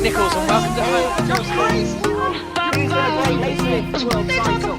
Nichols, and welcome to home, Joe World title.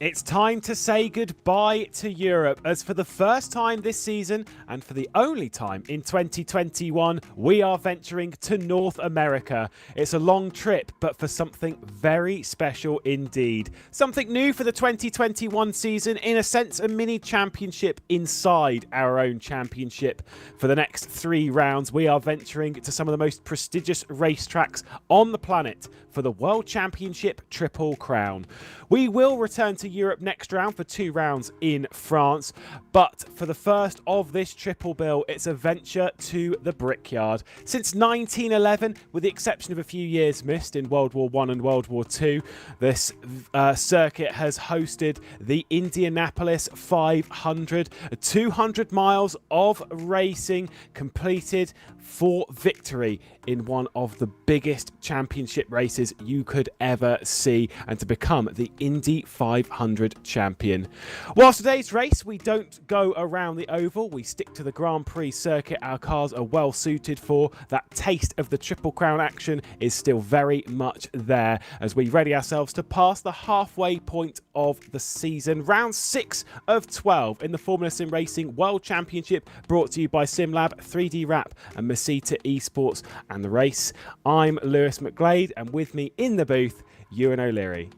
It's time to say goodbye to Europe, as for the first time this season and for the only time in 2021, we are venturing to North America. It's a long trip, but for something very special indeed. Something new for the 2021 season, in a sense, a mini championship inside our own championship. For the next 3 rounds, we are venturing to some of the most prestigious racetracks on the planet for the World Championship Triple Crown. We will return to Europe next round for 2 rounds in France, but for the first of this triple bill, it's a venture to the Brickyard. Since 1911, with the exception of a few years missed in World War I and World War II, this circuit has hosted the Indianapolis 500, 200 miles of racing completed for victory in one of the biggest championship races you could ever see, and to become the Indy 500 champion. Whilst today's race, we don't go around the oval, we stick to the Grand Prix circuit our cars are well suited for. That taste of the Triple Crown action is still very much there as we ready ourselves to pass the halfway point of the season. Round 6 of 12 in the Formula Sim Racing World Championship, brought to you by SimLab, 3D Wrap and Masita eSports and the race. I'm Lewis McGlade, and with me in the booth, Ewan O'Leary.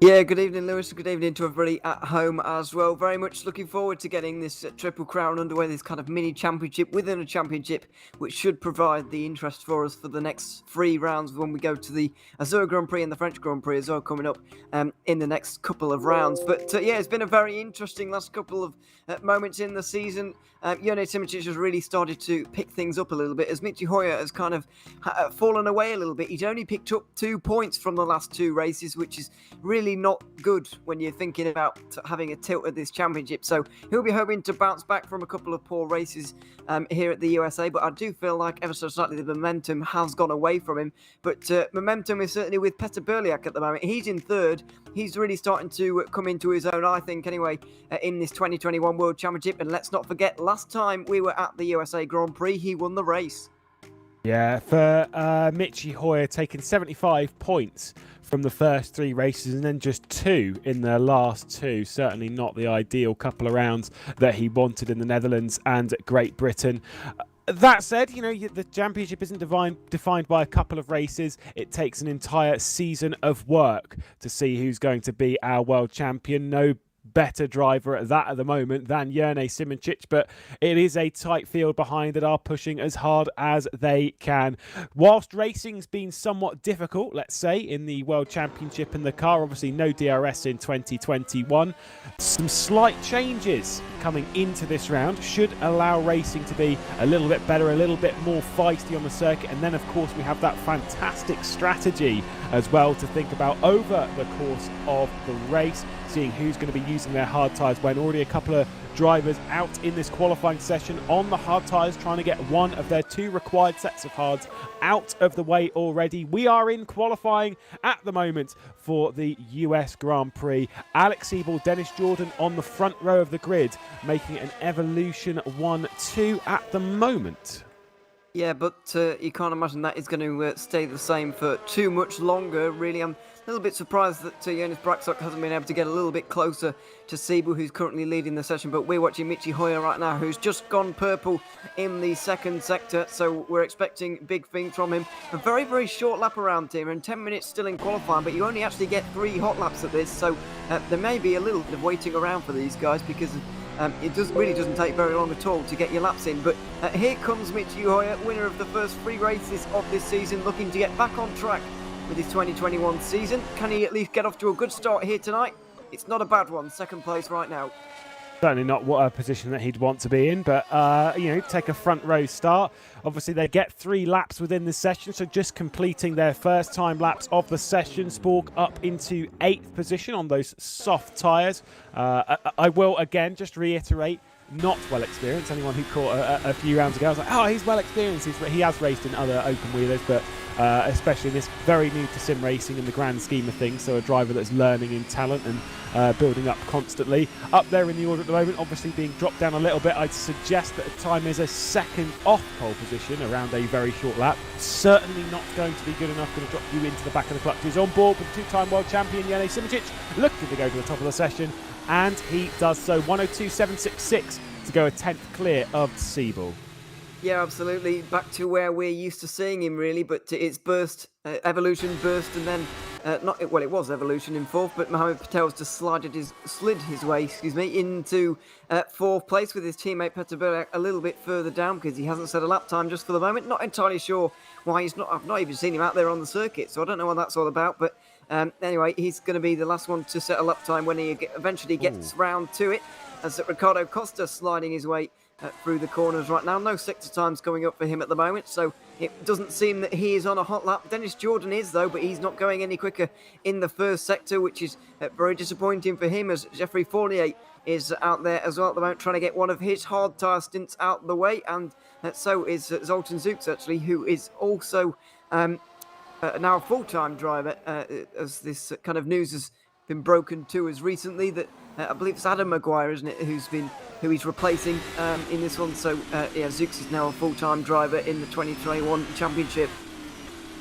Yeah, good evening, Lewis. Good evening to everybody at home as well. Very much looking forward to getting this Triple Crown underway, this kind of mini championship within a championship, which should provide the interest for us for the next 3 rounds when we go to the Azure Grand Prix and the French Grand Prix as well, coming up in the next couple of rounds. But yeah, it's been a very interesting last couple of moments in the season. Ewan Simicic has really started to pick things up a little bit, as Michi Hoyer has kind of fallen away a little bit. He's only picked up 2 points from the last 2 races, which is really not good when you're thinking about having a tilt at this championship. So he'll be hoping to bounce back from a couple of poor races here at the USA, but I do feel like ever so slightly the momentum has gone away from him. But momentum is certainly with Peter Berliak at the moment. He's in 3rd. He's really starting to come into his own, I think, anyway, in this 2021 World Championship. And let's not forget, last time we were at the USA Grand Prix, he won the race. Yeah, for Michi Hoyer, taking 75 points from the first 3 races and then just 2 in the last 2. Certainly not the ideal couple of rounds that he wanted in the Netherlands and Great Britain. That said, you know, the championship isn't defined by a couple of races. It takes an entire season of work to see who's going to be our world champion. No better driver at that at the moment than Ewan Simicic, but it is a tight field behind that are pushing as hard as they can. Whilst racing's been somewhat difficult, let's say, in the World Championship in the car, obviously no DRS in 2021, some slight changes coming into this round should allow racing to be a little bit better, a little bit more feisty on the circuit. And then of course we have that fantastic strategy as well to think about over the course of the race, seeing who's going to be using their hard tyres when already a couple of drivers out in this qualifying session on the hard tyres, trying to get one of their 2 required sets of hards out of the way already. We are in qualifying at the moment for the US Grand Prix. Alex Siebel, Dennis Jordan on the front row of the grid, making it an Evolution 1-2 at the moment. Yeah, but you can't imagine that is going to stay the same for too much longer, really. I'm a little bit surprised that Jonas Braxock hasn't been able to get a little bit closer to Siebel, who's currently leading the session. But we're watching Michi Hoyer right now, who's just gone purple in the 2nd sector. So we're expecting big things from him. A very, very short lap around here, and 10 minutes still in qualifying, but you only actually get 3 hot laps at this. So there may be a little bit of waiting around for these guys, because it really doesn't take very long at all to get your laps in. But here comes Michi Hoyer, winner of the first 3 races of this season, looking to get back on track with his 2021 season. Can he at least get off to a good start here tonight? It's not a bad one. 2nd place right now. Certainly not what a position that he'd want to be in, but take a front row start. Obviously, they get 3 laps within the session, so just completing their first time laps of the session. Spork up into 8th position on those soft tyres. I will again just reiterate, not well experienced. Anyone who caught a few rounds ago, I was like, oh, he's well experienced. He has raced in other open wheelers, but especially this, very new to sim racing in the grand scheme of things. So a driver that's learning in talent and building up constantly. Up there in the order at the moment, obviously being dropped down a little bit. I'd suggest that the time is a second off pole position around a very short lap. Certainly not going to be good enough, going to drop you into the back of the clutches. On board with 2-time world champion Ewan looking to go to the top of the session, and he does so. 102.766 to go a 10th clear of Siebel. Yeah, absolutely. Back to where we're used to seeing him, really. But it's burst, evolution, burst, and then it was evolution in 4th. But Mohammed Patel's just slid his way, into 4th place with his teammate Petr Buriak a little bit further down because he hasn't set a lap time just for the moment. Not entirely sure why he's not. I've not even seen him out there on the circuit, so I don't know what that's all about. But anyway, he's going to be the last one to set a lap time when he eventually gets round to it. As Ricardo Costa sliding his way through the corners right now. No sector times going up for him at the moment, so it doesn't seem that he is on a hot lap. Dennis Jordan is, though, but he's not going any quicker in the first sector, which is very disappointing for him, as Geoffrey Fournier is out there as well at the moment, trying to get one of his hard tyre stints out the way, and so is Zoltan Zukes, actually, who is also now a full-time driver, as this kind of news has been broken to us recently, that I believe it's Adam Maguire, isn't it, who he's replacing in this one. So, Zukes is now a full-time driver in the 2021 Championship.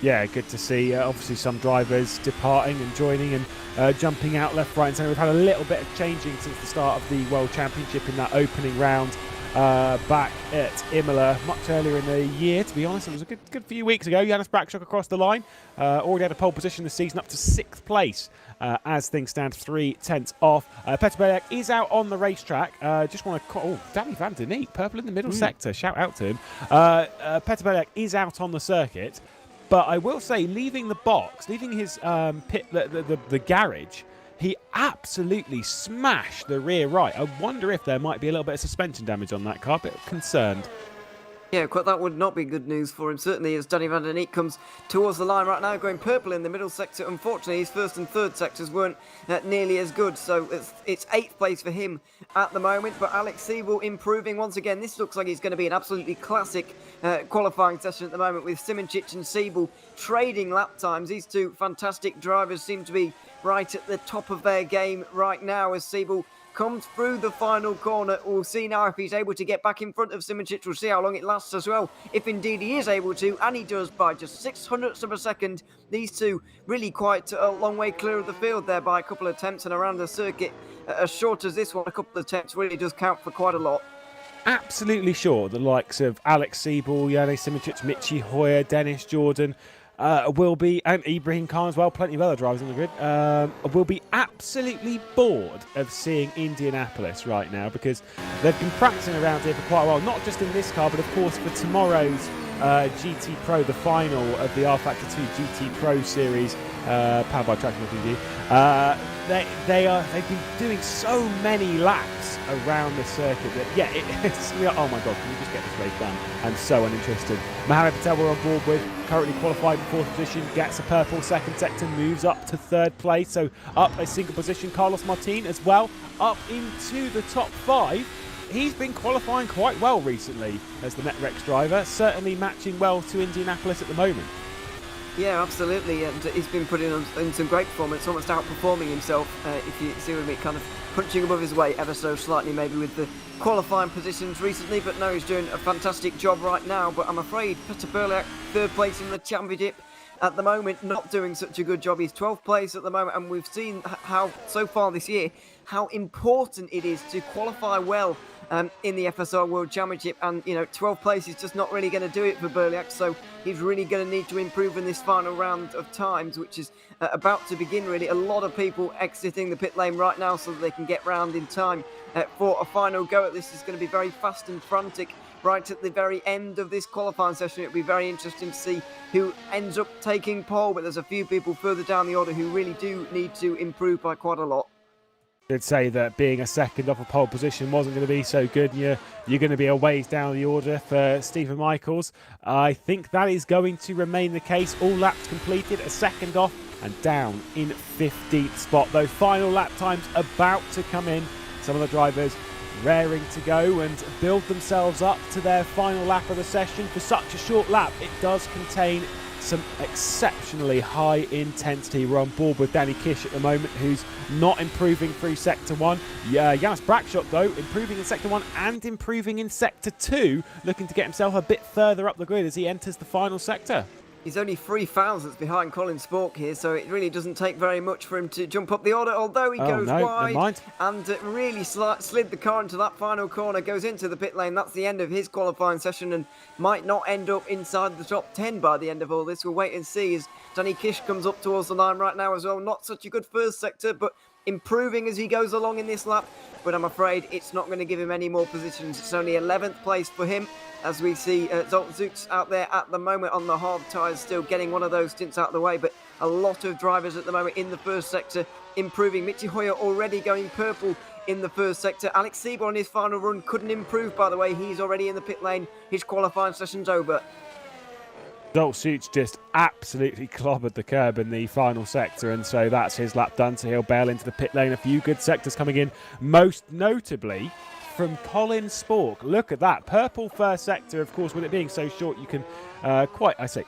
Yeah, good to see. Obviously, some drivers departing and joining and jumping out left, right and centre. We've had a little bit of changing since the start of the World Championship in that opening round back at Imola much earlier in the year, to be honest. It was a good few weeks ago. Janis Brakshock across the line. Already had a pole position this season, up to 6th place. As things stand, 3/10 off. Petr Buriak is out on the racetrack. Just want to call... Oh, Danny Van Den Eek, purple in the middle sector. Shout out to him. Petr Buriak is out on the circuit. But I will say, leaving the box, leaving his pit, the garage, he absolutely smashed the rear right. I wonder if there might be a little bit of suspension damage on that car. A bit concerned. Yeah, that would not be good news for him, certainly, as Danny Van Den Eek comes towards the line right now, going purple in the middle sector. Unfortunately, his first and third sectors weren't nearly as good, so it's 8th place for him at the moment. But Alex Siebel improving once again. This looks like it's going to be an absolutely classic qualifying session at the moment, with Simoncic and Siebel trading lap times. These two fantastic drivers seem to be right at the top of their game right now, as Siebel comes through the final corner. We'll see now if he's able to get back in front of Simoncic. We'll see how long it lasts as well, if indeed he is able to, and he does by just 600ths of a second. These two really quite a long way clear of the field there by a couple of attempts, and around the circuit as short as this one, a couple of attempts really does count for quite a lot. Absolutely sure the likes of Alex Siebel, Janis Simoncic, Michi Hoyer, Dennis Jordan will be, and Ibrahim Khan as well, plenty of other drivers on the grid, will be absolutely bored of seeing Indianapolis right now, because they've been practicing around here for quite a while, not just in this car, but of course for tomorrow's GT Pro, the final of the rFactor 2 GT Pro Series, powered by Traction TV. They've been doing so many laps around the circuit that, it's oh my god, can you just get this race done? I'm so uninterested. Mohammed Patel we're on board with, currently qualified in 4th position, gets a purple second sector, moves up to 3rd place, so up a single position. Carlos Martin as well, up into the top 5. He's been qualifying quite well recently as the MetRex driver, certainly matching well to Indianapolis at the moment. Yeah, absolutely, and he's been putting in some great performance, almost outperforming himself, if you see what I mean, kind of punching above his weight ever so slightly maybe with the qualifying positions recently, but no, he's doing a fantastic job right now. But I'm afraid Petr Buriak, 3rd place in the championship at the moment, not doing such a good job. He's 12th place at the moment, and we've seen how, so far this year, how important it is to qualify well in the FSR World Championship, and 12th place is just not really going to do it for Buriak, so he's really going to need to improve in this final round of times, which is about to begin really. A lot of people exiting the pit lane right now so that they can get round in time for a final go at this. Is going to be very fast and frantic right at the very end of this qualifying session. It'll be very interesting to see who ends up taking pole, but there's a few people further down the order who really do need to improve by quite a lot. Did say that being a second off a pole position wasn't going to be so good. You're going to be a ways down the order for Stephen Michaels. I think that is going to remain the case. All laps completed, a second off and down in 15th spot. Those final lap times about to come in. Some of the drivers raring to go and build themselves up to their final lap of the session. For such a short lap, it does contain some exceptionally high intensity. We're on board with Danny Kish at the moment, who's not improving through Sector 1. Janis Brackshot, though, improving in Sector 1 and improving in Sector 2, looking to get himself a bit further up the grid as he enters the final sector. He's only 3 thousandths behind Colin Spork here, so it really doesn't take very much for him to jump up the order, although he goes wide and really slid the car into that final corner, goes into the pit lane. That's the end of his qualifying session and might not end up inside the top 10 by the end of all this. We'll wait and see as Danny Kish comes up towards the line right now as well. Not such a good first sector, but improving as he goes along in this lap. But I'm afraid it's not going to give him any more positions. It's only 11th place for him, as we see Zoltzuks out there at the moment on the hard tyres, still getting one of those stints out of the way. But a lot of drivers at the moment in the first sector improving. Mitchy Hoyer already going purple in the first sector. Alex Siebel on his final run couldn't improve, by the way. He's already in the pit lane. His qualifying session's over. Zoltzuks just absolutely clobbered the curb in the final sector, and so that's his lap done, so he'll bail into the pit lane. A few good sectors coming in, most notably from Colin Spork. Look at that. Purple first sector, of course, with it being so short, you can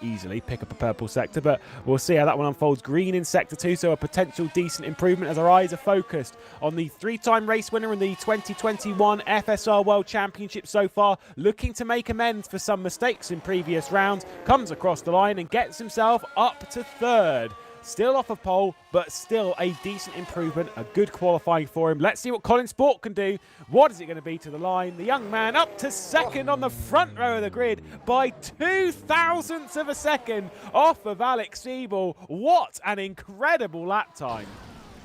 easily pick up a purple sector, but we'll see how that one unfolds. Green in Sector 2, so a potential decent improvement as our eyes are focused on the 3-time race winner in the 2021 FSR World Championship so far, looking to make amends for some mistakes in previous rounds, comes across the line and gets himself up to 3rd. Still off of pole, but still a decent improvement, a good qualifying for him. Let's see what Colin Spork can do. What is it going to be to the line? The young man up to 2nd on the front row of the grid by 2 thousandths of a second off of Alex Siebel. What an incredible lap time.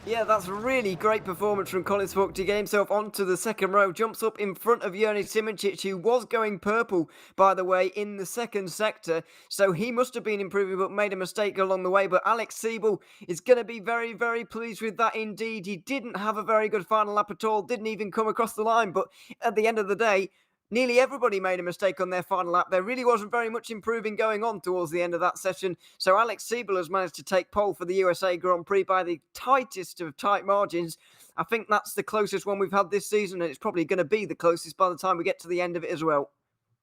Yeah, that's a really great performance from Colin Spork to get himself onto the second row. Jumps up in front of Jernej Simoncic, who was going purple, by the way, in the second sector. So he must have been improving, but made a mistake along the way. But Alex Siebel is going to be very, very pleased with that indeed. He didn't have a very good final lap at all, didn't even come across the line. But at the end of the day, nearly everybody made a mistake on their final lap. There really wasn't very much improving going on towards the end of that session. So Alex Siebel has managed to take pole for the USA Grand Prix by the tightest of tight margins. I think that's the closest one we've had this season, and it's probably going to be the closest by the time we get to the end of it as well.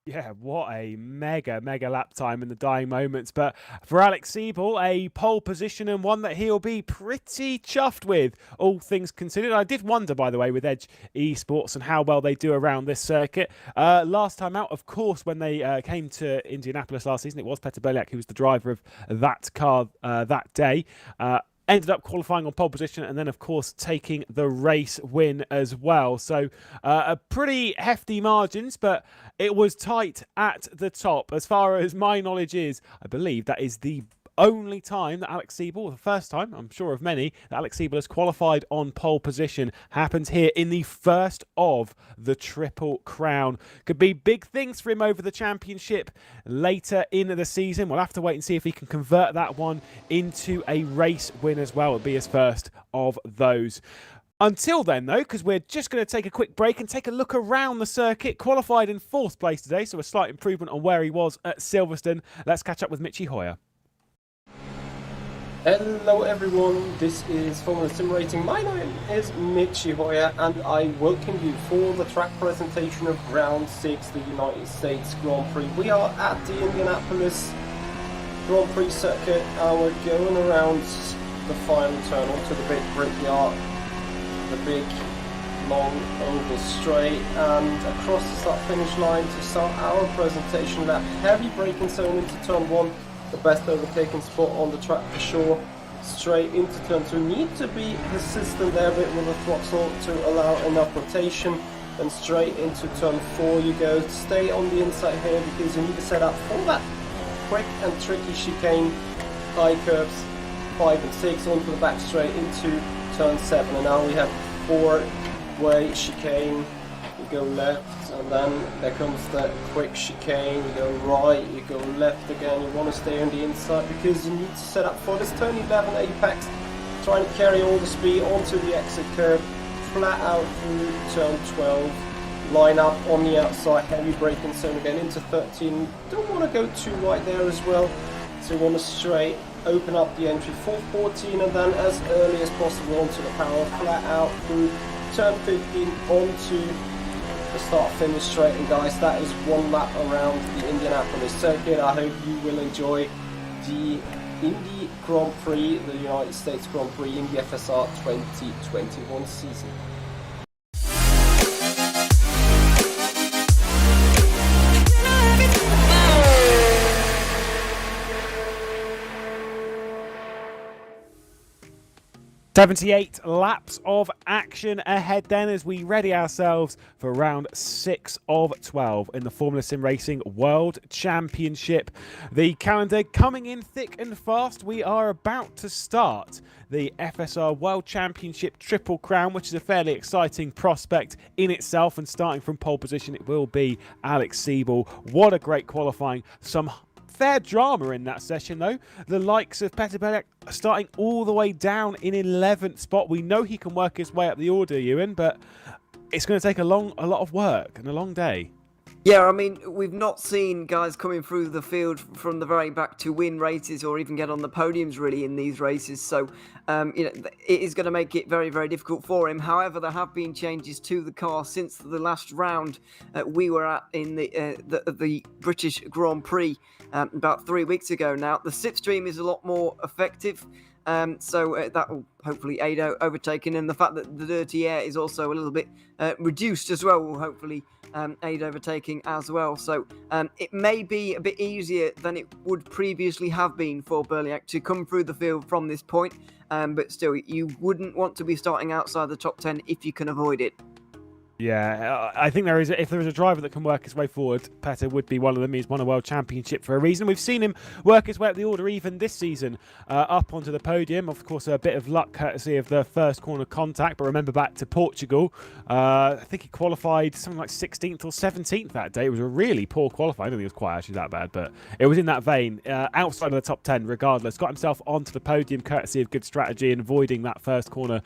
Yeah, what a mega lap time in the dying moments. But for Alex Siebel, a pole position and one that he'll be pretty chuffed with, all things considered. I did wonder, by the way, with Edge eSports and how well they do around this circuit. Last time out, of course, when they came to Indianapolis last season, it was Petr Beliak who was the driver of that car that day. Ended up qualifying on pole position and then, of course, taking the race win as well. So a pretty hefty margins, but it was tight at the top. As far as my knowledge is, I believe that is the only time that Alex Siebel, the first time, I'm sure of many, that Alex Siebel has qualified on pole position, happens here in the first of the Triple Crown. Could be big things for him over the championship later in the season. We'll have to wait and see if he can convert that one into a race win as well. It'll be his first of those. Until then, though, because we're just going to take a quick break and take a look around the circuit. Qualified in 4th place today, so a slight improvement on where he was at Silverstone. Let's catch up with Mitchy Hoyer. Hello everyone, this is Formula SimRacing. My name is Mitchy Hoyer and I welcome you for the track presentation of Round 6, the United States Grand Prix. We are at the Indianapolis Grand Prix circuit and we're going around the final turn onto the big brickyard, the big long oval straight, and across the start finish line to start our presentation. That heavy braking zone into turn 1. The best overtaking spot on the track for sure. Straight into turn 2. Need to be persistent there a bit with the throttle to allow enough rotation. Then straight into turn 4 you go. Stay on the inside here because you need to set up for that quick and tricky chicane. High curves 5 and 6 onto the back straight into turn 7. And now we have 4-way chicane. You go left and then there comes that quick chicane. You go right, you go left again. You want to stay on the inside because you need to set up for this turn 11 apex, trying to carry all the speed onto the exit curve flat out through turn 12. Line up on the outside, heavy braking zone again into 13. Don't want to go too wide there as well. So we want to straight open up the entry for 14 and then as early as possible onto the power, flat out through turn 15 onto the start finish straight. And guys, that is one lap around the Indianapolis circuit. I hope you will enjoy the Indy Grand Prix, the United States Grand Prix in the FSR 2021 season. 78 laps of action ahead then as we ready ourselves for round 6 of 12 in the Formula Sim Racing World Championship. The calendar coming in thick and fast. We are about to start the FSR World Championship Triple Crown, which is a fairly exciting prospect in itself, and starting from pole position it will be Alex Siebel. What a great qualifying. Some fair drama in that session though. The likes of Petter Belek starting all the way down in 11th spot. We know he can work his way up the order, Ewan, but it's going to take a lot of work and a long day. Yeah, I mean, we've not seen guys coming through the field from the very back to win races or even get on the podiums really in these races. So, it is going to make it very, very difficult for him. However, there have been changes to the car since the last round we were at in the British Grand Prix about 3 weeks ago now. The slipstream is a lot more effective. So that will hopefully aid overtaking, and the fact that the dirty air is also a little bit reduced as well will hopefully aid overtaking as well. So it may be a bit easier than it would previously have been for Berliak to come through the field from this point, but still you wouldn't want to be starting outside the top 10 if you can avoid it. Yeah, I think if there is a driver that can work his way forward, Petter would be one of them. He's won a World Championship for a reason. We've seen him work his way up the order even this season, up onto the podium. Of course, a bit of luck courtesy of the first corner contact, but remember back to Portugal. I think he qualified something like 16th or 17th that day. It was a really poor qualifying. I don't think it was quite actually that bad, but it was in that vein. Outside of the top 10, regardless. Got himself onto the podium courtesy of good strategy and avoiding that first corner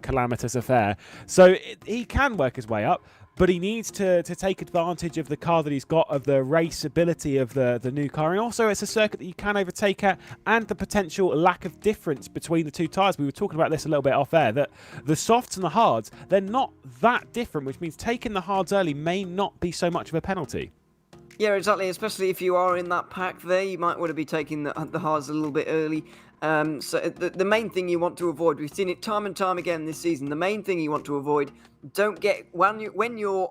calamitous affair. So he can work his way up, but he needs to take advantage of the car that he's got, of the race ability of the new car, and also it's a circuit that you can overtake at, and the potential lack of difference between the two tyres. We were talking about this a little bit off air, that the softs and the hards, they're not that different, which means taking the hards early may not be so much of a penalty. Yeah, exactly, especially if you are in that pack there, you might want to be taking the hards a little bit early. So the main thing you want to avoid, we've seen it time and time again this season, the main thing you want to avoid, when you're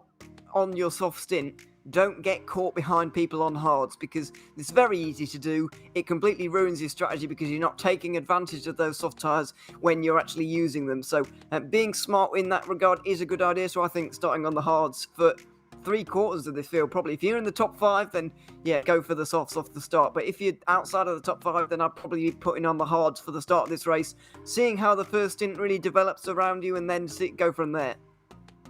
on your soft stint, don't get caught behind people on hards, because it's very easy to do. It completely ruins your strategy because you're not taking advantage of those soft tyres when you're actually using them. So being smart in that regard is a good idea. So I think starting on the hards for 3/4 of this field, probably. If you're in the top 5, then yeah, go for the softs off the start. But if you're outside of the top 5, then I'd probably be putting on the hards for the start of this race, seeing how the first stint really develops around you, and then go from there.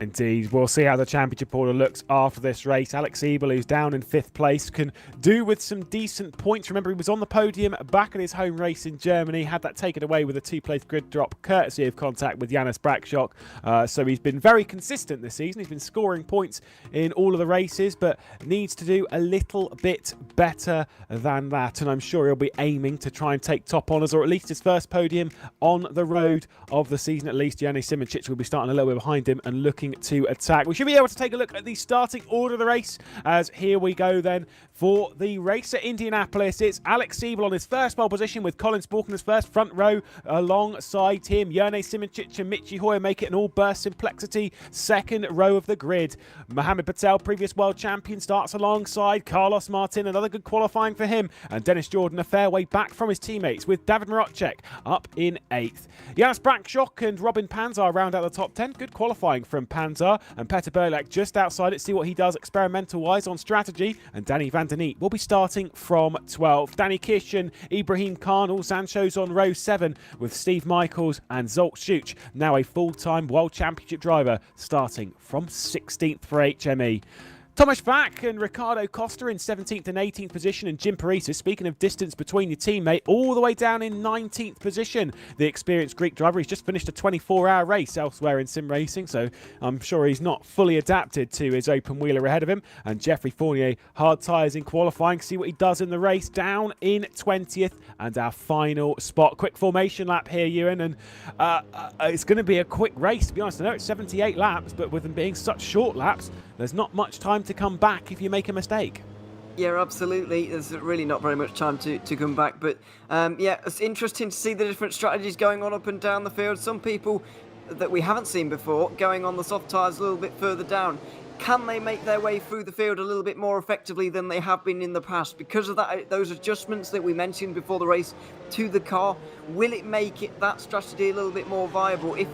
Indeed, we'll see how the championship order looks after this race. Alex Siebel, who's down in 5th place, can do with some decent points. Remember, he was on the podium back at his home race in Germany, had that taken away with a 2-place grid drop, courtesy of contact with Janis Brakshock. So he's been very consistent this season. He's been scoring points in all of the races, but needs to do a little bit better than that. And I'm sure he'll be aiming to try and take top honours, or at least his first podium on the road of the season. At least Janis Simoncic will be starting a little bit behind him and looking to attack. We should be able to take a look at the starting order of the race, as here we go then for the race at Indianapolis. It's Alex Siebel on his first pole position, with Colin Spork in his first front row alongside him. Janis Simoncic and Michi Hoyer make it an all-burst Simplexity second row of the grid. Mohamed Patel, previous world champion, starts alongside Carlos Martin, another good qualifying for him, and Dennis Jordan a fair way back from his teammates, with David Marocek up in 8th. Janis Brakshock and Robin Panzar round out the top 10. Good qualifying from Panzar, and Petter Berlak just outside it. See what he does experimental-wise on strategy, and Danny Van Den Eet will be starting from 12th. Danny Kish and Ibrahim Khan, all Sancho's on row 7, with Steve Michaels and Zolt Schuch, now a full-time World Championship driver, starting from 16th for HME. Thomas Bach and Ricardo Costa in 17th and 18th position, and Jim Paresis, speaking of distance between your teammate, all the way down in 19th position. The experienced Greek driver, he's just finished a 24-hour race elsewhere in SimRacing, so I'm sure he's not fully adapted to his open wheeler ahead of him. And Jeffrey Fournier, hard tyres in qualifying, see what he does in the race, down in 20th, and our final spot. Quick formation lap here, Ewan, and it's going to be a quick race, to be honest. I know it's 78 laps, but with them being such short laps, there's not much time to come back if you make a mistake. Yeah, absolutely. There's really not very much time to come back. But yeah, it's interesting to see the different strategies going on up and down the field. Some people that we haven't seen before going on the soft tyres a little bit further down. Can they make their way through the field a little bit more effectively than they have been in the past? Because of that, those adjustments that we mentioned before the race to the car, will it make that strategy a little bit more viable? If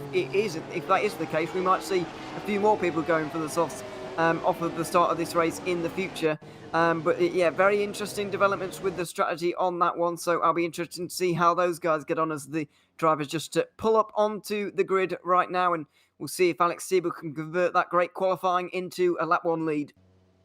that is the case, we might see a few more people going for the softs off of the start of this race in the future. But yeah, very interesting developments with the strategy on that one. So I'll be interested to see how those guys get on as the drivers just pull up onto the grid right now. And we'll see if Alex Siebel can convert that great qualifying into a lap 1 lead.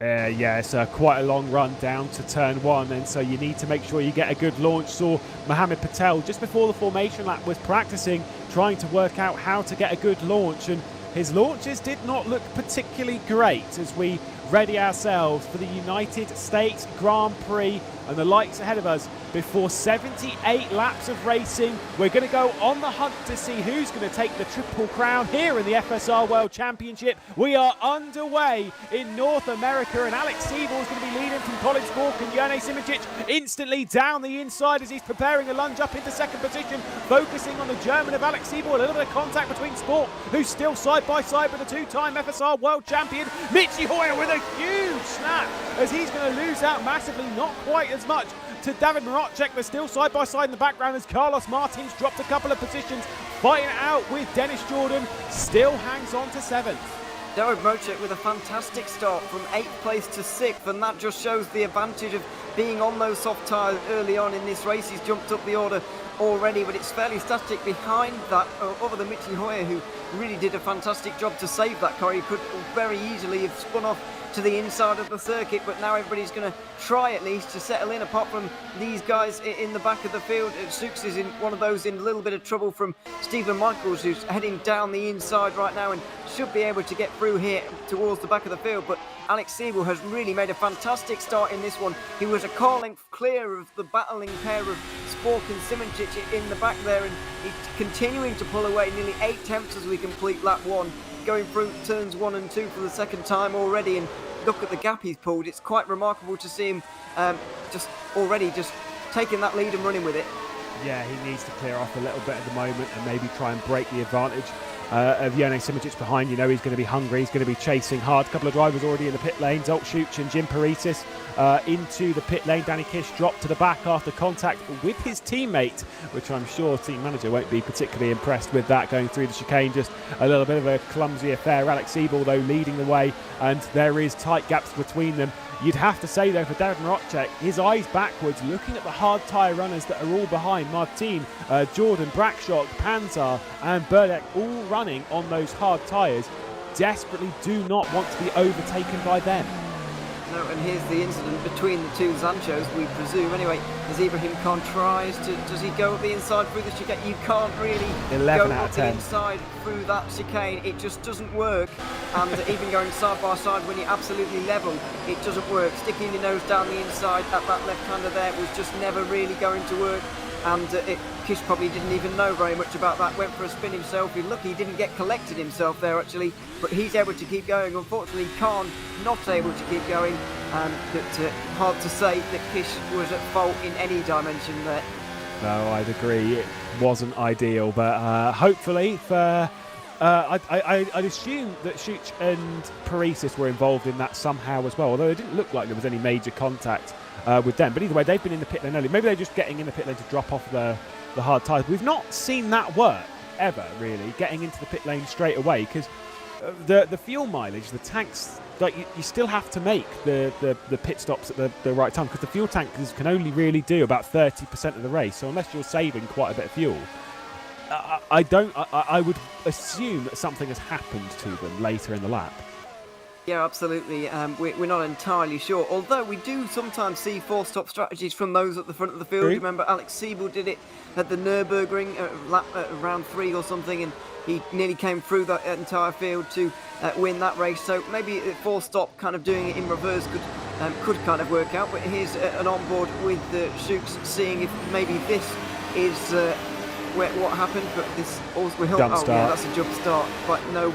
Yeah, it's quite a long run down to turn 1, and so you need to make sure you get a good launch. Saw Mohammed Patel just before the formation lap was practicing, trying to work out how to get a good launch, and his launches did not look particularly great as we ready ourselves for the United States Grand Prix and the lights ahead of us. Before 78 laps of racing, we're going to go on the hunt to see who's going to take the Triple Crown here in the FSR World Championship. We are underway in North America, and Alex Siebel is going to be leading from Colin Spork, and Jone Simičić instantly down the inside as he's preparing a lunge up into second position, focusing on the German of Alex Siebel. A little bit of contact between Spork, who's still side by side with the two-time FSR World Champion Michi Hoyer, with a huge snap as he's going to lose out massively, not quite as much to David Marocek. They're still side by side in the background as Carlos Martins dropped a couple of positions, fighting it out with Dennis Jordan, still hangs on to 7th. David Marocek with a fantastic start from 8th place to 6th, and that just shows the advantage of being on those soft tyres early on in this race. He's jumped up the order already, but it's fairly static behind that, other than Michi Hoyer, who really did a fantastic job to save that car. He could very easily have spun off to the inside of the circuit, but now everybody's going to try at least to settle in, apart from these guys in the back of the field. Sux is in one of those in a little bit of trouble from Stephen Michaels, who's heading down the inside right now and should be able to get through here towards the back of the field. But Alex Siebel has really made a fantastic start in this one. He was a car length clear of the battling pair of Spork and Simičić in the back there, and he's continuing to pull away nearly 8 tenths as we complete lap 1, going through turns 1 and 2 for the second time already. And look at the gap he's pulled. It's quite remarkable to see him just taking that lead and running with it. Yeah, he needs to clear off a little bit at the moment and maybe try and break the advantage of Jone Simičić behind. You know he's going to be hungry, he's going to be chasing hard. A couple of drivers already in the pit lane. Zoltschuk and Jim Paresis into the pit lane. Danny Kish dropped to the back after contact with his teammate, which I'm sure team manager won't be particularly impressed with that, going through the chicane. Just a little bit of a clumsy affair. Alex Siebel, though, leading the way, and there is tight gaps between them. You'd have to say, though, for David Marocek, his eyes backwards, looking at the hard tyre runners that are all behind. Martin, Jordan, Brackshock, Panzar and Burdek all running on those hard tyres. Desperately do not want to be overtaken by them. No, and here's the incident between the two Zanchos, we presume. Anyway, as Ibrahim Khan tries to, does he go up the inside through the chicane? You can't really 11 go out up of the 10. inside through that chicane. It just doesn't work. And even going side by side when you're absolutely level, it doesn't work. Sticking your nose down the inside at that left-hander there was just never really going to work. And Kish probably didn't even know very much about that. Went for a spin himself. He's lucky he didn't get collected himself there, actually. But he's able to keep going. Unfortunately, Khan not able to keep going. But hard to say that Kish was at fault in any dimension there. No, I'd agree. It wasn't ideal, but hopefully for... I'd assume that Schuch and Paresis were involved in that somehow as well, although it didn't look like there was any major contact with them. But either way, they've been in the pit lane early. Maybe they're just getting in the pit lane to drop off the hard tyres. We've not seen that work ever, really, getting into the pit lane straight away, because the fuel mileage, the tanks, like you still have to make the pit stops at the right time, because the fuel tankers can only really do about 30% of the race. So unless you're saving quite a bit of fuel, I would assume that something has happened to them later in the lap. Yeah, absolutely. We're not entirely sure, although we do sometimes see four-stop strategies from those at the front of the field. True. Remember, Alex Siebel did it at the Nürburgring round 3 or something, and he nearly came through that entire field to win that race. So maybe four-stop kind of doing it in reverse could kind of work out. But here's an onboard with Shooks, seeing if maybe this is what happened. But this also will Jump yeah, start. that's a jump start, but no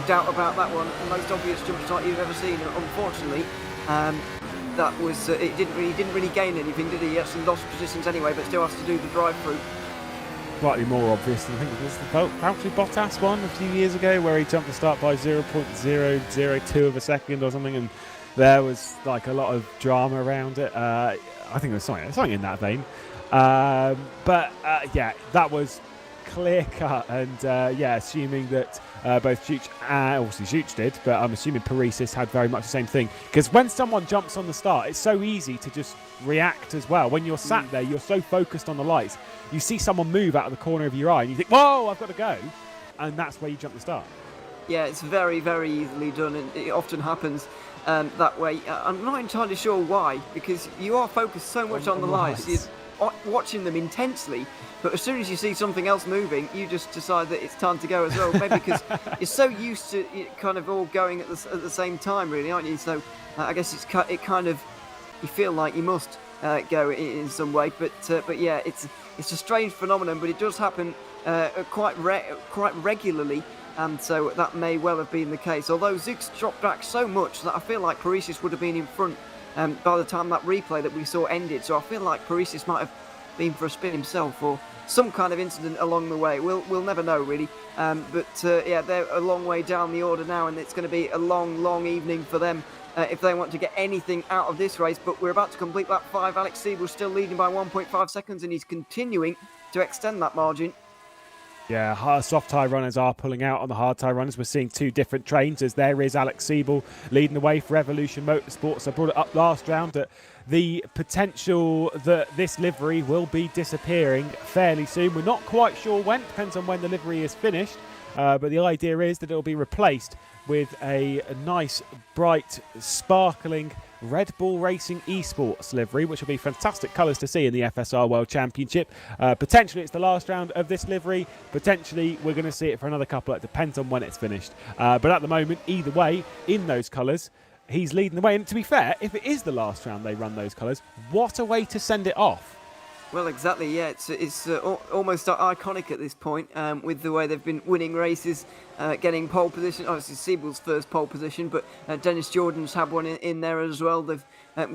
doubt about that one. The most obvious jump start you've ever seen. Unfortunately, that was he didn't really gain anything, did he? He actually lost positions anyway, but still has to do the drive-through. Slightly more obvious. I think it was the Valtteri Bottas one a few years ago where he jumped the start by 0.002 of a second or something, and there was like a lot of drama around it. I think it was something in that vein. But that was clear cut, and assuming that both Schuch and obviously Schuch did, but I'm assuming Paresis had very much the same thing, because when someone jumps on the start, it's so easy to just react as well. When you're sat there, you're so focused on the lights, you see someone move out of the corner of your eye and you think, whoa, I've got to go, and that's where you jump the start. Yeah, it's very, very easily done, and it often happens that way. I'm not entirely sure why, because you are focused so much on the lights. You're watching them intensely, but as soon as you see something else moving, you just decide that it's time to go as well. Maybe because you're so used to it kind of all going at the same time, really, aren't you? So I guess it kind of, you feel like you must go in some way. But yeah, it's a strange phenomenon, but it does happen quite regularly. And so that may well have been the case. Although Zooks dropped back so much that I feel like Paresis would have been in front by the time that replay that we saw ended. So I feel like Paresis might have been for a spin himself or some kind of incident along the way. We'll never know, really. They're a long way down the order now, and it's going to be a long evening for them if they want to get anything out of this race. But we're about to complete lap 5. Alex Siebel's still leading by 1.5 seconds, and he's continuing to extend that margin. Yeah, soft tyre runners are pulling out on the hard tyre runners. We're seeing two different trains, as there is Alex Siebel leading the way for Revolution Motorsports. I brought it up last round that the potential that this livery will be disappearing fairly soon. We're not quite sure when, depends on when the livery is finished, but the idea is that it will be replaced with a nice, bright, sparkling Red Bull Racing eSports livery, which will be fantastic colours to see in the FSR World Championship. Potentially it's the last round of this livery. Potentially we're going to see it for another couple. It depends on when it's finished. But at the moment, either way, in those colours, he's leading the way. And to be fair, if it is the last round they run those colours, what a way to send it off. Well, exactly, yeah. It's almost iconic at this point with the way they've been winning races, getting pole position. Obviously, Siebel's first pole position, but Dennis Jordan's had one in there as well. They've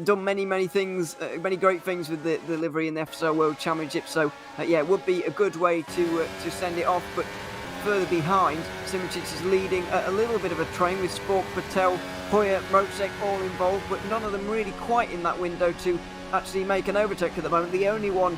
done many things, many great things with the livery in the FSR World Championship. So, it would be a good way to send it off. But further behind, SimRacing is leading a little bit of a train with Spork, Patel, Hoyer, Rocek all involved, but none of them really quite in that window to actually make an overtake at the moment. The only one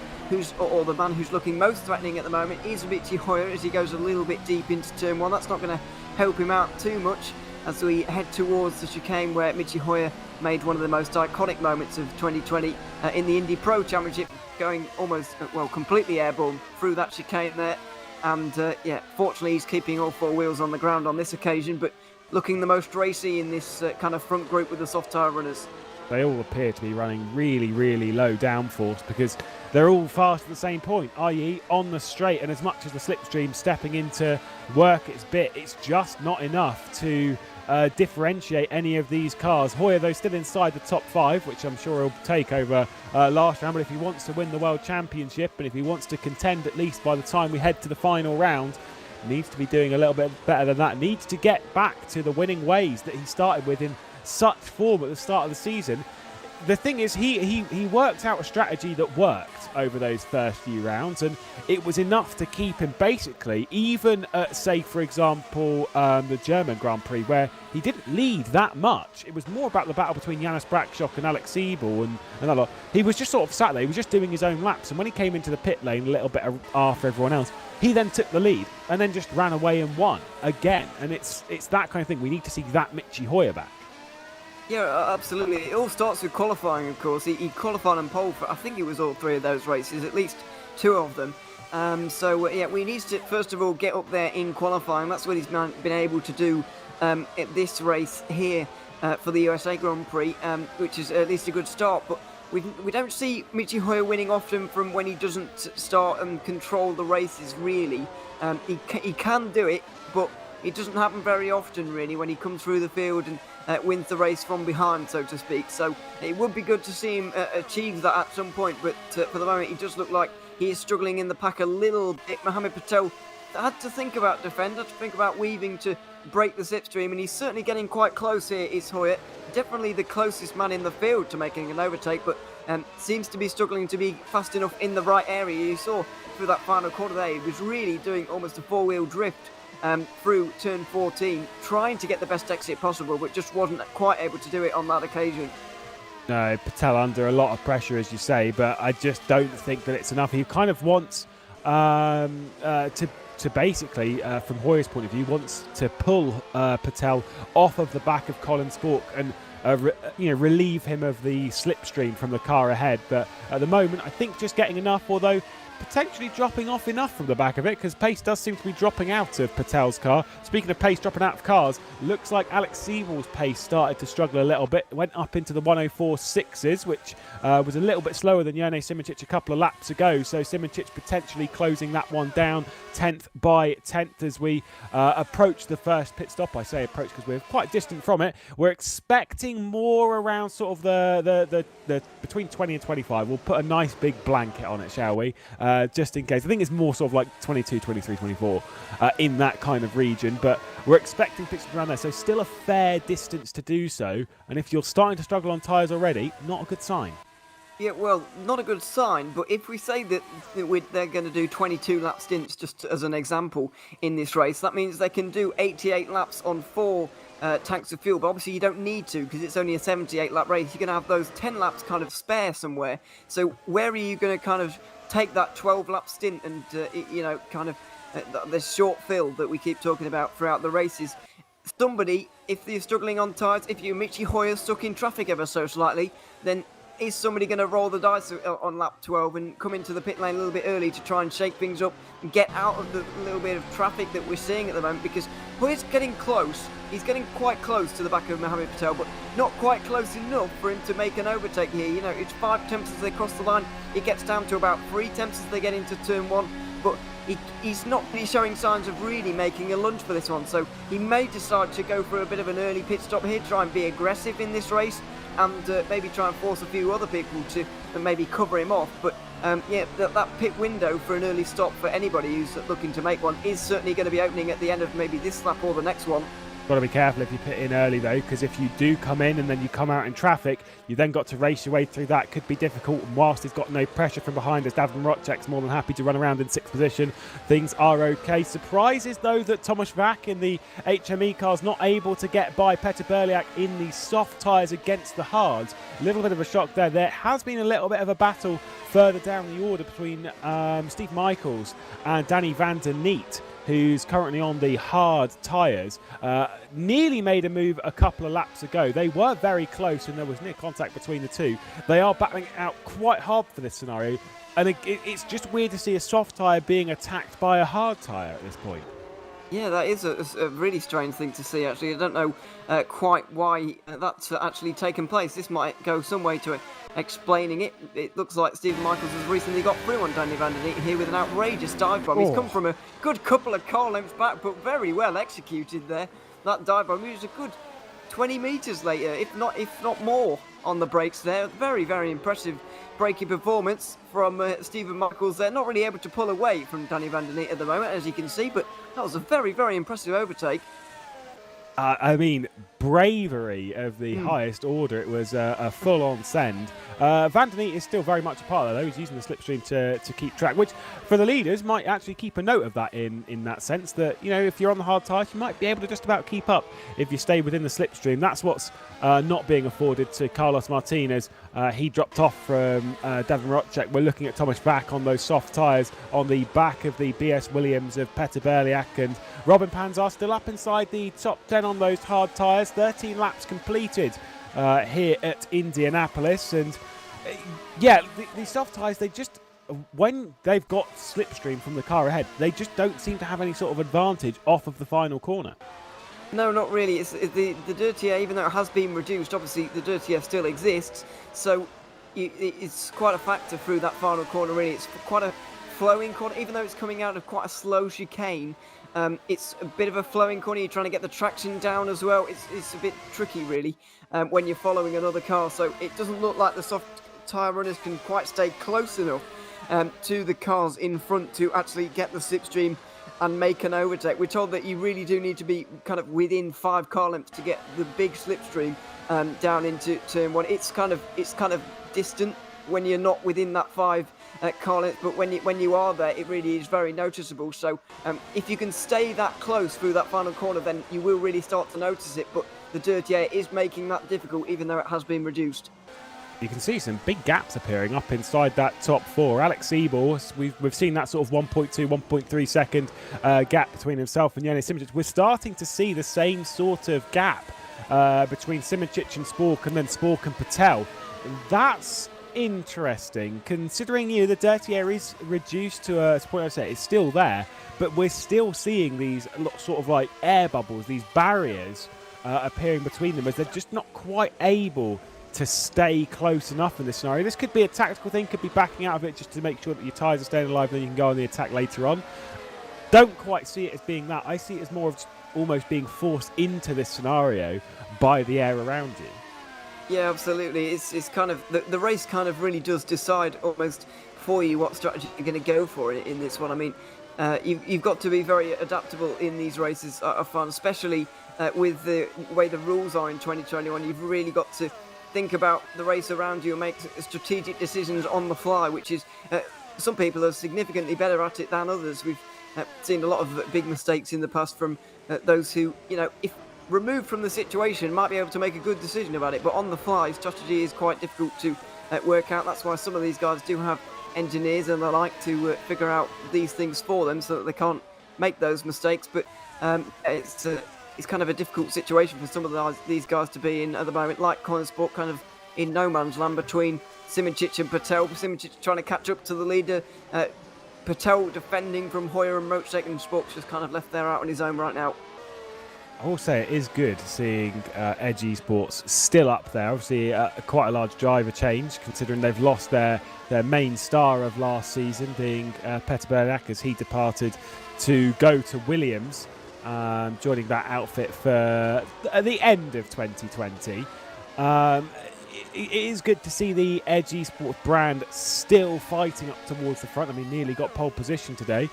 or the man who's looking most threatening at the moment is Richie Hoyer as he goes a little bit deep into turn 1. That's not going to help him out too much as we head towards the chicane where Richie Hoyer made one of the most iconic moments of 2020 in the Indy Pro Championship, going almost, completely airborne through that chicane there. And fortunately he's keeping all four wheels on the ground on this occasion, but looking the most racy in this kind of front group with the soft tyre runners. They all appear to be running really low downforce because they're all fast at the same point, i.e. on the straight, and as much as the slipstream stepping in to work its bit, it's just not enough to differentiate any of these cars. Hoyer, though, still inside the top 5, which I'm sure he'll take over last round, but if he wants to win the World Championship and if he wants to contend at least by the time we head to the final round, needs to be doing a little bit better than that, needs to get back to the winning ways that he started with in such form at the start of the season. The thing is, he worked out a strategy that worked over those first few rounds, and it was enough to keep him basically, even at, say, for example, the German Grand Prix, where he didn't lead that much. It was more about the battle between Janis Brakshock and Alex Siebel and that lot. He was just sort of sat there, he was just doing his own laps, and when he came into the pit lane a little bit after everyone else, he then took the lead and then just ran away and won again. And it's that kind of thing. We need to see that Michi Hoyer back. Yeah, absolutely. It all starts with qualifying, of course. He qualified on pole for, I think it was all 3 of those races, at least 2 of them. Yeah, we need to first of all get up there in qualifying. That's what he's been able to do at this race here for the USA Grand Prix, which is at least a good start. But we don't see Michi Hoyer winning often from when he doesn't start and control the races, really. He can do it, but it doesn't happen very often, really, when he comes through the field and wins the race from behind, so to speak. So it would be good to see him achieve that at some point, but for the moment, he does look like he is struggling in the pack a little bit. Mohamed Patel had to think about defend, had to think about weaving to break the slipstream, and he's certainly getting quite close here, is Hoyer. Definitely the closest man in the field to making an overtake, but seems to be struggling to be fast enough in the right area. You saw through that final quarter there, he was really doing almost a four-wheel drift through turn 14, trying to get the best exit possible, but just wasn't quite able to do it on that occasion. No, Patel under a lot of pressure, as you say, but I just don't think that it's enough. He kind of wants to basically, from Hoyer's point of view, wants to pull Patel off of the back of Colin Spork and relieve him of the slipstream from the car ahead. But at the moment, I think just getting enough, although potentially dropping off enough from the back of it, because pace does seem to be dropping out of Patel's car. Speaking of pace dropping out of cars, looks like Alex Sievel's pace started to struggle a little bit. Went up into the 104.6s, which was a little bit slower than Jone Simoncic a couple of laps ago. So Simoncic potentially closing that one down 10th by 10th as we approach the first pit stop. I say approach because we're quite distant from it. We're expecting more around sort of the between 20 and 25. We'll put a nice big blanket on it, shall we? Just in case. I think it's more sort of like 22, 23, 24 in that kind of region, but we're expecting pits around there, so still a fair distance to do so. And if you're starting to struggle on tyres already, not a good sign. Yeah, well, not a good sign, but if we say that they're going to do 22 lap stints, just as an example, in this race, that means they can do 88 laps on 4 tanks of fuel, but obviously you don't need to because it's only a 78 lap race. You're going to have those 10 laps kind of spare somewhere. So where are you going to kind of take that 12 lap stint and, kind of this short fill that we keep talking about throughout the races? Somebody, if you're struggling on tyres, if you're Michi Hoyer stuck in traffic ever so slightly, then is somebody going to roll the dice on lap 12 and come into the pit lane a little bit early to try and shake things up and get out of the little bit of traffic that we're seeing at the moment? Because Hoyer's getting close. He's getting quite close to the back of Mohamed Patel, but not quite close enough for him to make an overtake here. You know, it's 5 attempts as they cross the line. It gets down to about 3 attempts as they get into turn 1, but he's not really showing signs of really making a lunge for this one. So he may decide to go for a bit of an early pit stop here, try and be aggressive in this race, and maybe try and force a few other people to maybe cover him off. But that pit window for an early stop for anybody who's looking to make one is certainly going to be opening at the end of maybe this lap or the next one. Got to be careful if you pit in early though, because if you do come in and then you come out in traffic, you then got to race your way through that. Could be difficult. And whilst he's got no pressure from behind, as Davin Rodger's more than happy to run around in 6th position, things are okay. Surprises though that Tomasz Vach in the HME car is not able to get by Petr Berliak in the soft tyres against the hards. A little bit of a shock there. There has been a little bit of a battle further down the order between Steve Michaels and Danny van der Neet, who's currently on the hard tyres. Nearly made a move a couple of laps ago. They were very close and there was near contact between the two. They are battling out quite hard for this scenario, and it's just weird to see a soft tyre being attacked by a hard tyre at this point. Yeah, that is a really strange thing to see, actually. I don't know quite why that's actually taken place. This might go some way to explaining it. It looks like Stephen Michaels has recently got through on Danny van der Neet here with an outrageous dive bomb. He's come from a good couple of car lengths back, but very well executed there. That dive bomb, he was a good 20 metres later, if not more, on the brakes there. Very, very impressive braking performance from Stephen Michaels there. Not really able to pull away from Danny van der Neet at the moment, as you can see, but that was a very, very impressive overtake. I mean, bravery of the highest order. It was a full-on send. Van der Neet is still very much a part of that, though. He's using the slipstream to keep track, which for the leaders might actually keep a note of that in that sense that, you know, if you're on the hard tyres, you might be able to just about keep up if you stay within the slipstream. That's what's not being afforded to Carlos Martinez. He dropped off from Davin Rodger. We're looking at Tomasz Vach on those soft tyres on the back of the BS Williams of Petr Berliak, and Robin Panzar still up inside the top 10 on those hard tyres. 13 laps completed here at Indianapolis, and the soft tyres, they just when they've got slipstream from the car ahead, they just don't seem to have any sort of advantage off of the final corner. No, not really. It's the dirty air, even though it has been reduced, obviously the dirty air still exists. So it's quite a factor through that final corner, really. It's quite a flowing corner, even though it's coming out of quite a slow chicane. It's a bit of a flowing corner. You're trying to get the traction down as well. It's a bit tricky, really, when you're following another car. So it doesn't look like the soft tyre runners can quite stay close enough to the cars in front to actually get the slipstream and make an overtake. We're told that you really do need to be kind of within 5 car lengths to get the big slipstream down into turn 1. It's kind of distant when you're not within that 5 car lengths, but when you are there, it really is very noticeable. So if you can stay that close through that final corner, then you will really start to notice it. But the dirty air is making that difficult, even though it has been reduced. You can see some big gaps appearing up inside that top 4. Alex Seibel, we've seen that sort of 1.2, 1.3 second gap between himself and Ewan Simoncic. We're starting to see the same sort of gap between Simoncic and Spork, and then Spork and Patel. That's interesting, considering the dirty air is reduced to a point. I say it's still there, but we're still seeing these sort of like air bubbles, these barriers appearing between them, as they're just not quite able to stay close enough in this scenario. This could be a tactical thing, could be backing out of it just to make sure that your tyres are staying alive, then you can go on the attack later on. Don't quite see it as being that. I see it as more of almost being forced into this scenario by the air around you. Yeah, absolutely. It's kind of the race kind of really does decide almost for you what strategy you're going to go for in this one. I mean, you've got to be very adaptable in these races. I find, especially with the way the rules are in 2021, you've really got to think about the race around you and make strategic decisions on the fly, which is some people are significantly better at it than others. We've seen a lot of big mistakes in the past from those who, if removed from the situation, might be able to make a good decision about it, but on the fly, strategy is quite difficult to work out. That's why some of these guys do have engineers and they like to figure out these things for them so that they can't make those mistakes. But it's kind of a difficult situation for some of these guys to be in at the moment, like Colin Sport, kind of in no man's land between Simoncic and Patel. Simoncic trying to catch up to the leader, Patel defending from Hoyer and Rochek, and Sport's just kind of left there out on his own right now. I will say it is good seeing Edge eSports still up there. Obviously, quite a large driver change, considering they've lost their main star of last season, being Peter Bernac, as he departed to go to Williams, joining that outfit for the end of 2020. It is good to see the Edge eSports brand still fighting up towards the front. I mean, nearly got pole position today.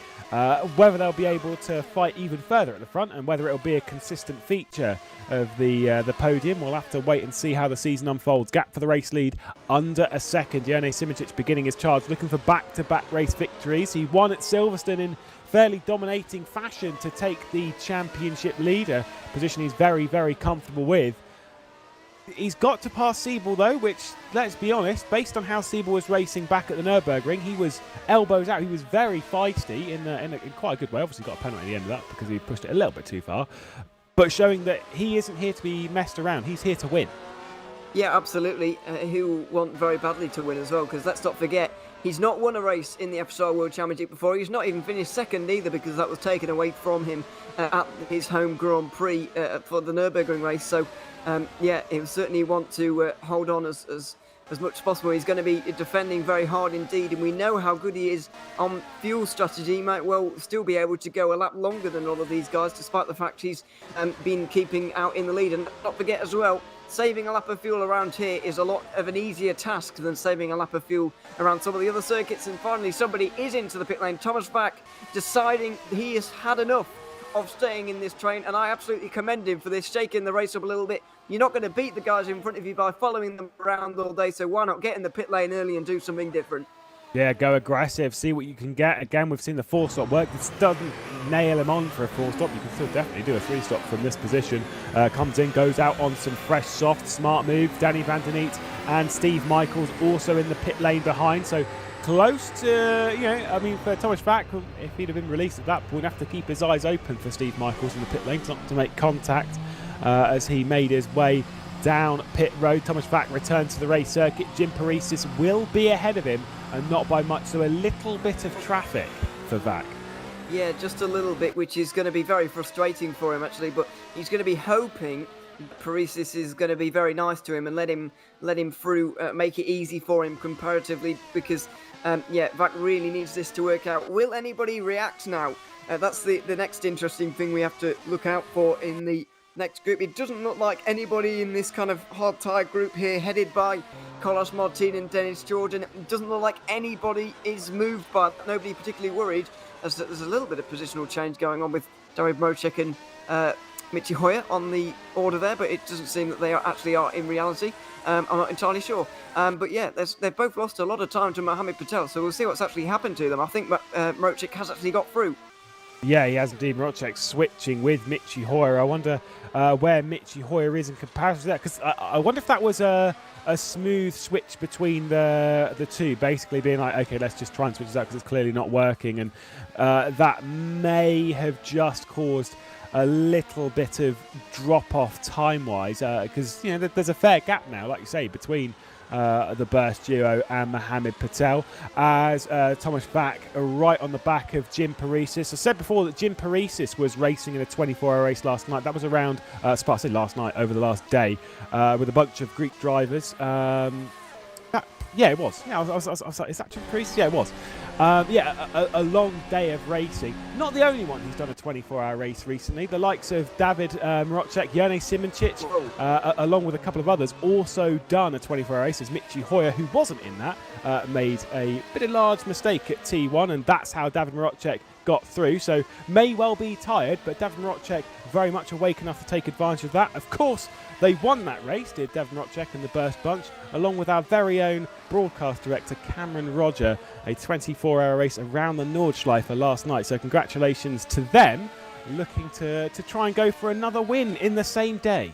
Whether they'll be able to fight even further at the front and whether it'll be a consistent feature of the podium, we'll have to wait and see how the season unfolds. Gap for the race lead under a second. Ewan Simoncic beginning his charge, looking for back-to-back race victories. He won at Silverstone in fairly dominating fashion to take the championship leader position he's very, very comfortable with. He's got to pass Seibel though, which, let's be honest, based on how Seibel was racing back at the Nürburgring, he was elbows out. He was very feisty in quite a good way. Obviously got a penalty at the end of that because he pushed it a little bit too far, but showing that he isn't here to be messed around. He's here to win. Yeah, absolutely. He'll want very badly to win as well, because let's not forget, he's not won a race in the FSR World Championship before. He's not even finished second either, because that was taken away from him at his home Grand Prix for the Nürburgring race. So, yeah, he'll certainly want to hold on as much as possible. He's going to be defending very hard indeed, and we know how good he is on fuel strategy. He might well still be able to go a lap longer than all of these guys, despite the fact he's been keeping out in the lead. And not forget as well, saving a lap of fuel around here is a lot of an easier task than saving a lap of fuel around some of the other circuits. And finally, somebody is into the pit lane. Thomas Bach deciding he has had enough of staying in this train, and I absolutely commend him for this, shaking the race up a little bit. You're not going to beat the guys in front of you by following them around all day, so why not get in the pit lane early and do something different? Yeah, go aggressive, see what you can get. Again, we've seen the 4-stop work. This doesn't nail him on for a 4-stop. You can still definitely do a 3-stop from this position. Comes in, goes out on some fresh, soft, smart move. Danny Van Den Eet and Steve Michaels also in the pit lane behind. So close to, I mean, for Thomas Bach, if he'd have been released at that point, have to keep his eyes open for Steve Michaels in the pit lane, not to make contact as he made his way down pit road. Thomas Bach returned to the race circuit. Jim Paresis will be ahead of him and not by much, so a little bit of traffic for Vac. Yeah, just a little bit, which is going to be very frustrating for him actually. But he's going to be hoping Paresis is going to be very nice to him and let him through, make it easy for him comparatively. Because yeah, Vac really needs this to work out. Will anybody react now? That's the next interesting thing we have to look out for in the next group. It doesn't look like anybody in this kind of hard tie group here, headed by Carlos Martin and Dennis Jordan. It doesn't look like anybody is moved by it. Nobody particularly worried, as there's a little bit of positional change going on with David Mrocek and Michi Hoyer on the order there, but it doesn't seem that they actually are in reality. I'm not entirely sure. But yeah, they've both lost a lot of time to Mohamed Patel, so we'll see what's actually happened to them. I think Mrocek has actually got through. Yeah, he has indeed. Mrocek switching with Michi Hoyer. I wonder where Michi Hoyer is in comparison to that, because I wonder if that was a smooth switch between the two, basically being like, okay, let's just try and switch this out because it's clearly not working, and that may have just caused a little bit of drop-off time-wise, because you know there's a fair gap now, like you say, between the burst duo and Mohamed Patel, as Thomas Vac right on the back of Jim Paresis. I said before that Jim Paresis was racing in a 24-hour race last night. That was around, I say last night, over the last day, with a bunch of Greek drivers. Yeah, it was. Yeah, I was like, is that Jim Paresis? Yeah, it was. Yeah, a long day of racing. Not the only one who's done a 24-hour race recently. The likes of David Mrocek, Jerne Simoncic, along with a couple of others, also done a 24-hour race. As Michi Hoyer, who wasn't in that, made a bit of large mistake at T1, and that's how David Mrocek got through. So may well be tired, but David Mrocek very much awake enough to take advantage of that. Of course, they won that race, did David Mrocek and the Burst Bunch, along with our very own broadcast director Cameron Rodger, a 24-hour race around the Nordschleife last night. So congratulations to them, looking to try and go for another win in the same day.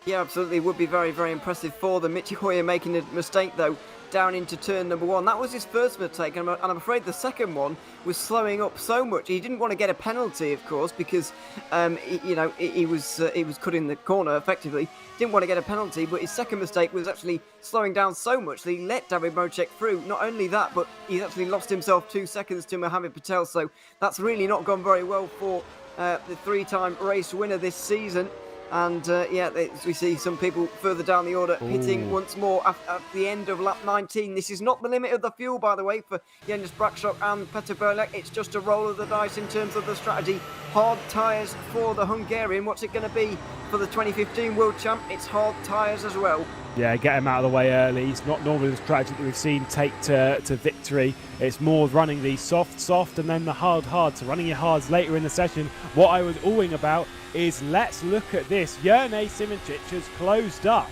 Yeah, absolutely. It would be very, very impressive for them. Michi Hoyer making a mistake, though, down into turn number one. That was his first mistake, and I'm afraid the second one was slowing up so much. He didn't want to get a penalty, of course, because he was cutting the corner effectively. Didn't want to get a penalty, but his second mistake was actually slowing down so much that he let David Mrocek through. Not only that, but he's actually lost himself 2 seconds to Mohamed Patel, so that's really not gone very well for the 3-time race winner this season. And yeah, we see some people further down the order hitting once more at the end of lap 19. This is not the limit of the fuel, by the way, for Jens Brakshock and Peter Berlek. It's just a roll of the dice in terms of the strategy. Hard tyres for the Hungarian. What's it going to be for the 2015 World Champ? It's hard tyres as well. Yeah, get him out of the way early. It's not normally the strategy that we've seen take to victory. It's more running the soft, and then the hard. So running your hards later in the session. What I was oohing about is, let's look at this. Jerne Simoncic has closed up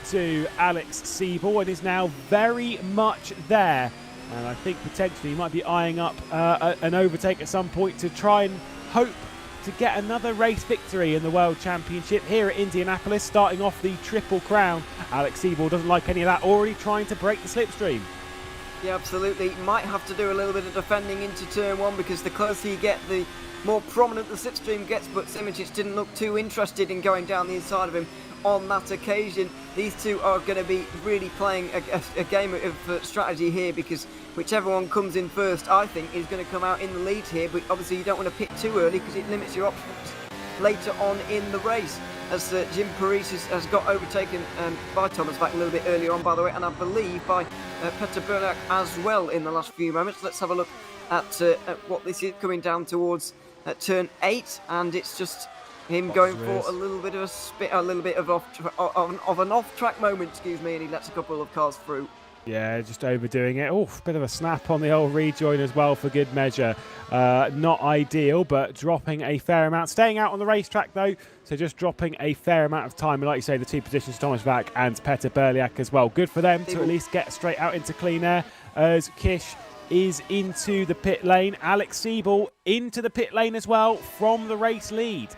to Alex Siebel and is now very much there. And I think potentially he might be eyeing up an overtake at some point to try and hope to get another race victory in the World Championship here at Indianapolis, starting off the Triple Crown. Alex Siebel doesn't like any of that, already trying to break the slipstream. Yeah, absolutely. Might have to do a little bit of defending into turn one, because the closer you get, the more prominent the slipstream gets, but Simoncic didn't look too interested in going down the inside of him on that occasion. These two are going to be really playing a game of strategy here, because whichever one comes in first, I think, is going to come out in the lead here, but obviously you don't want to pit too early because it limits your options later on in the race, as Jim Paresis has got overtaken by Thomas Vac a little bit earlier on, by the way, and I believe by Peter Berlak as well in the last few moments. Let's have a look at what this is coming down towards turn 8, and it's just him going for a little bit of a spit, a little bit of an off-track moment, excuse me, and he lets a couple of cars through. Yeah, just overdoing it. Oh, bit of a snap on the old rejoin as well for good measure. Not ideal, but dropping a fair amount. Staying out on the racetrack though, so just dropping a fair amount of time. And like you say, the two positions, Thomas Vac and Peter Berliak as well. Good for them to at least get straight out into clean air, as Kish is into the pit lane. Alex Siebel into the pit lane as well from the race lead.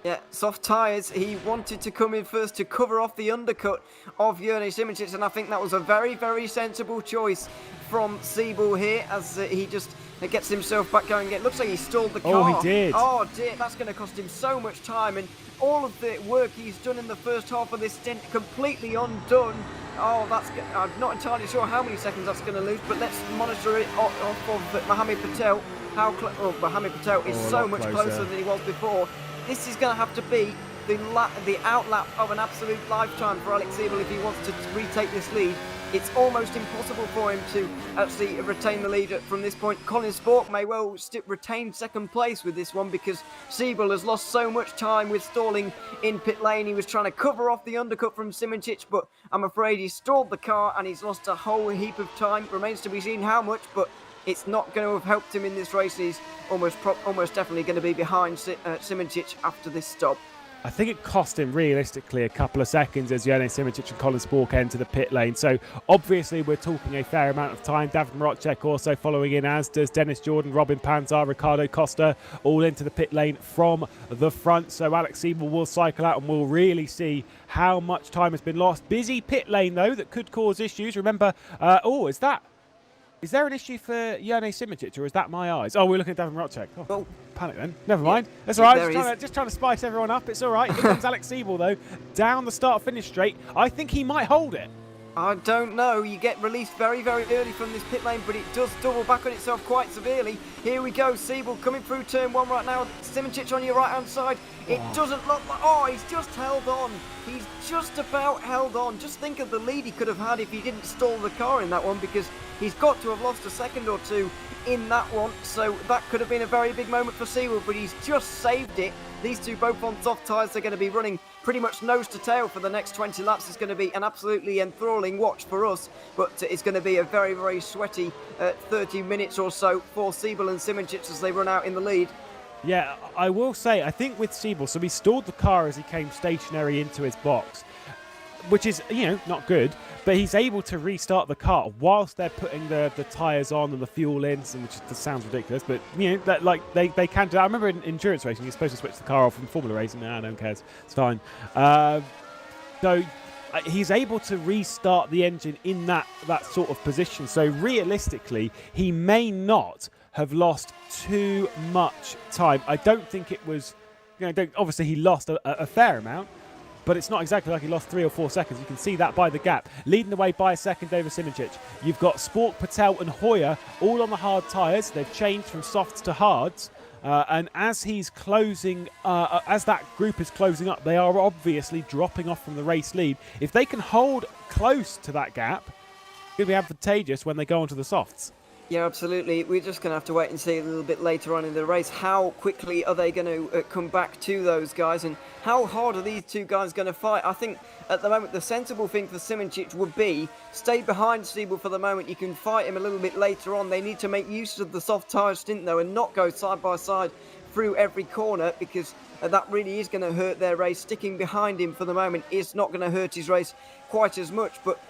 Yeah, soft tyres. He wanted to come in first to cover off the undercut of Jerne Simoncic, and I think that was a very, very sensible choice from Siebel here, as he just gets himself back going again. Looks like he stalled the car. Oh, he did. Oh, dear. That's going to cost him so much time. And all of the work he's done in the first half of this stint completely undone. Oh, I'm not entirely sure how many seconds that's going to lose, but let's monitor it off of Mohammed Patel. Mohammed Patel is so much closer than he was before. This is going to have to be the outlap of an absolute lifetime for Alex Siebel if he wants to retake this lead. It's almost impossible for him to actually retain the lead from this point. Colin Spork may well retain second place with this one because Siebel has lost so much time with stalling in pit lane. He was trying to cover off the undercut from Simoncic, but I'm afraid he stalled the car and he's lost a whole heap of time. Remains to be seen how much, but it's not going to have helped him in this race. He's almost definitely going to be behind Simoncic after this stop. I think it cost him realistically a couple of seconds as Ewan Simoncic and Colin Spork enter the pit lane. So obviously we're talking a fair amount of time. Davin Rodger also following in, as does Dennis Jordan, Robin Panzar, Ricardo Costa, all into the pit lane from the front. So Alex Siebel will cycle out and we'll really see how much time has been lost. Busy pit lane though that could cause issues. Remember, is there an issue for Ewan Simoncic, or is that my eyes? Oh, we're looking at Davin Rodger. Oh, panic then. Never mind. That's all right. Just trying to spice everyone up. It's all right. Here comes Alex Siebel, though, down the start-finish straight. I think he might hold it. I don't know. You get released very, very early from this pit lane, but it does double back on itself quite severely. Here we go. Siebel coming through turn one right now. Simoncic on your right-hand side. It doesn't look like... Oh, he's just held on. He's just about held on. Just think of the lead he could have had if he didn't stall the car in that one, because he's got to have lost a second or two in that one. So that could have been a very big moment for Siebel, but he's just saved it. These two both on soft tyres. They're going to be running pretty much nose to tail for the next 20 laps. It's going to be an absolutely enthralling watch for us, but it's going to be a very, very sweaty 30 minutes or so for Siebel and Simoncic as they run out in the lead. Yeah, I will say, I think with Siebel, so he stalled the car as he came stationary into his box, which is, not good, but he's able to restart the car whilst they're putting the tyres on and the fuel in, which just sounds ridiculous, but, they can do that. I remember in endurance racing, you're supposed to switch the car off in Formula racing. No one cares. It's fine. So he's able to restart the engine in that sort of position. So realistically, he may not have lost too much time. I don't think it was, obviously he lost a fair amount, but it's not exactly like he lost 3 or 4 seconds. You can see that by the gap. Leading the way by a second over Simoncic. You've got Spork, Patel and Hoyer all on the hard tyres. They've changed from softs to hards. And as he's closing, as that group is closing up, they are obviously dropping off from the race lead. If they can hold close to that gap, it's going to be advantageous when they go onto the softs. Yeah, absolutely. We're just going to have to wait and see a little bit later on in the race. How quickly are they going to come back to those guys, and how hard are these two guys going to fight? I think at the moment the sensible thing for Simoncic would be stay behind Siebel for the moment. You can fight him a little bit later on. They need to make use of the soft tyre stint though and not go side by side through every corner, because that really is going to hurt their race. Sticking behind him for the moment is not going to hurt his race quite as much, but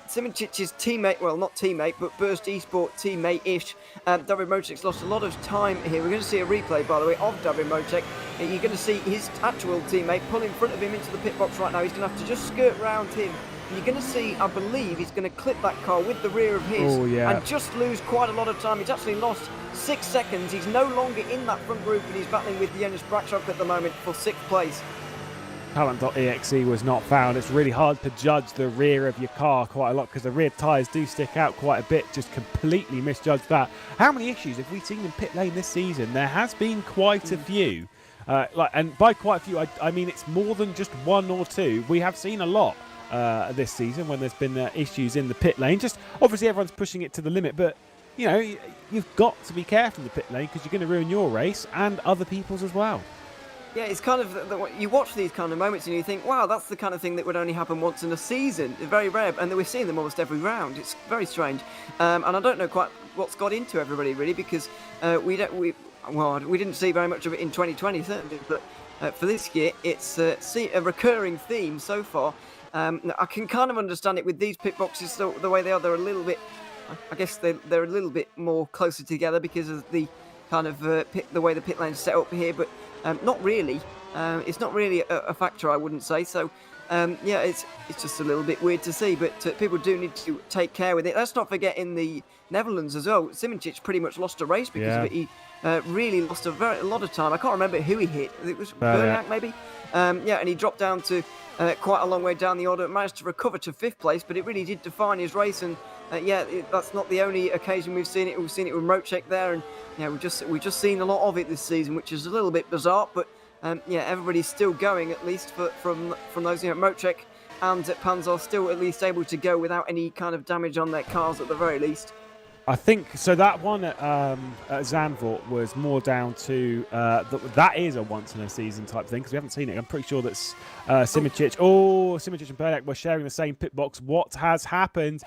Simoncic's teammate, well, not teammate, but Burst eSport teammate-ish, Davin Rodger lost a lot of time here. We're going to see a replay, by the way, of Davin Rodger. You're going to see his actual teammate pull in front of him into the pit box right now. He's going to have to just skirt round him. And you're going to see, I believe, he's going to clip that car with the rear of his and just lose quite a lot of time. He's actually lost 6 seconds. He's no longer in that front group, and he's battling with Jonas Brakshock at the moment for 6th place. Talent.exe was not found. It's really hard to judge the rear of your car quite a lot because the rear tyres do stick out quite a bit. Just completely misjudged that. How many issues have we seen in pit lane this season? There has been quite a few. And by quite a few, I mean it's more than just 1 or 2. We have seen a lot this season when there's been issues in the pit lane. Just obviously everyone's pushing it to the limit, but you've got to be careful in the pit lane because you're going to ruin your race and other people's as well. Yeah, it's kind of, you watch these kind of moments and you think, wow, that's the kind of thing that would only happen once in a season. It's very rare, and we're seeing them almost every round. It's very strange. And I don't know quite what's got into everybody, really, because we didn't see very much of it in 2020, certainly, but for this year, it's a recurring theme so far. I can kind of understand it with these pit boxes, the way they are. They're a little bit, I guess they're a little bit more closer together because of the kind of the way the pit lane's set up here, but not really. It's not really a factor, I wouldn't say. So Yeah, it's just a little bit weird to see, but people do need to take care with it. Let's not forget in the Netherlands as well, Simoncic pretty much lost a race because of it. He really lost a lot of time. I can't remember who he hit. It was Berniak maybe? Yeah, and he dropped down to quite a long way down the order, managed to recover to 5th place, but it really did define his race. And that's not the only occasion we've seen it. We've seen it with Rocek there, and we've just seen a lot of it this season, which is a little bit bizarre, but everybody's still going, at least from those. Rocek and Panzer still at least able to go without any kind of damage on their cars at the very least. I think so. That one at Zandvoort was more down to that is a once in a season type thing because we haven't seen it. I'm pretty sure that's Simoncic. Simoncic and Berniak were sharing the same pit box. What has happened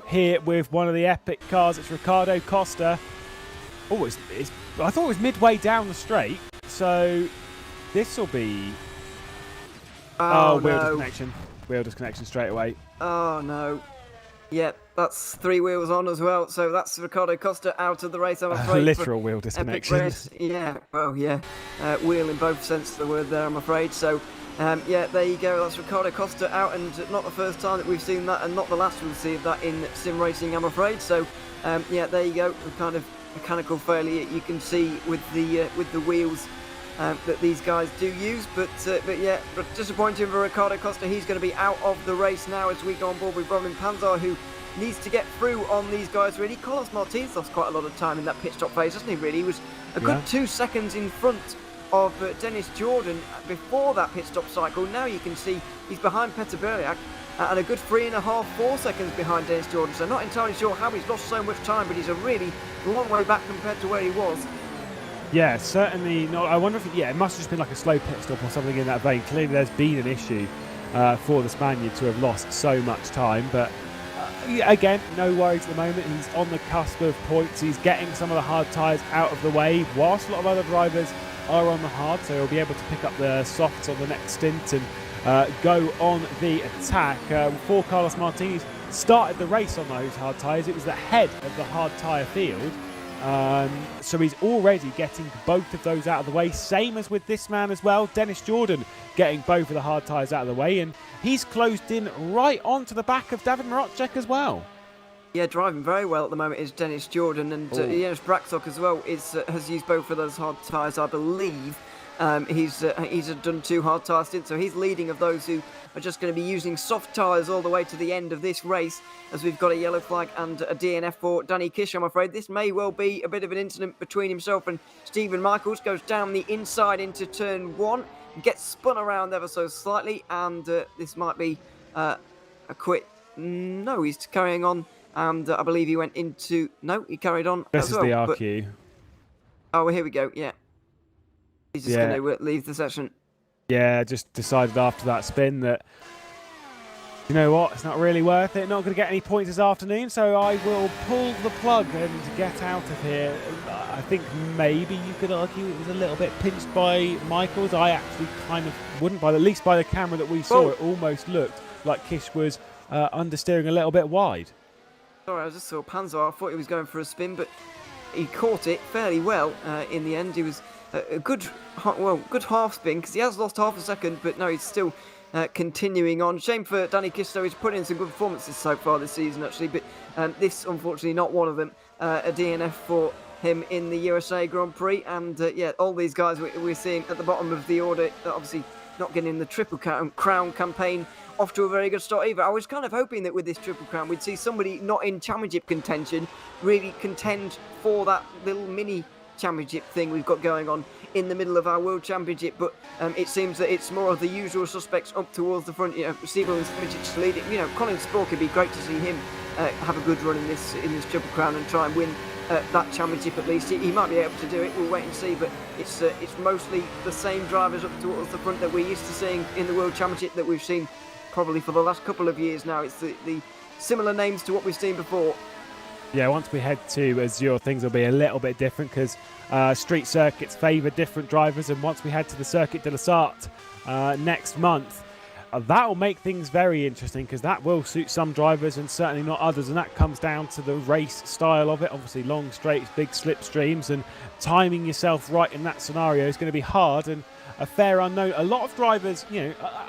here with one of the epic cars? It's Riccardo Costa. Oh, I thought it was midway down the straight. So this will be wheel disconnection. Wheel disconnection straight away. Oh no. Yep, that's 3 wheels on as well. So that's Riccardo Costa out of the race, I'm afraid. Literal wheel disconnection. Yeah, well, yeah. Wheel in both senses of the word there, I'm afraid. So, there you go. That's Riccardo Costa out, and not the first time that we've seen that, and not the last we'll see of that in sim racing, I'm afraid. So, there you go. The kind of mechanical failure you can see with the wheels that these guys do use, but disappointing for Riccardo Costa. He's going to be out of the race now as we go on board with Roman Panzer, who needs to get through on these guys really. Carlos Martinez lost quite a lot of time in that pit stop phase, hasn't he, really? He was a good 2 seconds in front of Dennis Jordan before that pit stop cycle. Now you can see he's behind Peter Berliak and a good 3.5, 4 seconds behind Dennis Jordan, so not entirely sure how he's lost so much time, but he's a really long way back compared to where he was. Yeah, certainly not. I wonder if it must have just been like a slow pit stop or something in that vein. Clearly there's been an issue for the Spaniard to have lost so much time, but again, no worries at the moment. He's on the cusp of points. He's getting some of the hard tyres out of the way, whilst a lot of other drivers are on the hard, so he'll be able to pick up the softs on the next stint and go on the attack. Before Carlos Martinez started the race on those hard tyres, it was the head of the hard tyre field. So he's already getting both of those out of the way, same as with this man as well, Dennis Jordan getting both of the hard tyres out of the way, and he's closed in right onto the back of David Marocek as well. Yeah, driving very well at the moment is Dennis Jordan, and Janusz Braksok as well has used both of those hard tyres, I believe. He's done 2 hard tyre stints, so he's leading of those who are just going to be using soft tyres all the way to the end of this race, as we've got a yellow flag and a DNF for Danny Kish. I'm afraid this may well be a bit of an incident between himself and Stephen Michaels. Goes down the inside into turn 1, gets spun around ever so slightly, and this might be a quit. No, he's carrying on, and I believe he went into... No, he carried on. This is well, the RQ. Oh, here we go, yeah. He's just going to leave the session. Yeah, just decided after that spin that, you know what, it's not really worth it. Not going to get any points this afternoon, so I will pull the plug and get out of here. I think maybe you could argue it was a little bit pinched by Michaels. I actually kind of wouldn't, at least by the camera that we saw, it almost looked like Kish was understeering a little bit wide. Sorry, I just saw Panzer. I thought he was going for a spin, but he caught it fairly well in the end. He was a good half spin, because he has lost half a second, but no, he's still continuing on. Shame for Danny Kish, though. He's put in some good performances so far this season, actually, but this, unfortunately, not one of them. A DNF for him in the USA Grand Prix, and all these guys we're seeing at the bottom of the order, obviously not getting the Triple Crown campaign off to a very good start either. I was kind of hoping that with this Triple Crown we'd see somebody not in championship contention really contend for that little mini championship thing we've got going on in the middle of our World Championship, but it seems that it's more of the usual suspects up towards the front. Siebel and Simic leading. Colin Spork, it'd be great to see him have a good run in this Triple Crown and try and win that championship at least. He might be able to do it. We'll wait and see. But it's mostly the same drivers up towards the front that we're used to seeing in the World Championship that we've seen probably for the last couple of years now. It's the similar names to what we've seen before. Yeah, once we head to Azure, things will be a little bit different because street circuits favour different drivers, and once we head to the Circuit de la Sarthe next month, that will make things very interesting because that will suit some drivers and certainly not others, and that comes down to the race style of it. Obviously, long straights, big slipstreams, and timing yourself right in that scenario is going to be hard. And a fair unknown. A lot of drivers,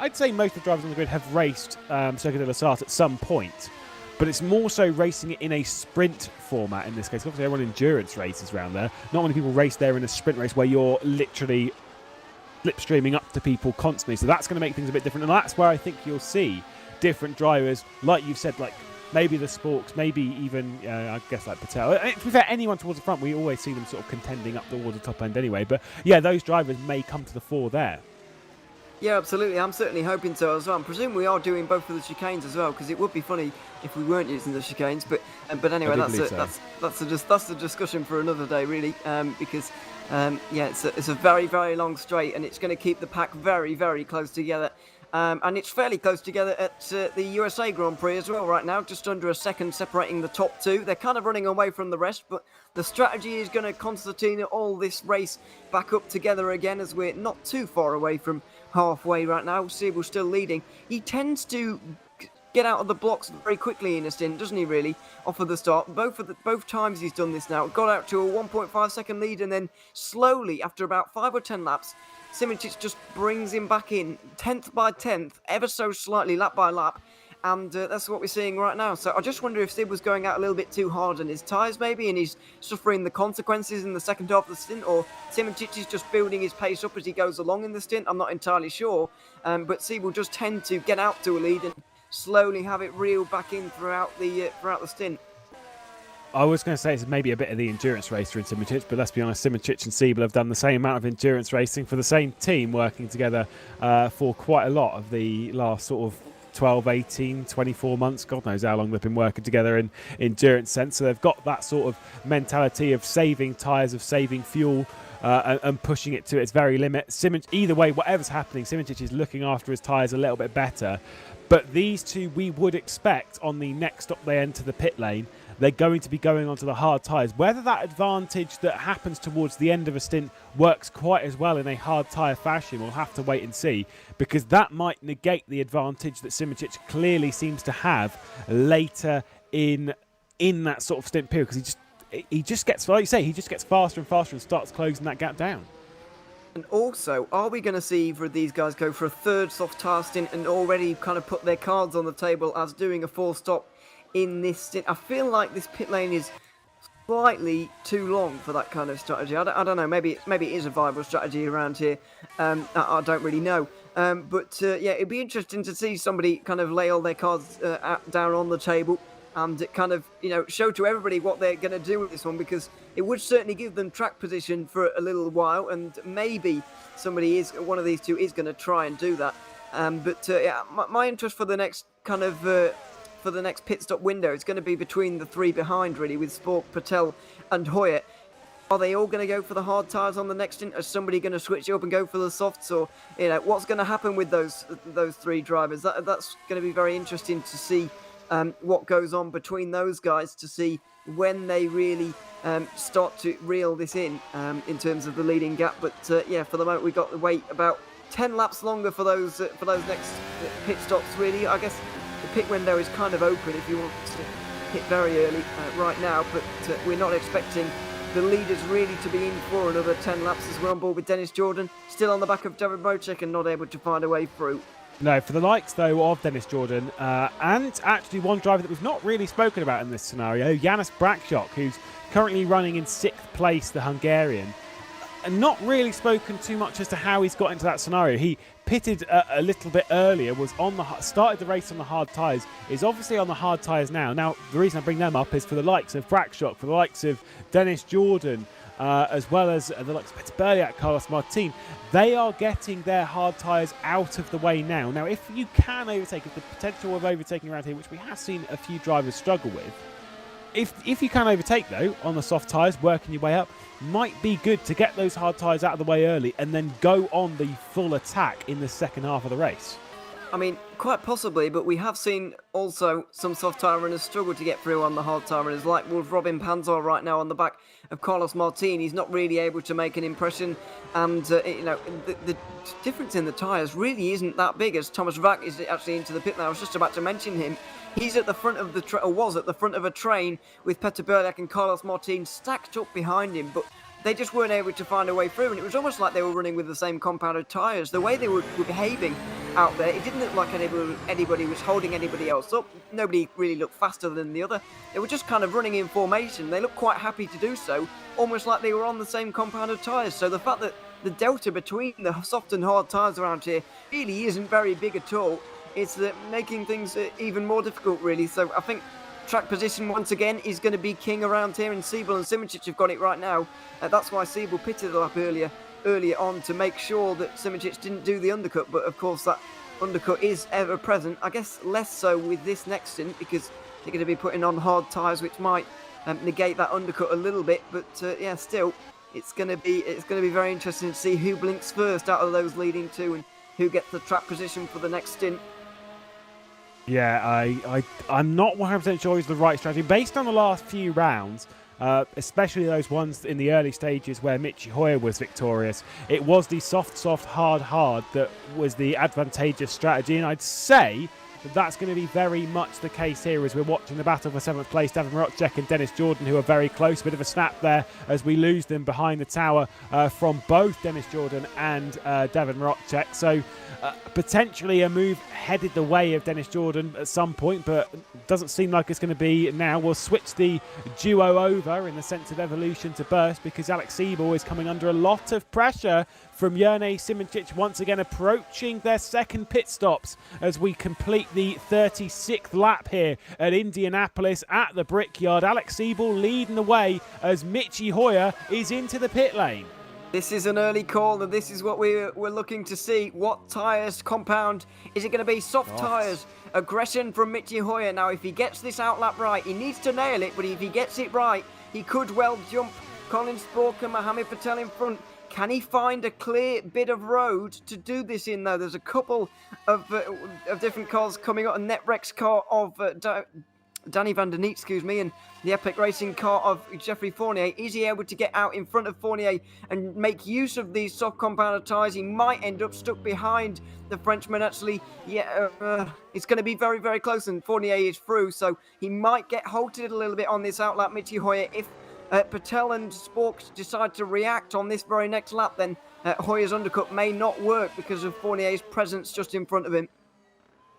I'd say most of the drivers on the grid have raced Circuit de la Sarthe at some point, but it's more so racing it in a sprint format in this case. Obviously, everyone endurance races around there. Not many people race there in a sprint race where you're literally slipstreaming up to people constantly. So that's going to make things a bit different, and that's where I think you'll see different drivers, like you've said, like maybe the Sporks, maybe even, I guess, like Patel. To be fair, anyone towards the front, we always see them sort of contending up towards the top end anyway. But yeah, those drivers may come to the fore there. Yeah, absolutely. I'm certainly hoping so as well. I presume we are doing both of the chicanes as well, because it would be funny if we weren't using the chicanes. But anyway, that's a discussion for another day, really. Because it's a very, very long straight, and it's going to keep the pack very, very close together. And it's fairly close together at the USA Grand Prix as well right now, just under a second separating the top two. They're kind of running away from the rest, but the strategy is going to concertina all this race back up together again, as we're not too far away from halfway right now. Siebel's still leading. He tends to get out of the blocks very quickly in a stint, doesn't he, really, off of the start. Both times he's done this now. Got out to a 1.5 second lead, and then slowly, after about 5 or 10 laps, Simoncic just brings him back in, 10th by 10th, ever so slightly, lap by lap, and that's what we're seeing right now. So I just wonder if Sib was going out a little bit too hard on his tyres, maybe, and he's suffering the consequences in the second half of the stint, or Simoncic is just building his pace up as he goes along in the stint. I'm not entirely sure, but Sib will just tend to get out to a lead and slowly have it reel back in throughout the stint. I was going to say it's maybe a bit of the endurance racer in Simoncic, but let's be honest, Simoncic and Siebel have done the same amount of endurance racing for the same team, working together for quite a lot of the last sort of 12, 18, 24 months. God knows how long they've been working together in endurance sense. So they've got that sort of mentality of saving tyres, of saving fuel, and pushing it to its very limit. Either way, whatever's happening, Simoncic is looking after his tyres a little bit better. But these two, we would expect on the next stop they enter the pit lane, they're going to be going onto the hard tyres. Whether that advantage that happens towards the end of a stint works quite as well in a hard tyre fashion, we'll have to wait and see, because that might negate the advantage that Simoncic clearly seems to have later in that sort of stint period, because he just gets, like you say, he just gets faster and faster and starts closing that gap down. And also, are we going to see either of these guys go for a third soft tyre stint and already kind of put their cards on the table as doing a full stop in this stint? I feel like this pit lane is slightly too long for that kind of strategy. I don't know, maybe it is a viable strategy around here. I don't really know. But it'd be interesting to see somebody kind of lay all their cards down on the table and kind of, show to everybody what they're going to do with this one, because it would certainly give them track position for a little while, and maybe one of these two is going to try and do that. My interest for the next kind of for the next pit stop window is going to be between the three behind, really, with Spork, Patel and Hoyer. Are they all going to go for the hard tyres on the next stint? Is somebody going to switch up and go for the softs? Or, what's going to happen with those three drivers? That's going to be very interesting to see what goes on between those guys, to see when they really start to reel this in terms of the leading gap. But for the moment, we've got to wait about 10 laps longer for those next pit stops, really. I guess the pit window is kind of open if you want to hit very early right now, but we're not expecting the leaders really to be in for another 10 laps, as we're on board with Dennis Jordan, still on the back of David Mocek and not able to find a way through. No, for the likes, though, of Dennis Jordan, and actually one driver that we've not really spoken about in this scenario, Janis Brakshock, who's currently running in 6th place, the Hungarian, and not really spoken too much as to how he's got into that scenario. He pitted a little bit earlier, started the race on the hard tyres, is obviously on the hard tyres now. Now, the reason I bring them up is for the likes of Brakshock, for the likes of Dennis Jordan, as well as the likes of Peter Berliak, Carlos Martin. They are getting their hard tyres out of the way now. Now, if you can overtake, if the potential of overtaking around here, which we have seen a few drivers struggle with, if you can overtake, though, on the soft tyres, working your way up, might be good to get those hard tyres out of the way early and then go on the full attack in the second half of the race. I mean, quite possibly, but we have seen also some soft tyre runners struggle to get through on the hard tyre runners, like Wolf Robin Panzer right now on the back of Carlos Martin. He's not really able to make an impression, and the difference in the tyres really isn't that big, as Thomas Vack is actually into the pit now. I was just about to mention him. He's at the front of was at the front of a train with Peter Berliak and Carlos Martin stacked up behind him, but they just weren't able to find a way through, and it was almost like they were running with the same compound of tyres. The way they were behaving out there, it didn't look like anybody was holding anybody else up. Nobody really looked faster than the other. They were just kind of running in formation. They looked quite happy to do so, almost like they were on the same compound of tyres. So the fact that the delta between the soft and hard tyres around here really isn't very big at all. It's making things even more difficult, really. So I think track position once again is going to be king around here, and Siebel and Simoncic have got it right now. That's why Siebel pitted the lap earlier on to make sure that Simoncic didn't do the undercut, but of course that undercut is ever present. I guess less so with this next stint because they're going to be putting on hard tyres, which might negate that undercut a little bit. But yeah, still, it's going to be very interesting to see who blinks first out of those leading two and who gets the track position for the next stint. Yeah, I'm not 100% sure it's the right strategy. Based on the last few rounds, especially those ones in the early stages where Michi Hoyer was victorious, it was the soft, hard that was the advantageous strategy. And I'd say that's going to be very much the case here as we're watching the battle for 7th place. Devin Rodger and Dennis Jordan, who are very close. Bit of a snap there as we lose them behind the tower from both Dennis Jordan and Devin Rodger. So potentially a move headed the way of Dennis Jordan at some point, but doesn't seem like it's going to be now. We'll switch the duo over in the sense of evolution to burst because Alex Siebel is coming under a lot of pressure from Jerne Simoncic, once again approaching their second pit stops as we complete the 36th lap here at Indianapolis at the Brickyard. Alex Siebel leading the way as Michi Hoyer is into the pit lane. This is an early call, and this is what we're looking to see. What tyres compound? Is it going to be soft tyres? Aggression from Michi Hoyer. Now, if he gets this outlap right, he needs to nail it, but if he gets it right, he could well jump Colin Spork and Mohamed Patel in front. Can he find a clear bit of road to do this in, though? There's a couple of different cars coming up. A Netrex car of Danny Van Der Neet, and the Epic Racing car of Jeffrey Fournier. Is he able to get out in front of Fournier and make use of these soft compounded tyres? He might end up stuck behind the Frenchman, actually. Yeah, it's going to be very, very close, and Fournier is through, so he might get halted a little bit on this outlap, Michi Hoyer. If Patel and Sporks decide to react on this very next lap, then Hoyer's undercut may not work because of Fournier's presence just in front of him.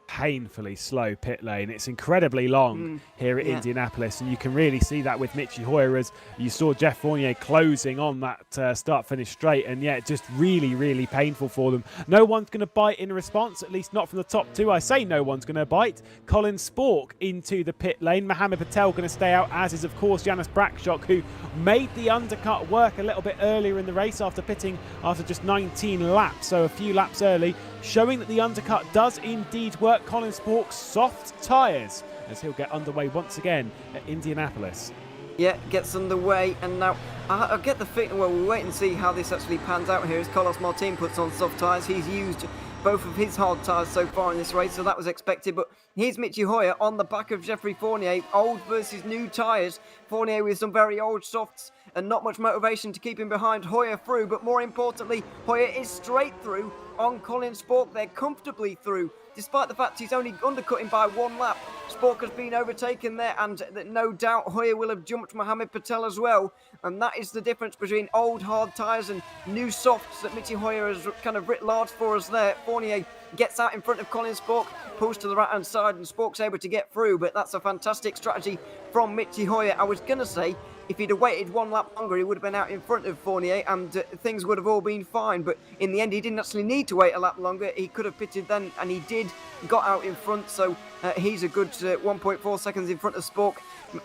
Painfully slow pit lane. It's incredibly long here at Indianapolis, and you can really see that with Michi Hoyer as you saw Jeff Fournier closing on that start-finish straight, and yeah, just really, really painful for them. No one's going to bite in response, at least not from the top two. I say no one's going to bite. Colin Spork into the pit lane. Mohamed Patel going to stay out, as is, of course, Janis Brakshock, who made the undercut work a little bit earlier in the race after pitting after just 19 laps, so a few laps early, showing that the undercut does indeed work. Colin Spork's soft tyres as he'll get underway once again at Indianapolis. Yeah, gets underway, and now I get the feeling, well, we'll wait and see how this actually pans out here as Carlos Martin puts on soft tyres. He's used both of his hard tyres so far in this race, so that was expected. But here's Michi Hoyer on the back of Jeffrey Fournier, old versus new tyres. Fournier with some very old softs and not much motivation to keep him behind. Hoyer through, but more importantly, Hoyer is straight through on Colin Spork. They're comfortably through, despite the fact he's only undercutting by one lap. Spork has been overtaken there, and no doubt Hoyer will have jumped Mohamed Patel as well. And that is the difference between old hard tyres and new softs that Michi Hoyer has kind of writ large for us there. Fournier gets out in front of Colin Spork, pulls to the right-hand side, and Spork's able to get through. But that's a fantastic strategy from Michi Hoyer. I was going to say, if he'd have waited one lap longer, he would have been out in front of Fournier and things would have all been fine. But in the end, he didn't actually need to wait a lap longer. He could have pitted then, and he did, got out in front. So he's a good 1.4 seconds in front of Spork.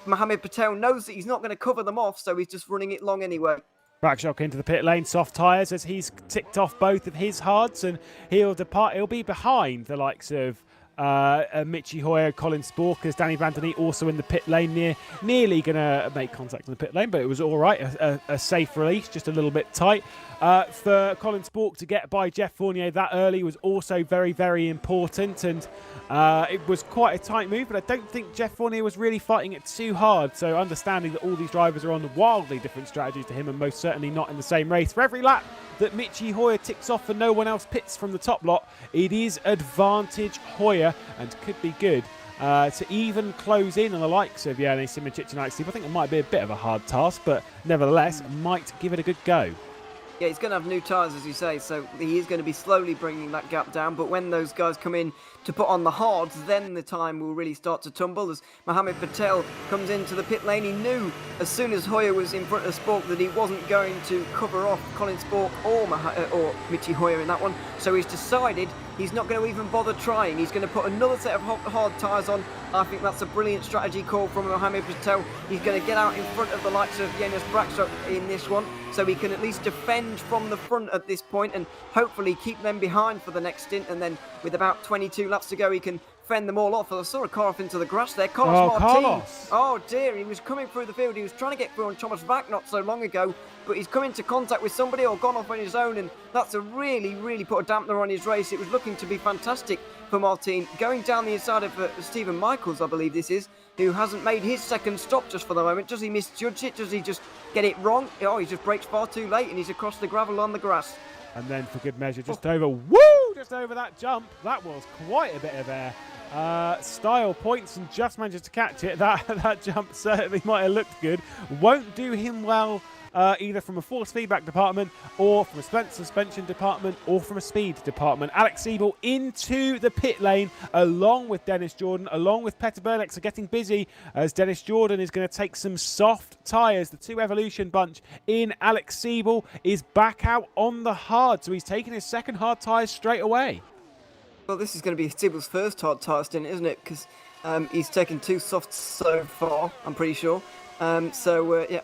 Mohamed Patel knows that he's not going to cover them off, so he's just running it long anyway. Brakshock into the pit lane, soft tyres as he's ticked off both of his hards, and he'll depart. He'll be behind the likes of Michi Hoyer, Colin Spork, as Danny Van Der Neet also in the pit lane, nearly going to make contact in the pit lane, but it was all right, a safe release, just a little bit tight. For Colin Spork to get by Jeff Fournier that early was also very, very important, and it was quite a tight move, but I don't think Jeff Fournier was really fighting it too hard, so understanding that all these drivers are on wildly different strategies to him and most certainly not in the same race. For every lap that Michi Hoyer ticks off and no one else pits from the top lot, it is advantage Hoyer and could be good to even close in on the likes of Jerne Simičić and Alex Siebel. I think it might be a bit of a hard task, but nevertheless, might give it a good go. Yeah, he's going to have new tyres, as you say, so he is going to be slowly bringing that gap down. But when those guys come in to put on the hards, then the time will really start to tumble. As Mohammed Patel comes into the pit lane, he knew as soon as Hoyer was in front of Spork that he wasn't going to cover off Colin Spork or Michi Hoyer in that one. So he's decided he's not going to even bother trying. He's going to put another set of hard tyres on. I think that's a brilliant strategy call from Mohammed Patel. He's going to get out in front of the likes of Jens Brakstok in this one, so he can at least defend from the front at this point and hopefully keep them behind for the next stint. And then with about 22 laps to go, he can fend them all off. I saw a car off into the grass there. Carlos Martin. Oh dear, he was coming through the field. He was trying to get through on Thomas Vack not so long ago, but he's come into contact with somebody or gone off on his own, and that's a really put a dampener on his race. It was looking to be fantastic for Martin. Going down the inside of Stephen Michaels, I believe this is, who hasn't made his second stop just for the moment. Does he misjudge it? Does he just get it wrong? Oh, he just brakes far too late and he's across the gravel on the grass. And then for good measure, just over that jump. That was quite a bit of air. Style points and just managed to catch it. That jump certainly might have looked good. Won't do him well either from a force feedback department or from a suspension department or from a speed department. Alex Siebel into the pit lane along with Dennis Jordan, along with Petter Berlex are getting busy as Dennis Jordan is going to take some soft tyres. The 2 Evolution bunch in. Alex Siebel is back out on the hard, so he's taking his second hard tyres straight away. Well, this is going to be Siebel's first hard tyre stint, isn't it? Because he's taken 2 softs so far, I'm pretty sure. Yeah,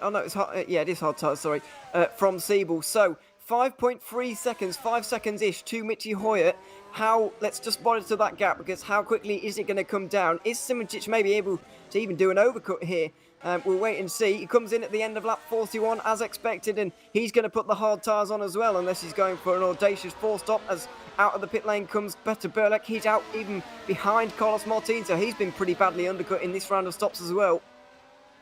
oh no, it's hard, yeah, it is hard tyres, sorry, from Siebel. So 5.3 seconds, 5 seconds-ish to Michi Hoyer. Let's just monitor that gap, because how quickly is it going to come down? Is Simičić maybe able to even do an overcut here? We'll wait and see. He comes in at the end of lap 41 as expected, and he's going to put the hard tyres on as well, unless he's going for an audacious 4-stop. As out of the pit lane comes Petter Berleck. He's out even behind Carlos Martin, so he's been pretty badly undercut in this round of stops as well.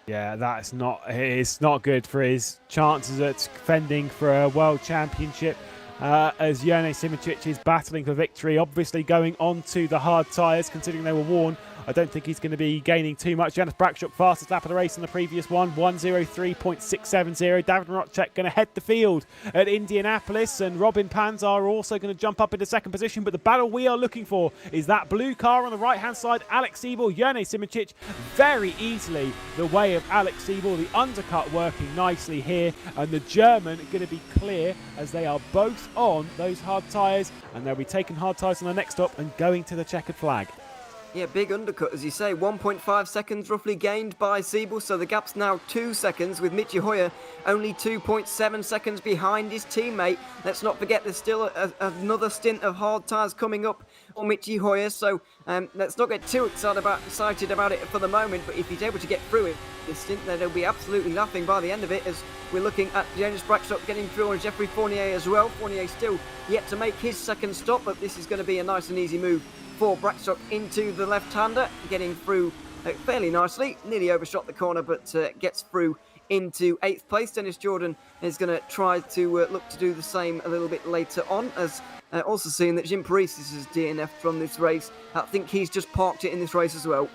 Yeah, it's not good for his chances at fending for a World Championship. As Jerne Simičić is battling for victory, obviously going on to the hard tyres, considering they were worn. I don't think he's going to be gaining too much. Jens Brakstok, fastest lap of the race in the previous one, 1:03.670. David Rodger going to head the field at Indianapolis, and Robin Panzar also going to jump up into second position. But the battle we are looking for is that blue car on the right-hand side. Alex Siebel, Jerne Simičić, very easily the way of Alex Siebel. The undercut working nicely here, and the German going to be clear as they are both on those hard tyres, and they'll be taking hard tyres on the next stop and going to the checkered flag. Yeah, big undercut, as you say. 1.5 seconds roughly gained by Siebel, so the gap's now 2 seconds, with Michi Hoyer only 2.7 seconds behind his teammate. Let's not forget there's still another stint of hard tyres coming up for Michi Hoyer, so let's not get too excited about it for the moment, but if he's able to get through it this stint, then he'll be absolutely laughing by the end of it, as we're looking at Jens Brakstok getting through on Jeffrey Fournier as well. Fournier still yet to make his second stop, but this is going to be a nice and easy move for Brakstok into the left-hander, getting through fairly nicely. Nearly overshot the corner, but gets through into 8th place. Dennis Jordan is going to try to look to do the same a little bit later on, as also seeing that Jim Paresis has DNF'd from this race. I think he's just parked it in this race as well.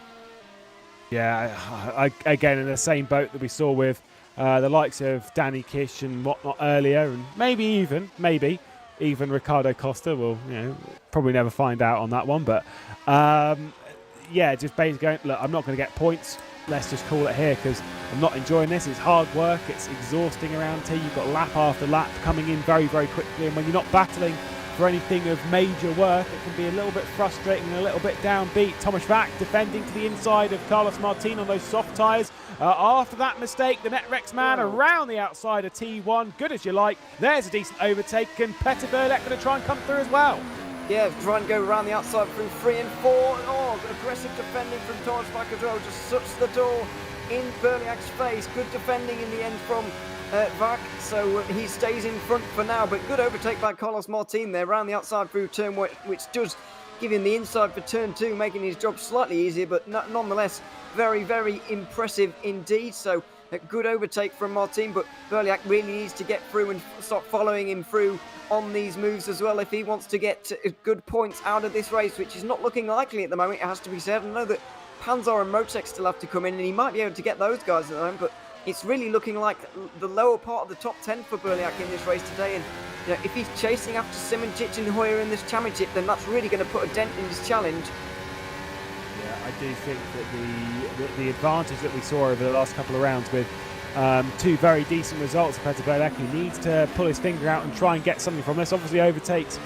Yeah, again in the same boat that we saw with the likes of Danny Kish and whatnot earlier, and maybe even Ricardo Costa. We'll probably never find out on that one, but yeah, just basically going, look, I'm not going to get points. Let's just call it here, because I'm not enjoying this. It's hard work. It's exhausting around here. You've got lap after lap coming in very, very quickly, and when you're not battling for anything of major work, it can be a little bit frustrating and a little bit downbeat. Thomas Vack defending to the inside of Carlos Martin on those soft tyres. After that mistake, the NetRex man around the outside of T1. Good as you like. There's a decent overtake, and Petter Berleck going to try and come through as well. Yeah, try and go around the outside through 3 and 4. Oh, aggressive defending from Thomas Vack as well. Just shuts the door in Berliak's face. Good defending in the end from Vack, so he stays in front for now, but good overtake by Carlos Martin there, round the outside through turn 1, which does give him the inside for turn 2, making his job slightly easier, but nonetheless very, very impressive indeed. So a good overtake from Martin, but Berliak really needs to get through and start following him through on these moves as well if he wants to get good points out of this race, which is not looking likely at the moment, it has to be said. I know that Panzer and Mocek still have to come in, and he might be able to get those guys at the moment, but it's really looking like the lower part of the top 10 for Berliak in this race today. And if he's chasing after Simoncic and Hoyer in this championship, then that's really going to put a dent in his challenge. Yeah, I do think that the advantage that we saw over the last couple of rounds with two very decent results compared to Berliak, who needs to pull his finger out and try and get something from this. Obviously overtakes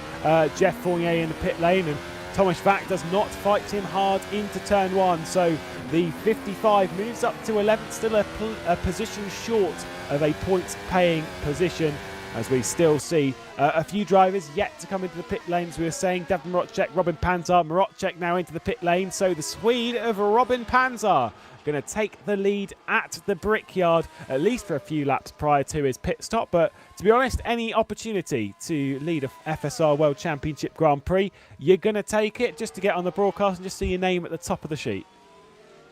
Jeff Fournier in the pit lane, and Thomas Vack does not fight him hard into turn 1, so the 55 moves up to 11th, still a position short of a points-paying position, as we still see a few drivers yet to come into the pit lane. As we were saying, Devon Marocek, Robin Panzer. Marocek now into the pit lane, so the Swede of Robin Panzer going to take the lead at the Brickyard, at least for a few laps prior to his pit stop. But to be honest, any opportunity to lead a FSR World Championship Grand Prix, you're going to take it just to get on the broadcast and just see your name at the top of the sheet.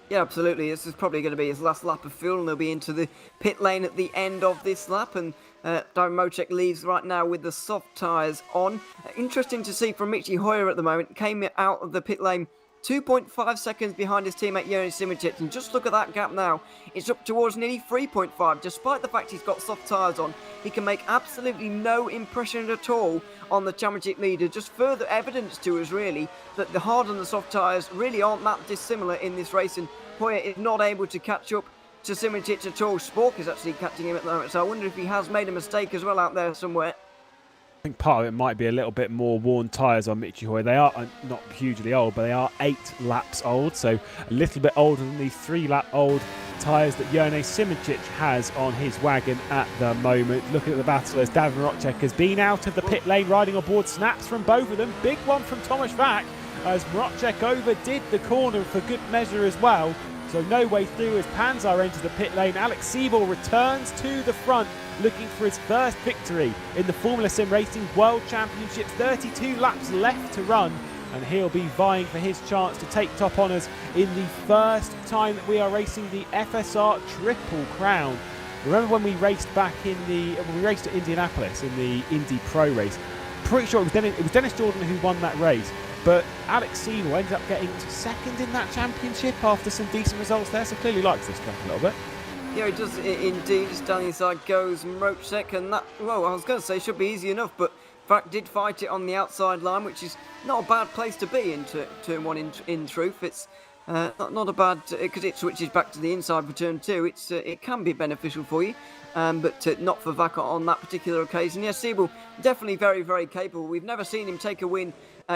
Yeah, absolutely. This is probably going to be his last lap of fuel, and he'll be into the pit lane at the end of this lap. And Darren Mocek leaves right now with the soft tyres on. Interesting to see from Michi Hoyer at the moment. Came out of the pit lane 2.5 seconds behind his teammate Ewan Simoncic, and just look at that gap now. It's up towards nearly 3.5. Despite the fact he's got soft tyres on, he can make absolutely no impression at all on the championship leader. Just further evidence to us, really, that the hard and the soft tyres really aren't that dissimilar in this race, and Hoyer is not able to catch up to Simoncic at all. Spork is actually catching him at the moment, so I wonder if he has made a mistake as well out there somewhere. I think part of it might be a little bit more worn tyres on Michi Hoyer. They are not hugely old, but they are 8 laps old, so a little bit older than the 3-lap-old tyres that Jone Simoncic has on his wagon at the moment. Looking at the battle as Davor Marocek has been out of the pit lane, riding on board. Snaps from both of them. Big one from Thomas Vack as Marocek overdid the corner for good measure as well. So no way through as Panzer enters the pit lane. Alex Siebel returns to the front, looking for his first victory in the Formula Sim Racing World Championship. 32 laps left to run, and he'll be vying for his chance to take top honours in the first time that we are racing the FSR Triple Crown. Remember when we raced when we raced at Indianapolis in the Indy Pro race? Pretty sure it was Dennis Jordan who won that race. But Alex Siebel ended up getting second in that championship after some decent results there, so clearly likes this track a little bit. Yeah, it does indeed. Just down the inside goes Mocek, and that, well, I was going to say should be easy enough, but Vack did fight it on the outside line, which is not a bad place to be in turn 1 in truth. It's not a bad, because it switches back to the inside for turn 2. It can be beneficial for you, but not for Vack on that particular occasion. Yeah, Siebel definitely very, very capable. We've never seen him take a win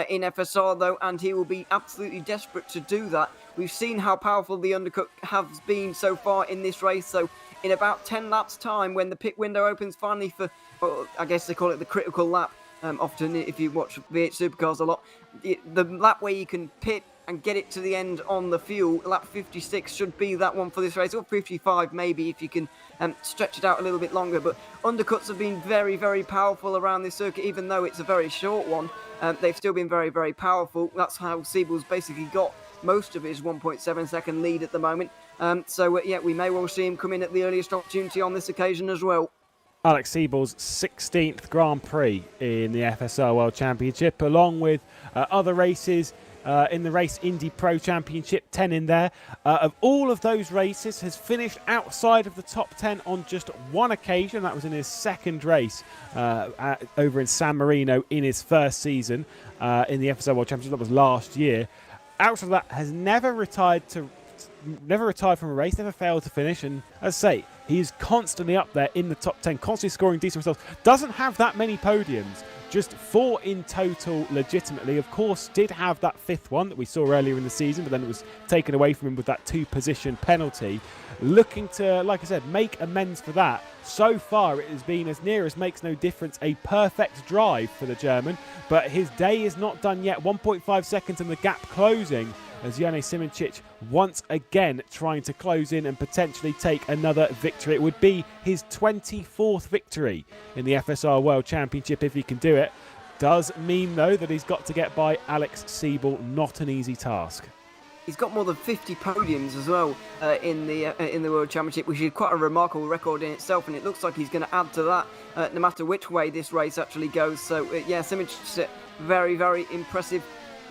in FSR though, and he will be absolutely desperate to do that. We've seen how powerful the undercut has been so far in this race, so in about 10 laps time, when the pit window opens finally for, well, I guess they call it the critical lap, often if you watch V8 Supercars a lot, the lap where you can pit and get it to the end on the fuel, lap 56 should be that one for this race, or 55 maybe if you can stretch it out a little bit longer. But undercuts have been very, very powerful around this circuit, even though it's a very short one. They've still been very, very powerful. That's how Siebel's basically got most of his 1.7 second lead at the moment. Yeah, we may well see him come in at the earliest opportunity on this occasion as well. Alex Siebel's 16th Grand Prix in the FSR World Championship, along with other races in the Race Indy Pro Championship, 10 in there. Of all of those races, has finished outside of the top 10 on just one occasion. That was in his second race over in San Marino in his first season in the FSR World Championship. That was last year. Out of that, has never retired from a race, never failed to finish, and as I say, he's constantly up there in the top 10, constantly scoring decent results. Doesn't have that many podiums, just 4 in total legitimately. Of course, did have that 5th one that we saw earlier in the season, but then it was taken away from him with that 2-position penalty. Looking to, like I said, make amends for that. So far, it has been, as near as makes no difference, a perfect drive for the German, but his day is not done yet. 1.5 seconds and the gap closing as Jone Simoncic once again trying to close in and potentially take another victory. It would be his 24th victory in the FSR World Championship if he can do it. Does mean, though, that he's got to get by Alex Siebel. Not an easy task. He's got more than 50 podiums as well in the World Championship, which is quite a remarkable record in itself, and it looks like he's going to add to that no matter which way this race actually goes. So, yeah, Simoncic, very, very impressive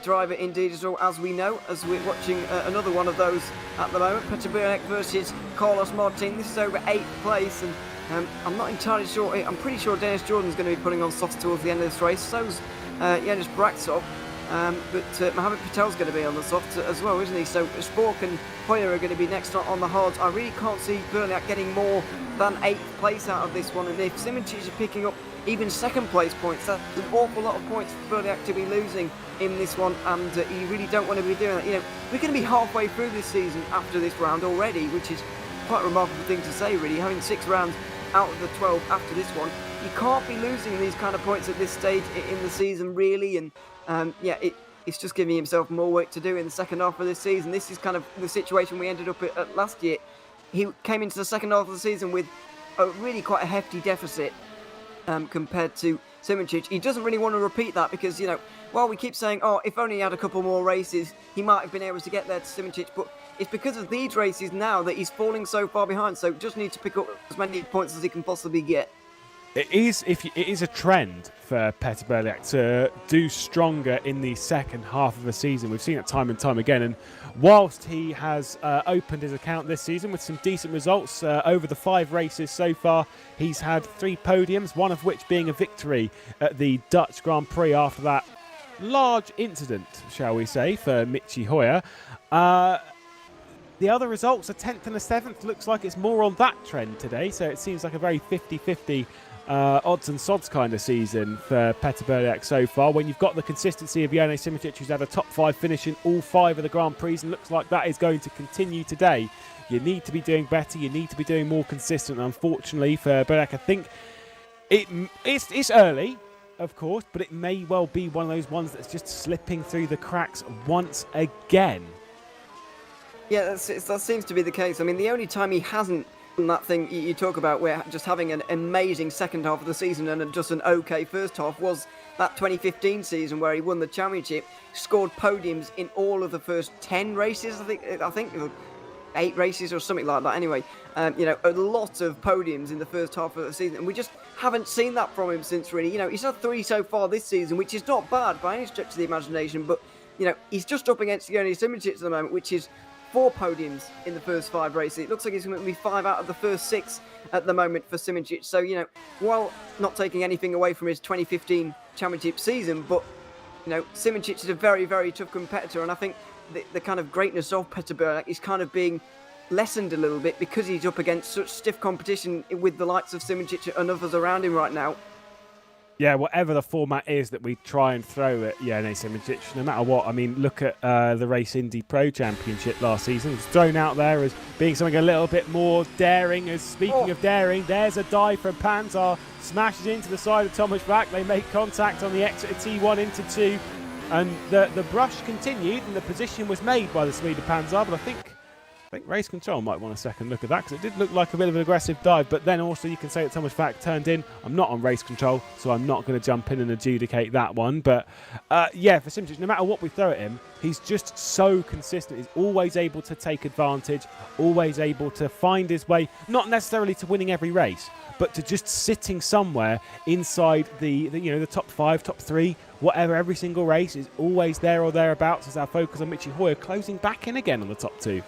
driver indeed as well, as we know, as we're watching another one of those at the moment. Peter Bierek versus Carlos Martin. This is over 8th place, and I'm not entirely sure. I'm pretty sure Dennis Jordan's going to be putting on softs towards the end of this race. So's Janis Braksov. But Mohammed Patel's going to be on the softs as well, isn't he? So Spork and Hoyer are going to be next on the hards. I really can't see Bierek getting more than 8th place out of this one. And if Simoncic is picking up even 2nd place points, that's an awful lot of points for Bierek to be losing in this one, and you really don't want to be doing that. You know, we're going to be halfway through this season after this round already, which is quite a remarkable thing to say, really. Having 6 rounds out of the 12 after this one, you can't be losing these kind of points at this stage in the season, really. And it's just giving himself more work to do in the second half of this season. This is kind of the situation we ended up at last year. He came into the second half of the season with a really quite a hefty deficit compared to Simoncic. He doesn't really want to repeat that because, you know, while we keep saying, oh, if only he had a couple more races, he might have been able to get there to Simoncic, but it's because of these races now that he's falling so far behind, so just needs to pick up as many points as he can possibly get. It is a trend for Peter Bierek to do stronger in the second half of the season. We've seen it time and time again, and whilst he has opened his account this season with some decent results over the 5 races so far, he's had 3 podiums, one of which being a victory at the Dutch Grand Prix after that large incident, shall we say, for Michi Hoyer. The other results, a 10th and a 7th, looks like it's more on that trend today, so it seems like a very 50-50 odds and sods kind of season for Peter Bierek so far. When you've got the consistency of Janis Simoncic, who's had a top 5 finish in all 5 of the Grand Prix, and looks like that is going to continue today, you need to be doing better, you need to be doing more consistent. Unfortunately for Bierek, I think it's early, of course, but it may well be one of those ones that's just slipping through the cracks once again. Yeah, that seems to be the case. I mean, the only time he hasn't done that thing you talk about, where just having an amazing second half of the season and just an okay first half, was that 2015 season where he won the championship, scored podiums in all of the first 10 races, I think 8 races or something like that. Anyway, you know, a lot of podiums in the first half of the season, and we just haven't seen that from him since, really. You know, he's had 3 so far this season, which is not bad by any stretch of the imagination, but, you know, he's just up against Janis Simoncic at the moment, which is 4 podiums in the first 5 races. It looks like it's going to be 5 out of the first 6 at the moment for Simoncic. So, you know, while not taking anything away from his 2015 championship season, but, you know, Simoncic is a very, very tough competitor, and I think the kind of greatness of Peter Bierek is kind of being lessened a little bit because he's up against such stiff competition with the likes of Simoncic and others around him right now. Yeah, whatever the format is that we try and throw at Janis Simoncic, no matter what. I mean, look at the Race Indy Pro Championship last season. It was thrown out there as being something a little bit more daring. As speaking of daring, there's a dive from Panzar, smashes into the side of Thomas Bach. They make contact on the exit of T1 into 2, and the brush continued, and the position was made by the Swede Panzar, but I think Race Control might want a second look at that, because it did look like a bit of an aggressive dive. But then also you can say that Thomas Bach turned in. I'm not on Race Control, so I'm not going to jump in and adjudicate that one. But yeah, for Simoncic, no matter what we throw at him, he's just so consistent. He's always able to take advantage, always able to find his way, not necessarily to winning every race, but to just sitting somewhere inside the top 5, top 3, whatever. Every single race is always there or thereabouts, as our focus on Michi Hoyer closing back in again on the top 2.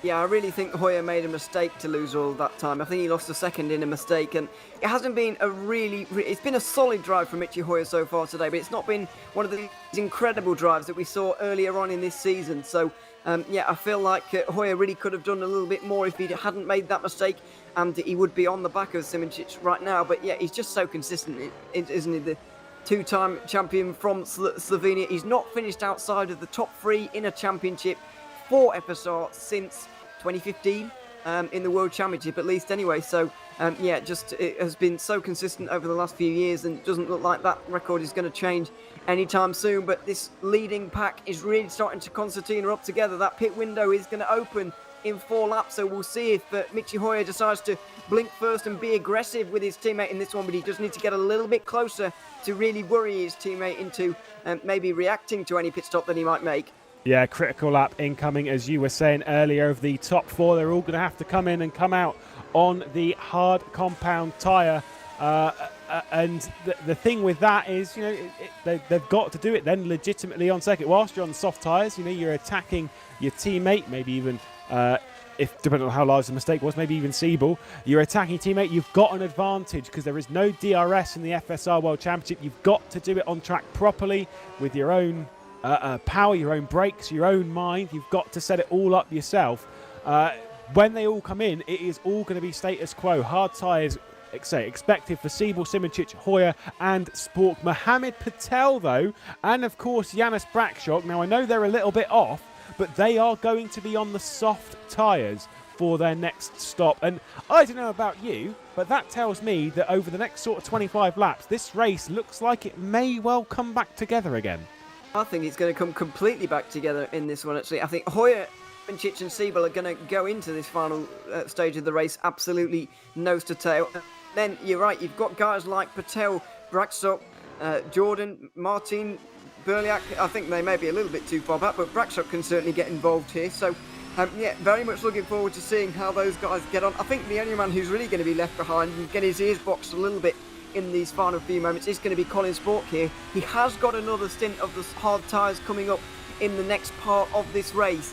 Yeah, I really think Hoyer made a mistake to lose all that time. I think he lost a second in a mistake, and it hasn't been it's been a solid drive from Michi Hoyer so far today, but it's not been one of these incredible drives that we saw earlier on in this season. So, yeah, I feel like Hoyer really could have done a little bit more if he hadn't made that mistake, and he would be on the back of Simoncic right now. But yeah, he's just so consistent, isn't he? The 2-time champion from Slovenia. He's not finished outside of the top 3 in a championship for FSR since 2015 in the World Championship, at least anyway. So yeah, it has been so consistent over the last few years, and it doesn't look like that record is going to change anytime soon. But this leading pack is really starting to concertina up together. That pit window is going to open in 4 laps, so we'll see if Michi Hoyer decides to blink first and be aggressive with his teammate in this one, but he does need to get a little bit closer to really worry his teammate into maybe reacting to any pit stop that he might make. Yeah, critical lap incoming, as you were saying earlier, of the top 4. They're all going to have to come in and come out on the hard compound tyre. And the thing with that is, they've got to do it then legitimately on circuit. Whilst you're on soft tyres, you're attacking your teammate, maybe even, if depending on how large the mistake was, maybe even Siebel. You're attacking your teammate, you've got an advantage because there is no DRS in the FSR World Championship. You've got to do it on track properly with your own power, your own brakes, your own mind. You've got to set it all up yourself. When they all come in, it is all going to be status quo. Hard tyres expected for Siebel, Simoncic, Hoyer and Spork. Mohamed Patel though, and of course Janis Brakshock. Now I know they're a little bit off, but they are going to be on the soft tyres for their next stop. And I don't know about you, but that tells me that over the next sort of 25 laps, this race looks like it may well come back together again. I think it's going to come completely back together in this one, actually. I think Hoyer, Simoncic and Siebel are going to go into this final stage of the race absolutely nose to tail. Then you're right, you've got guys like Patel, Brakshock, Jordan, Martin, Burliak. I think they may be a little bit too far back, but Brakshock can certainly get involved here. So, yeah, very much looking forward to seeing how those guys get on. I think the only man who's really going to be left behind and get his ears boxed a little bit in these final few moments is going to be Colin Spork here. He has got another stint of the hard tyres coming up in the next part of this race.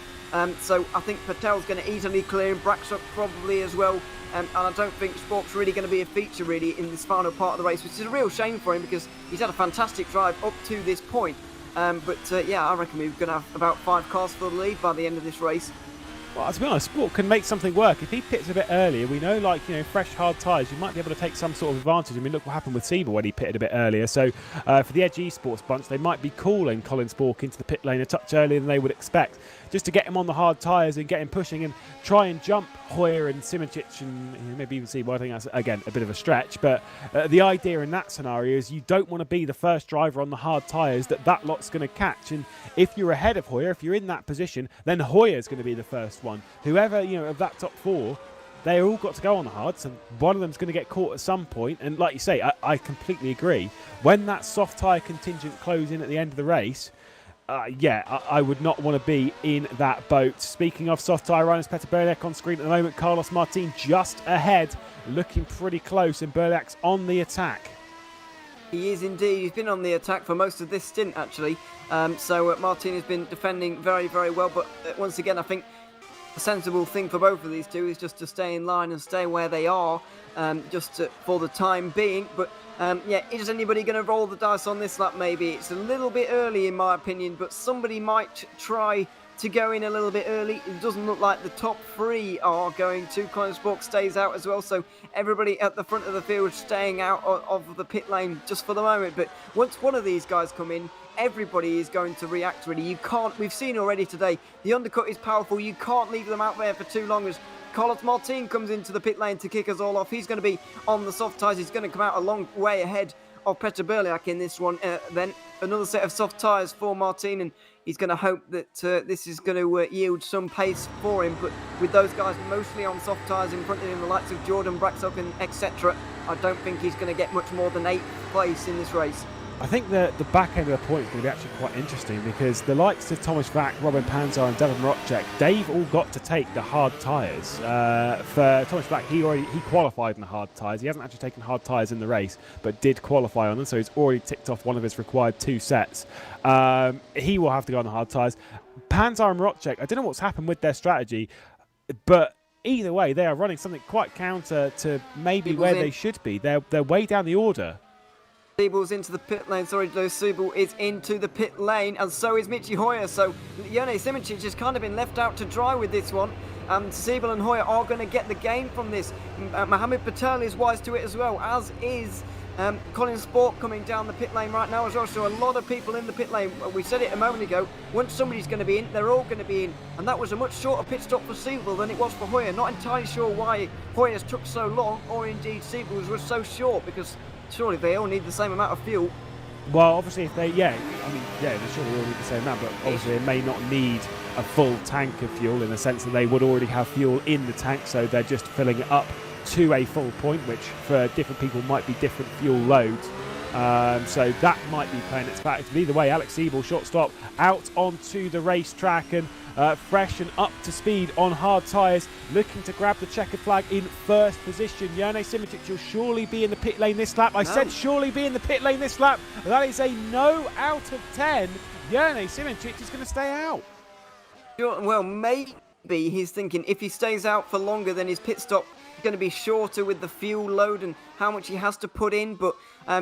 So I think Patel's going to easily clear him, Brakshock probably as well. And I don't think Spork's really going to be a feature really in this final part of the race, which is a real shame for him because he's had a fantastic drive up to this point. Yeah, I reckon we're going to have about 5 cars for the lead by the end of this race. Well, to be honest, Spork can make something work. If he pits a bit earlier, we know, fresh hard tyres, you might be able to take some sort of advantage. I mean, look what happened with Siebel when he pitted a bit earlier. So, for the Edge eSports bunch, they might be calling Colin Spork into the pit lane a touch earlier than they would expect, just to get him on the hard tyres and get him pushing and try and jump Hoyer and Simoncic and maybe even Siebel. I think that's, again, a bit of a stretch. But the idea in that scenario is you don't want to be the first driver on the hard tyres that lot's going to catch. And if you're ahead of Hoyer, if you're in that position, then Hoyer's going to be the first one. Whoever, of that top 4, they all got to go on the hards, and one of them's going to get caught at some point. And like you say, I completely agree. When that soft tyre contingent close in at the end of the race, I would not want to be in that boat. Speaking of soft tyre runners, Peter Burliak on screen at the moment. Carlos Martin just ahead, looking pretty close, and Burliak's on the attack. He is indeed. He's been on the attack for most of this stint, actually. So Martin has been defending very, very well. But once again, I think a sensible thing for both of these two is just to stay in line and stay where they are, for the time being. But yeah, is anybody going to roll the dice on this lap? Maybe it's a little bit early in my opinion, but somebody might try to go in a little bit early. It doesn't look like the top 3 are going to. Colin Spork stays out as well, so everybody at the front of the field staying out of the pit lane just for the moment. But once one of these guys come in, everybody is going to react really. You can't, we've seen already today, the undercut is powerful. You can't leave them out there for too long. As Carlos Martin comes into the pit lane to kick us all off, he's going to be on the soft tyres. He's going to come out a long way ahead of Peter Burliak in this one. Then another set of soft tyres for Martin, and he's going to hope that this is going to yield some pace for him. But with those guys mostly on soft tyres in front of him, the likes of Jordan, Brakshock and etc., I don't think he's going to get much more than 8th place in this race. I think the back end of the point is going to be actually quite interesting because the likes of Thomas Vack, Robin Panzer and Devon Rodger, they've all got to take the hard tyres. For Thomas Vack, he qualified in the hard tyres. He hasn't actually taken hard tyres in the race, but did qualify on them, so he's already ticked off one of his required 2 sets. He will have to go on the hard tyres. Panzer and Rodger, I don't know what's happened with their strategy, but either way, they are running something quite counter to maybe where they should be. They're way down the order. Siebel's into the pit lane. Siebel is into the pit lane, and so is Michi Hoyer. So Jone Simoncic has kind of been left out to dry with this one. Siebel and Hoyer are going to get the gain from this. Mohamed Patel is wise to it as well, as is Colin Spork coming down the pit lane right now as well. So a lot of people in the pit lane. We said it a moment ago. Once somebody's going to be in, they're all going to be in. And that was a much shorter pit stop for Siebel than it was for Hoyer. Not entirely sure why Hoyer's took so long, or indeed Siebel's was so short, because surely they all need the same amount of fuel. Well, obviously, if they, they surely all need the same amount, but obviously they may not need a full tank of fuel in the sense that they would already have fuel in the tank, so they're just filling it up to a full point, which for different people might be different fuel loads. So that might be playing its factor. But either way, Alex Siebel, short stop, out onto the racetrack and fresh and up to speed on hard tyres, looking to grab the checkered flag in first position. Jerne Simoncic will surely be in the pit lane this lap. I said surely be in the pit lane this lap. That is a no out of 10. Jerne Simoncic is going to stay out. Well, maybe he's thinking if he stays out for longer, then his pit stop is going to be shorter with the fuel load and how much he has to put in. But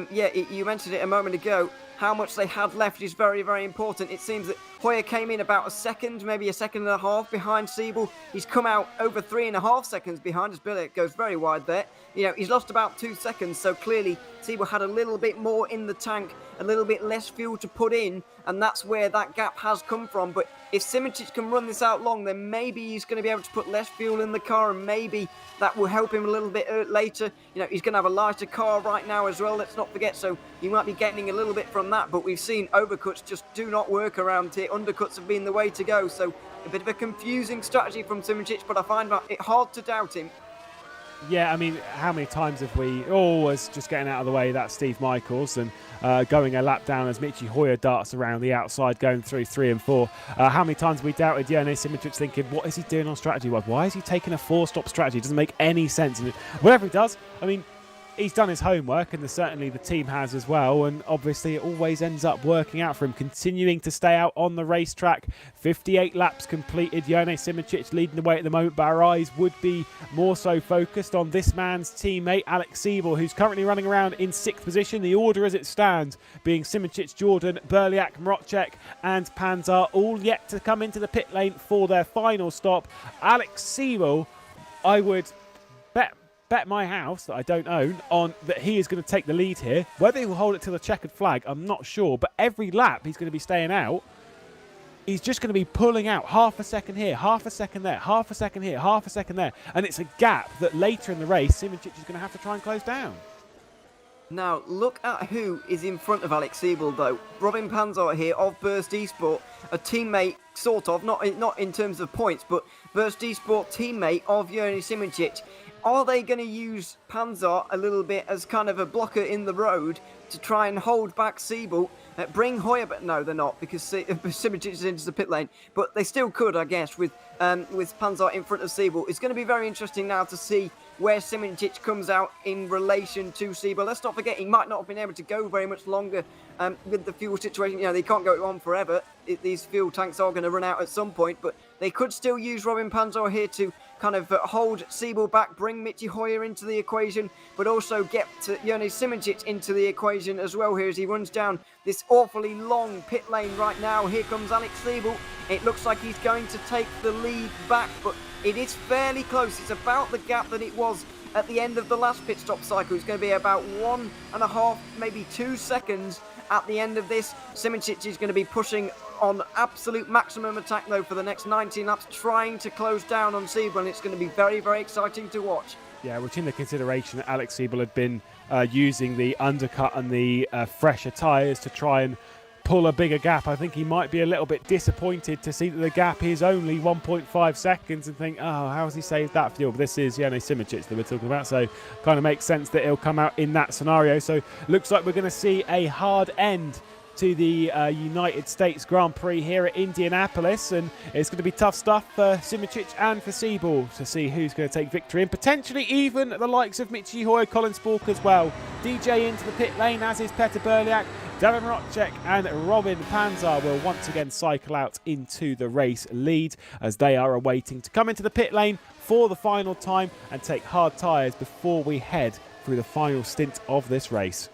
yeah, you mentioned it a moment ago. How much they had left is very, very important. It seems that Hoyer came in about a second, maybe a second and a half behind Siebel. He's come out over 3.5 seconds behind as Billick goes very wide there. You know, he's lost about 2 seconds, so clearly Siebel had a little bit more in the tank, a little bit less fuel to put in, and that's where that gap has come from. But if Simoncic can run this out long, then maybe he's going to be able to put less fuel in the car, and maybe that will help him a little bit later. You know, he's going to have a lighter car right now as well, let's not forget, so you might be getting a little bit from that. But we've seen overcuts just do not work around here. Undercuts have been the way to go, so a bit of a confusing strategy from Simoncic, but I find it hard to doubt him. Yeah, I mean, how many times have we always just getting out of the way? That's Steve Michaels and going a lap down as Michi Hoyer darts around the outside, going through 3 and 4. How many times have we doubted Jerne Simoncic, thinking, what is he doing on strategy? Why is he taking a 4-stop strategy? It doesn't make any sense. And whatever he does, I mean, he's done his homework, and certainly the team has as well, and obviously it always ends up working out for him, continuing to stay out on the racetrack. 58 laps completed. Jerne Simoncic leading the way at the moment, but our eyes would be more so focused on this man's teammate, Alex Siebel, who's currently running around in 6th position. The order as it stands being Simoncic, Jordan, Berliak, Mrocek and Panzar, all yet to come into the pit lane for their final stop. Alex Siebel, I would bet my house that I don't own on that he is going to take the lead here. Whether he will hold it to the checkered flag, I'm not sure, but every lap he's going to be staying out. He's just going to be pulling out half a second here, half a second there, half a second here, half a second there, and it's a gap that later in the race Simoncic is going to have to try and close down. Now, look at who is in front of Alex Siebel, though. Robin Panzar here of Burst Esports, a teammate, sort of, not in terms of points, but Burst Esports teammate of Jerne Simoncic. Are they going to use Panzar a little bit as kind of a blocker in the road to try and hold back Siebel? Bring Hoyer, but no, they're not, because Simoncic is into the pit lane. But they still could, I guess, with Panzar in front of Siebel. It's going to be very interesting now to see where Simoncic comes out in relation to Siebel. Let's not forget, he might not have been able to go very much longer with the fuel situation. You know, they can't go on forever. These fuel tanks are going to run out at some point, but they could still use Robin Panzar here to kind of hold Siebel back, bring Michi Hoyer into the equation, but also get Jerne Simoncic into the equation as well here as he runs down this awfully long pit lane right now. Here comes Alex Siebel. It looks like he's going to take the lead back, but it is fairly close. It's about the gap that it was at the end of the last pit stop cycle. It's going to be about 1.5, maybe 2 seconds at the end of this. Simoncic is going to be pushing on absolute maximum attack though for the next 19 laps, trying to close down on Siebel, and it's going to be very, very exciting to watch. Yeah, which in the consideration that Alex Siebel had been using the undercut and the fresher tyres to try and pull a bigger gap. I think he might be a little bit disappointed to see that the gap is only 1.5 seconds and think, oh, how has he saved that fuel? But this is Jerne Simoncic that we're talking about, so kind of makes sense that he'll come out in that scenario. So looks like we're going to see a hard end to the United States Grand Prix here at Indianapolis, and it's going to be tough stuff for Simoncic and for Siebel to see who's going to take victory, and potentially even the likes of Michi Hoyer, Colin Spork as well. DJ into the pit lane, as is Petr Berliak. Darren Mrocek and Robin Panzar will once again cycle out into the race lead as they are awaiting to come into the pit lane for the final time and take hard tyres before we head through the final stint of this race.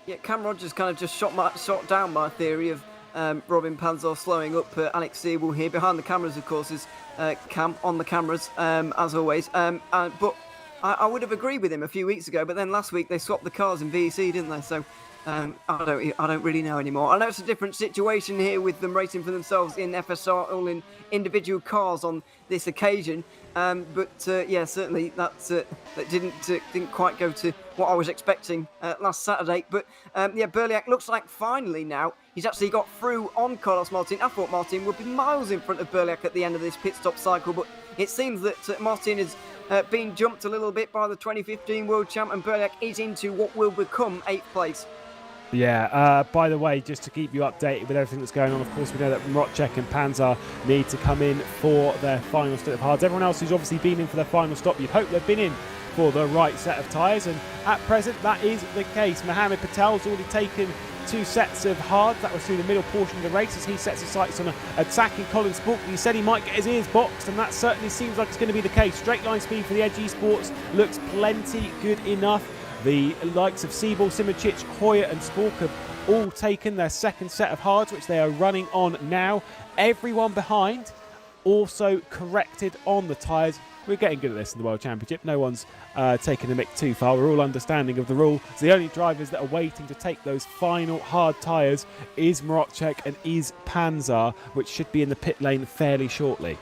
Yeah, Cam Rodgers kind of just shot down my theory of Robin Panzar slowing up Alex Siebel here. Behind the cameras, of course, is Cam on the cameras, as always. But I would have agreed with him a few weeks ago, but then last week they swapped the cars in VEC, didn't they? So I don't really know anymore. I know it's a different situation here with them racing for themselves in FSR, all in individual cars on this occasion. But yeah, certainly that didn't quite go to what I was expecting last Saturday. But yeah, Berliak looks like finally now he's actually got through on Carlos Martin. I thought Martin would be miles in front of Berliak at the end of this pit stop cycle, but it seems that Martin has been jumped a little bit by the 2015 World Champ, and Berliak is into what will become 8th place. Yeah, by the way, just to keep you updated with everything that's going on, of course, we know that Rodger and Panzer need to come in for their final stint of hards. Everyone else who's obviously been in for their final stop, you'd hope they've been in for the right set of tyres, and at present that is the case. Mohammed Patel's already taken 2 sets of hards. That was through the middle portion of the race as he sets his sights on attacking Colin Spork. He said he might get his ears boxed, and that certainly seems like it's going to be the case. Straight line speed for the Edge eSports looks plenty good enough. The likes of Siebel, Simoncic, Hoyer and Spork have all taken their second set of hards, which they are running on now. Everyone behind also corrected on the tyres. We're getting good at this in the World Championship. No one's taking the mick too far. We're all understanding of the rule. So the only drivers that are waiting to take those final hard tyres is Rodger and is Panzer, which should be in the pit lane fairly shortly.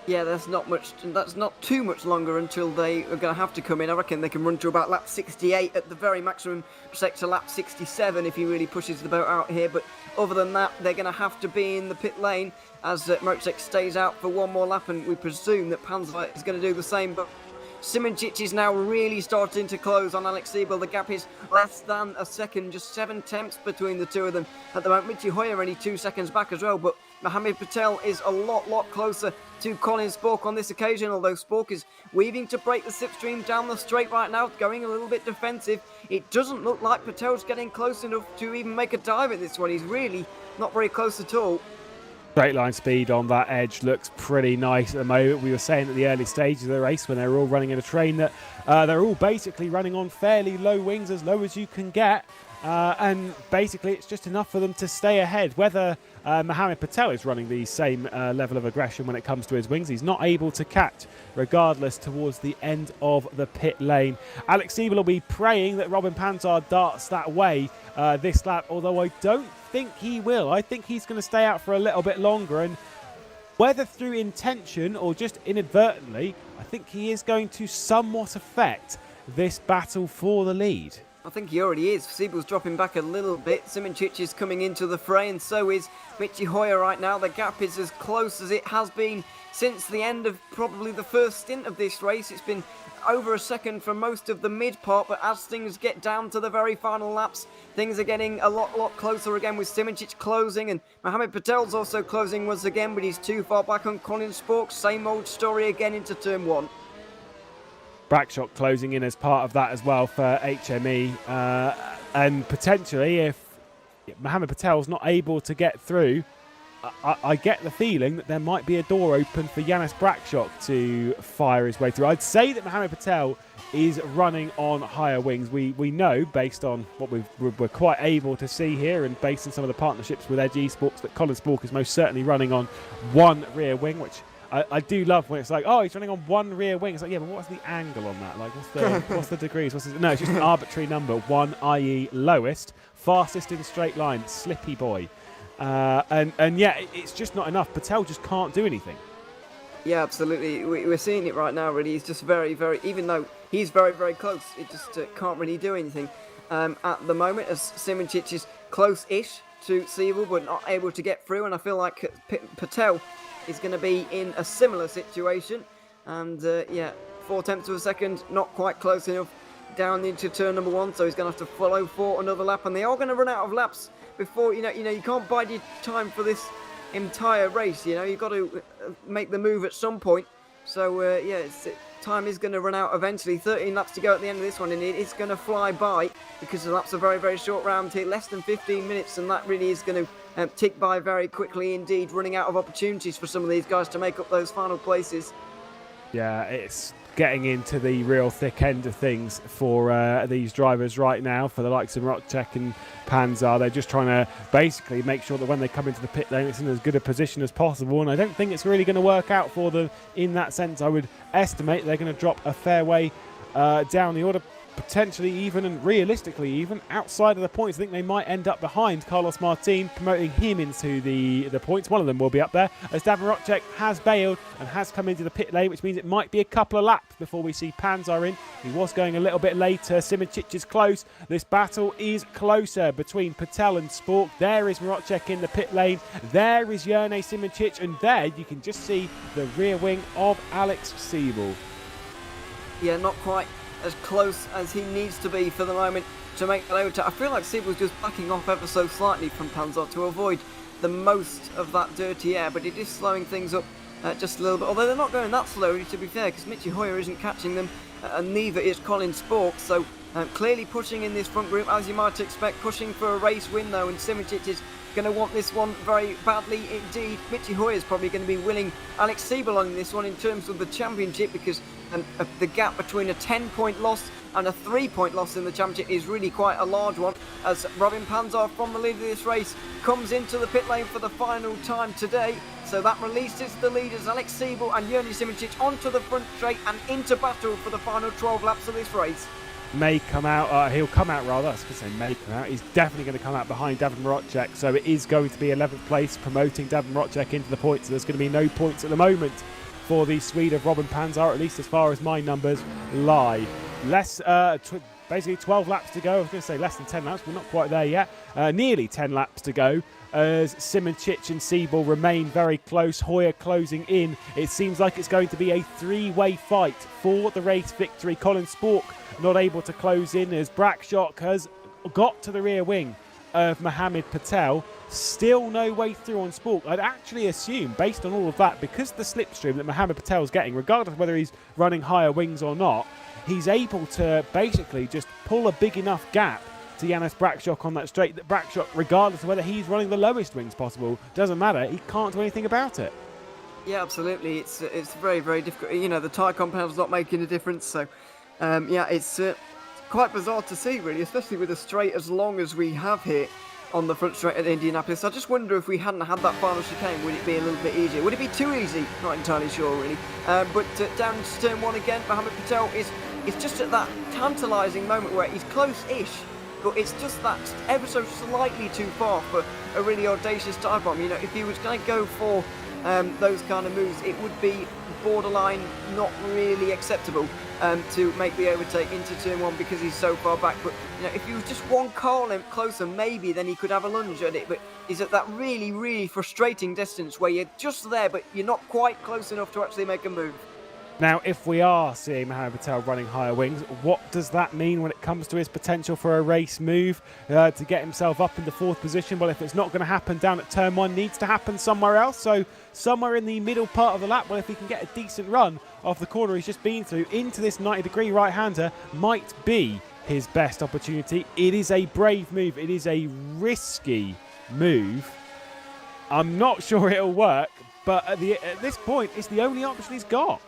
Yeah, that's not too much longer until they are going to have to come in. I reckon they can run to about lap 68 at the very maximum, to lap 67 if he really pushes the boat out here. But other than that, they're going to have to be in the pit lane as Rodger stays out for one more lap, and we presume that Panzer is going to do the same. But Simoncic is now really starting to close on Alex Siebel. The gap is less than a second, just 7 tenths between the two of them at the moment. Mitchy Hoyer only 2 seconds back as well, but Mohammed Patel is a lot closer to Colin Spork on this occasion, although Spork is weaving to break the slipstream down the straight right now, going a little bit defensive. It doesn't look like Patel's getting close enough to even make a dive at this one. He's really not very close at all. Straight line speed on that Edge looks pretty nice at the moment. We were saying at the early stages of the race when they were all running in a train that they're all basically running on fairly low wings, as low as you can get. And basically it's just enough for them to stay ahead. Whether Mohammed Patel is running the same level of aggression when it comes to his wings, he's not able to catch regardless towards the end of the pit lane. Alex Siebel will be praying that Robin Panzer darts that way this lap, although I don't think he will. I think he's going to stay out for a little bit longer, and whether through intention or just inadvertently, I think he is going to somewhat affect this battle for the lead. I think he already is. Siebel's dropping back a little bit. Simoncic is coming into the fray, and so is Mitchy Hoyer right now. The gap is as close as it has been since the end of probably the first stint of this race. It's been over a second for most of the mid part, but as things get down to the very final laps, things are getting a lot closer again, with Simoncic closing, and Mohammed Patel's also closing once again, but he's too far back on Colin Spork. Same old story again into turn 1. Brackshot closing in as part of that as well for HME, and potentially if Mohammed Patel's not able to get through, I get the feeling that there might be a door open for Yanis Brackshot to fire his way through. I'd say that Mohammed Patel is running on higher wings. We know, based on what we're quite able to see here and based on some of the partnerships with Edge eSports, that Colin Spork is most certainly running on one rear wing, which I do love when it's like, oh, he's running on one rear wing. It's like, yeah, but what's the angle on that? Like, what's the degrees? No, it's just an arbitrary number. 1, i.e. lowest, fastest in straight line, slippy boy. And yeah, it's just not enough. Patel just can't do anything. Yeah, absolutely. We're seeing it right now, really. He's just very, even though he's very close, it just can't really do anything at the moment, as Simoncic is close-ish to Siebel, but not able to get through, and I feel like Patel is going to be in a similar situation, and yeah, 4 tenths of a second, not quite close enough down into turn number 1, so he's going to have to follow for another lap, and they are going to run out of laps before, you can't bide your time for this entire race, you've got to make the move at some point, so yeah, time is going to run out eventually. 13 laps to go at the end of this one, and it is going to fly by because the laps are very short round here, less than 15 minutes, and that really is going to tick by very quickly indeed, running out of opportunities for some of these guys to make up those final places. Yeah, it's getting into the real thick end of things for these drivers right now, for the likes of Rodger and Panzer. They're just trying to basically make sure that when they come into the pit lane, it's in as good a position as possible, and I don't think it's really going to work out for them in that sense. I would estimate they're going to drop a fair way down the order, potentially even, and realistically even, outside of the points. I think they might end up behind Carlos Martin, promoting him into the points. One of them will be up there, as Davin Rodger has bailed and has come into the pit lane, which means it might be a couple of laps before we see Panzer in. He was going a little bit later. Simoncic is close. This battle is closer between Patel and Spork. There is Rodger in the pit lane. There is Jerne Simoncic, and there you can just see the rear wing of Alex Siebel. Yeah, not quite as close as he needs to be for the moment to make that overtake. I feel like Siebel's just backing off ever so slightly from Panzer to avoid the most of that dirty air, but it is slowing things up just a little bit. Although they're not going that slowly, to be fair, because Mitchy Hoyer isn't catching them, and neither is Colin Spork. So clearly pushing in this front group, as you might expect, pushing for a race win though, and Simicic is going to want this one very badly indeed. Mitchy Hoyer is probably going to be willing Alex Siebel on this one in terms of the championship, because the gap between a 10-point loss and a 3-point loss in the championship is really quite a large one, as Robin Panzer from the lead of this race comes into the pit lane for the final time today. So that releases the leaders Alex Siebel and Jurni Simicic onto the front straight and into battle for the final 12 laps of this race. May come out, he'll come out rather, I was going to say may come out, he's definitely going to come out behind Davin Rodger, so it is going to be 11th place, promoting Davin Rodger into the points. So there's going to be no points at the moment for the Swede of Robin Panzer, at least as far as my numbers lie. Basically 12 laps to go. I was going to say less than 10 laps, we're not quite there yet. Nearly 10 laps to go as Simicic and Siebel remain very close. Hoyer closing in. It seems like it's going to be a three-way fight for the race victory. Colin Spork not able to close in as Brakshock has got to the rear wing of Mohammed Patel. Still no way through on Spork. I'd actually assume, based on all of that, because the slipstream that Mohammed Patel's getting, regardless of whether he's running higher wings or not, he's able to basically just pull a big enough gap to Janis Brakshock on that straight, that Brakshock, regardless of whether he's running the lowest wings possible, doesn't matter, he can't do anything about it. Yeah, absolutely. It's very, very difficult. You know, the tyre compound's not making a difference, so yeah, it's quite bizarre to see, really, especially with a straight as long as we have here on the front straight at Indianapolis. I just wonder if we hadn't had that final chicane, would it be a little bit easier? Would it be too easy? Not entirely sure, really. But down to turn one again, Mohammed Patel is just at that tantalising moment where he's close-ish, but it's just that ever so slightly too far for a really audacious dive bomb. You know, if he was going to go for those kind of moves, it would be borderline not really acceptable to make the overtake into turn one because he's so far back. But you know, if he was just one car length closer, maybe then he could have a lunge at it. But he's at that really, really frustrating distance where you're just there, but you're not quite close enough to actually make a move. Now, if we are seeing Mohammed Patel running higher wings, what does that mean when it comes to his potential for a race move to get himself up in the fourth position? Well, if it's not going to happen down at turn one, needs to happen somewhere else. So somewhere in the middle part of the lap, well, if he can get a decent run off the corner he's just been through into this 90-degree right-hander, might be his best opportunity. It is a brave move. It is a risky move. I'm not sure it'll work, but at this point, it's the only option he's got.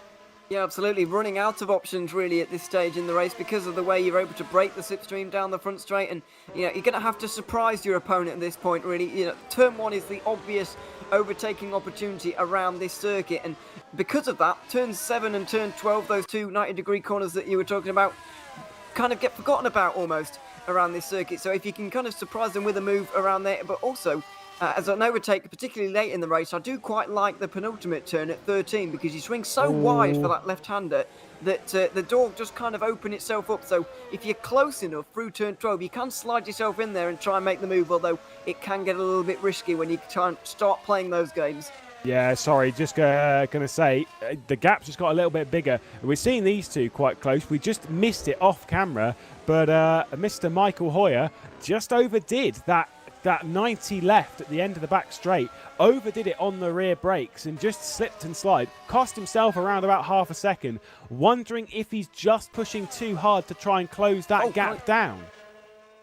Yeah, absolutely. Running out of options really at this stage in the race because of the way you're able to break the slipstream down the front straight, and you know you're going to have to surprise your opponent at this point. Really, you know, turn one is the obvious overtaking opportunity around this circuit, and because of that, turn 7 and turn 12, those two 90-degree corners that you were talking about, kind of get forgotten about almost around this circuit. So if you can kind of surprise them with a move around there, but also as an overtake, particularly late in the race, I do quite like the penultimate turn at 13 because you swing so wide for that left-hander that the door just kind of open itself up. So if you're close enough through turn 12, you can slide yourself in there and try and make the move, although it can get a little bit risky when you try and start playing those games. Yeah, sorry, just going to say, the gap's just got a little bit bigger. We're seeing these two quite close. We just missed it off camera, but Mr. Michael Hoyer just overdid that 90 left at the end of the back straight, overdid it on the rear brakes and just slipped and slid, cost himself around about half a second, wondering if he's just pushing too hard to try and close that gap down.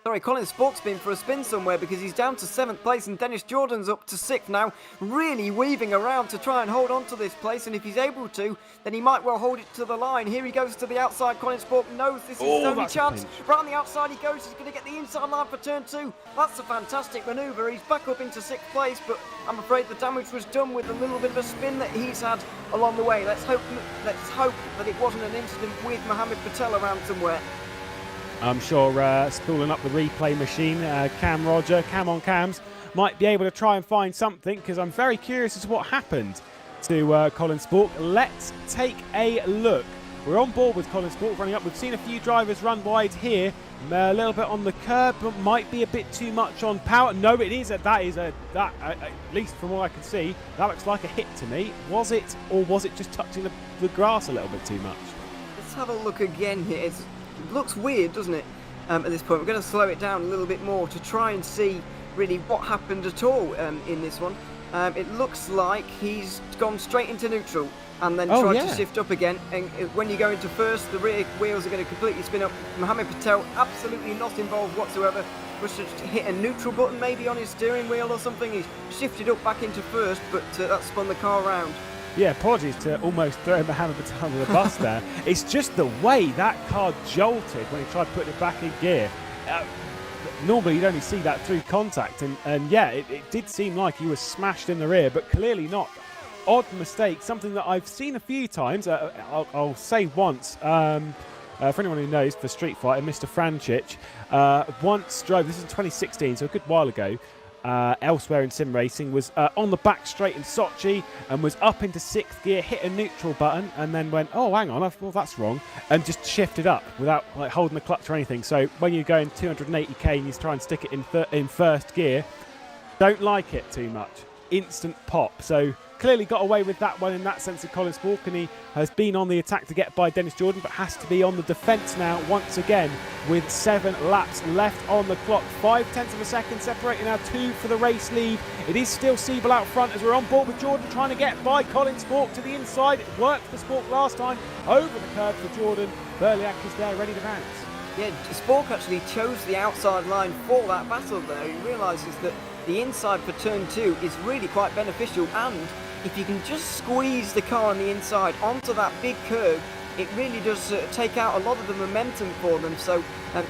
Sorry, Colin Spork's been for a spin somewhere because he's down to 7th place and Dennis Jordan's up to 6th now, really weaving around to try and hold on to this place, and if he's able to, then he might well hold it to the line. Here he goes to the outside. Colin Spork knows this is his only chance. Round the outside he goes. He's going to get the inside line for turn 2. That's a fantastic manoeuvre. He's back up into 6th place, but I'm afraid the damage was done with a little bit of a spin that he's had along the way. Let's hope that it wasn't an incident with Mohammed Patel around somewhere. I'm sure spooling up the replay machine, Cam Rodger, Cam on Cams, might be able to try and find something, because I'm very curious as to what happened to Colin Spork. Let's take a look. We're on board with Colin Spork running up. We've seen a few drivers run wide here, a little bit on the curb, but might be a bit too much on power. No, it is. At least from what I can see, that looks like a hit to me. Was it, or was it just touching the grass a little bit too much? Let's have a look again here. It looks weird, doesn't it? at this point. We're going to slow it down a little bit more to try and see really what happened at all in this one. It looks like he's gone straight into neutral and then tried to shift up again. And when you go into first, the rear wheels are going to completely spin up. Mohammed Patel absolutely not involved whatsoever. Was just hit a neutral button maybe on his steering wheel or something. He's shifted up back into first, but that spun the car around. Yeah, apologies to almost throw Mohammed Patel under the bus there. It's just the way that car jolted when he tried putting it back in gear. Normally you'd only see that through contact, and yeah, it did seem like he was smashed in the rear, but clearly not. Odd mistake, something that I've seen a few times. I'll say once. For anyone who knows, for Street Fighter, Mr. Franchich once drove, this is in 2016, so a good while ago, elsewhere in SimRacing, was on the back straight in Sochi and was up into 6th gear, hit a neutral button, and then went, oh, hang on, well, that's wrong, and just shifted up without like holding the clutch or anything. So when you're going 280k and you try and stick it in first gear, don't like it too much. Instant pop. So clearly got away with that one in that sense of Colin Spork, and he has been on the attack to get by Dennis Jordan, but has to be on the defence now once again with 7 laps left on the clock. 0.5 of a second separating now 2 for the race lead. It is still Siebel out front as we're on board with Jordan trying to get by Colin Spork to the inside. It worked for Spork last time. Over the curb for Jordan. Berliak is there ready to bounce. Yeah, Spork actually chose the outside line for that battle there. He realises that the inside for turn 2 is really quite beneficial, and if you can just squeeze the car on the inside onto that big curve, it really does take out a lot of the momentum for them. So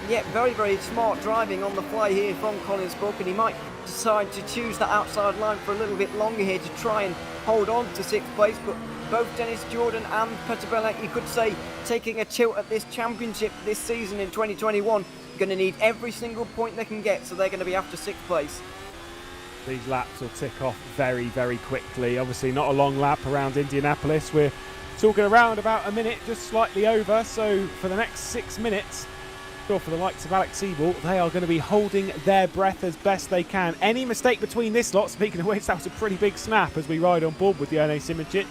yeah, very, very smart driving on the fly here from Colin Spork, and he might decide to choose that outside line for a little bit longer here to try and hold on to 6th place. But both Dennis Jordan and Petr Belek, you could say, taking a tilt at this championship this season in 2021, going to need every single point they can get, so they're going to be after 6th place. These laps will tick off very, very quickly. Obviously not a long lap around Indianapolis. We're talking around about a minute, just slightly over. So for the next 6 minutes, for the likes of Alex Siebel, they are going to be holding their breath as best they can. Any mistake between this lot, speaking of which, that was a pretty big snap as we ride on board with Jone Simoncic.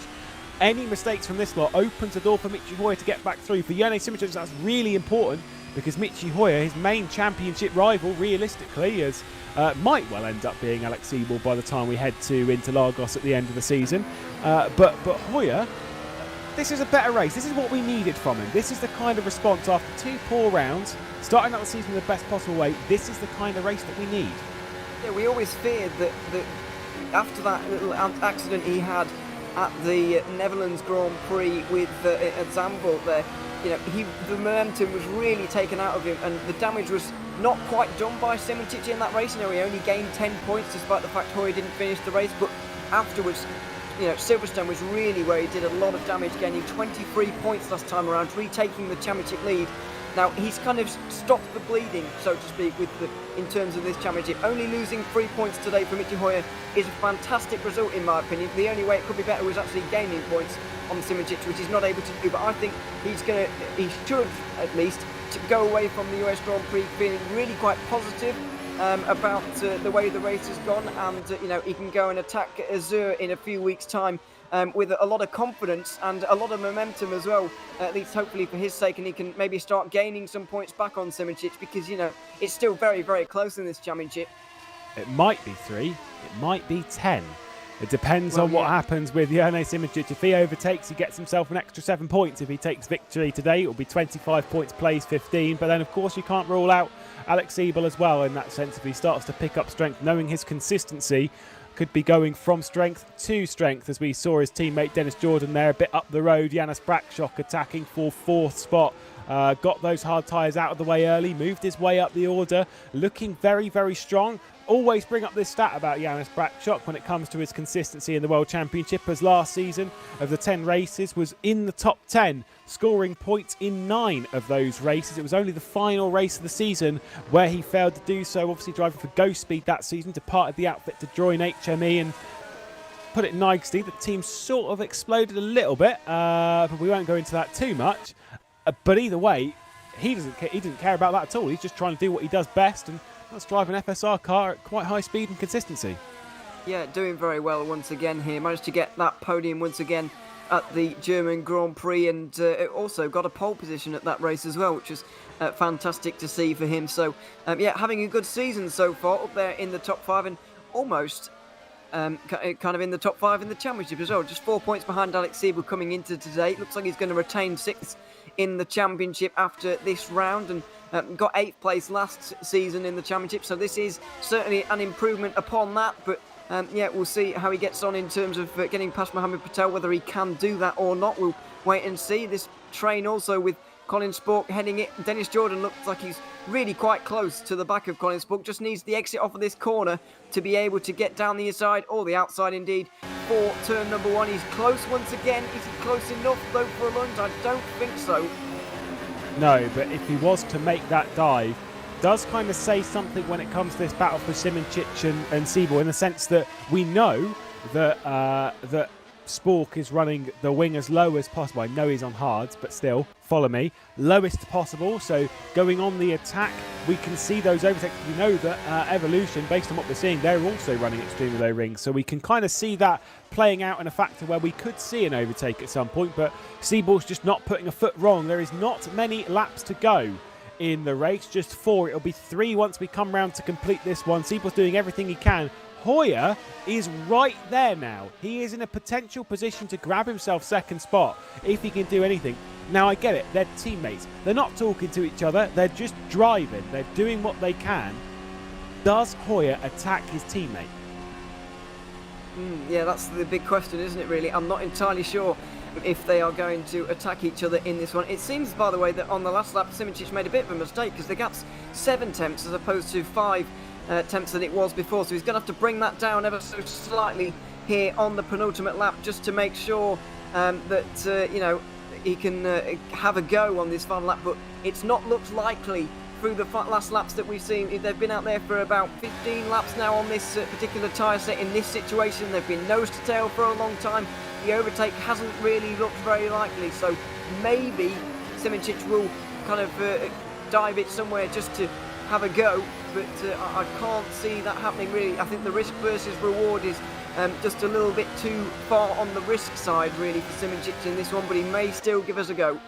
Any mistakes from this lot opens the door for Michi Hoyer to get back through. For Jone Simoncic, that's really important, because Michi Hoyer, his main championship rival, realistically, might well end up being Alex Siebel by the time we head to Interlagos at the end of the season. But Hoyer, this is a better race. This is what we needed from him. This is the kind of response after 2 poor rounds, starting out the season in the best possible way. This is the kind of race that we need. Yeah, we always feared that after that little accident he had at the Netherlands Grand Prix with Zandvoort there, you know, the momentum was really taken out of him, and the damage was not quite done by Simoncic in that race. You know, he only gained 10 points despite the fact Hoyer didn't finish the race, but afterwards, you know, Silverstone was really where he did a lot of damage, gaining 23 points last time around, retaking the championship lead. Now, he's kind of stopped the bleeding, so to speak, in terms of this championship. Only losing 3 points today for Michi Hoyer is a fantastic result, in my opinion. The only way it could be better was actually gaining points on Simoncic, which he's not able to do. But I think he should, at least, to go away from the US Grand Prix feeling really quite positive about the way the race has gone, and you know, he can go and attack Azur in a few weeks' time with a lot of confidence and a lot of momentum as well, at least hopefully for his sake, and he can maybe start gaining some points back on Simoncic, because, you know, it's still very, very close in this championship. It might be 3, it might be 10. It depends on what happens with Jone Simoncic. If he overtakes, he gets himself an extra 7 points. If he takes victory today, it will be 25 points, plays 15. But then, of course, you can't rule out Alex Siebel as well in that sense. If he starts to pick up strength, knowing his consistency, could be going from strength to strength, as we saw his teammate Dennis Jordan there a bit up the road. Janis Brakshock attacking for 4th spot. Got those hard tyres out of the way early, moved his way up the order, looking very, very strong. Always bring up this stat about Janis Brakshock when it comes to his consistency in the World Championship, as last season of the 10 races was in the top 10, scoring points in 9 of those races. It was only the final race of the season where he failed to do so, obviously driving for Ghost Speed that season, departed the outfit to join HME, and put it nicely, the team sort of exploded a little bit, but we won't go into that too much. But either way, he didn't care about that at all. He's just trying to do what he does best, and that's drive an FSR car at quite high speed and consistency. Yeah, doing very well once again here. Managed to get that podium once again at the German Grand Prix, and also got a pole position at that race as well, which was fantastic to see for him. So yeah, having a good season so far, up there in the top 5 and almost kind of in the top 5 in the championship as well. Just 4 points behind Alex Siebel coming into today. Looks like he's going to retain 6th in the championship after this round, and got 8th place last season in the championship. So this is certainly an improvement upon that, but yeah, we'll see how he gets on in terms of getting past Mohammed Patel, whether he can do that or not. We'll wait and see. This train also with Colin Spork heading it. Dennis Jordan looks like he's really quite close to the back of Colin Spork. Just needs the exit off of this corner to be able to get down the inside, or the outside indeed, for turn number 1. He's close once again. Is he close enough though for a lunge? I don't think so. No, but if he was to make that dive, does kind of say something when it comes to this battle for Simoncic and Siebel, in the sense that we know that that Spork is running the wing as low as possible. I know he's on hards, but still, follow me. Lowest possible, so going on the attack, we can see those overtakes. We know that Evolution, based on what we're seeing, they're also running extremely low rings, so we can kind of see that playing out in a factor where we could see an overtake at some point, but Siebel's just not putting a foot wrong. There is not many laps to go in the race, just 4. It'll be 3 once we come round to complete this one. Siebel's doing everything he can. Hoyer is right there now. He is in a potential position to grab himself 2nd spot if he can do anything. Now, I get it. They're teammates. They're not talking to each other. They're just driving. They're doing what they can. Does Hoyer attack his teammate? Yeah, that's the big question, isn't it, really? I'm not entirely sure if they are going to attack each other in this one. It seems, by the way, that on the last lap, Simoncic made a bit of a mistake, because the gap's 7 tenths as opposed to 5 tenths that it was before, so he's going to have to bring that down ever so slightly here on the penultimate lap, just to make sure that you know, he can have a go on this final lap. But it's not looked likely through the last laps that we've seen. They've been out there for about 15 laps now on this particular tyre set. In this situation, they've been nose to tail for a long time. The overtake hasn't really looked very likely, so maybe Simoncic will kind of dive it somewhere just to have a go, but I can't see that happening really. I think the risk versus reward is just a little bit too far on the risk side really for Simoncic in this one, but he may still give us a go.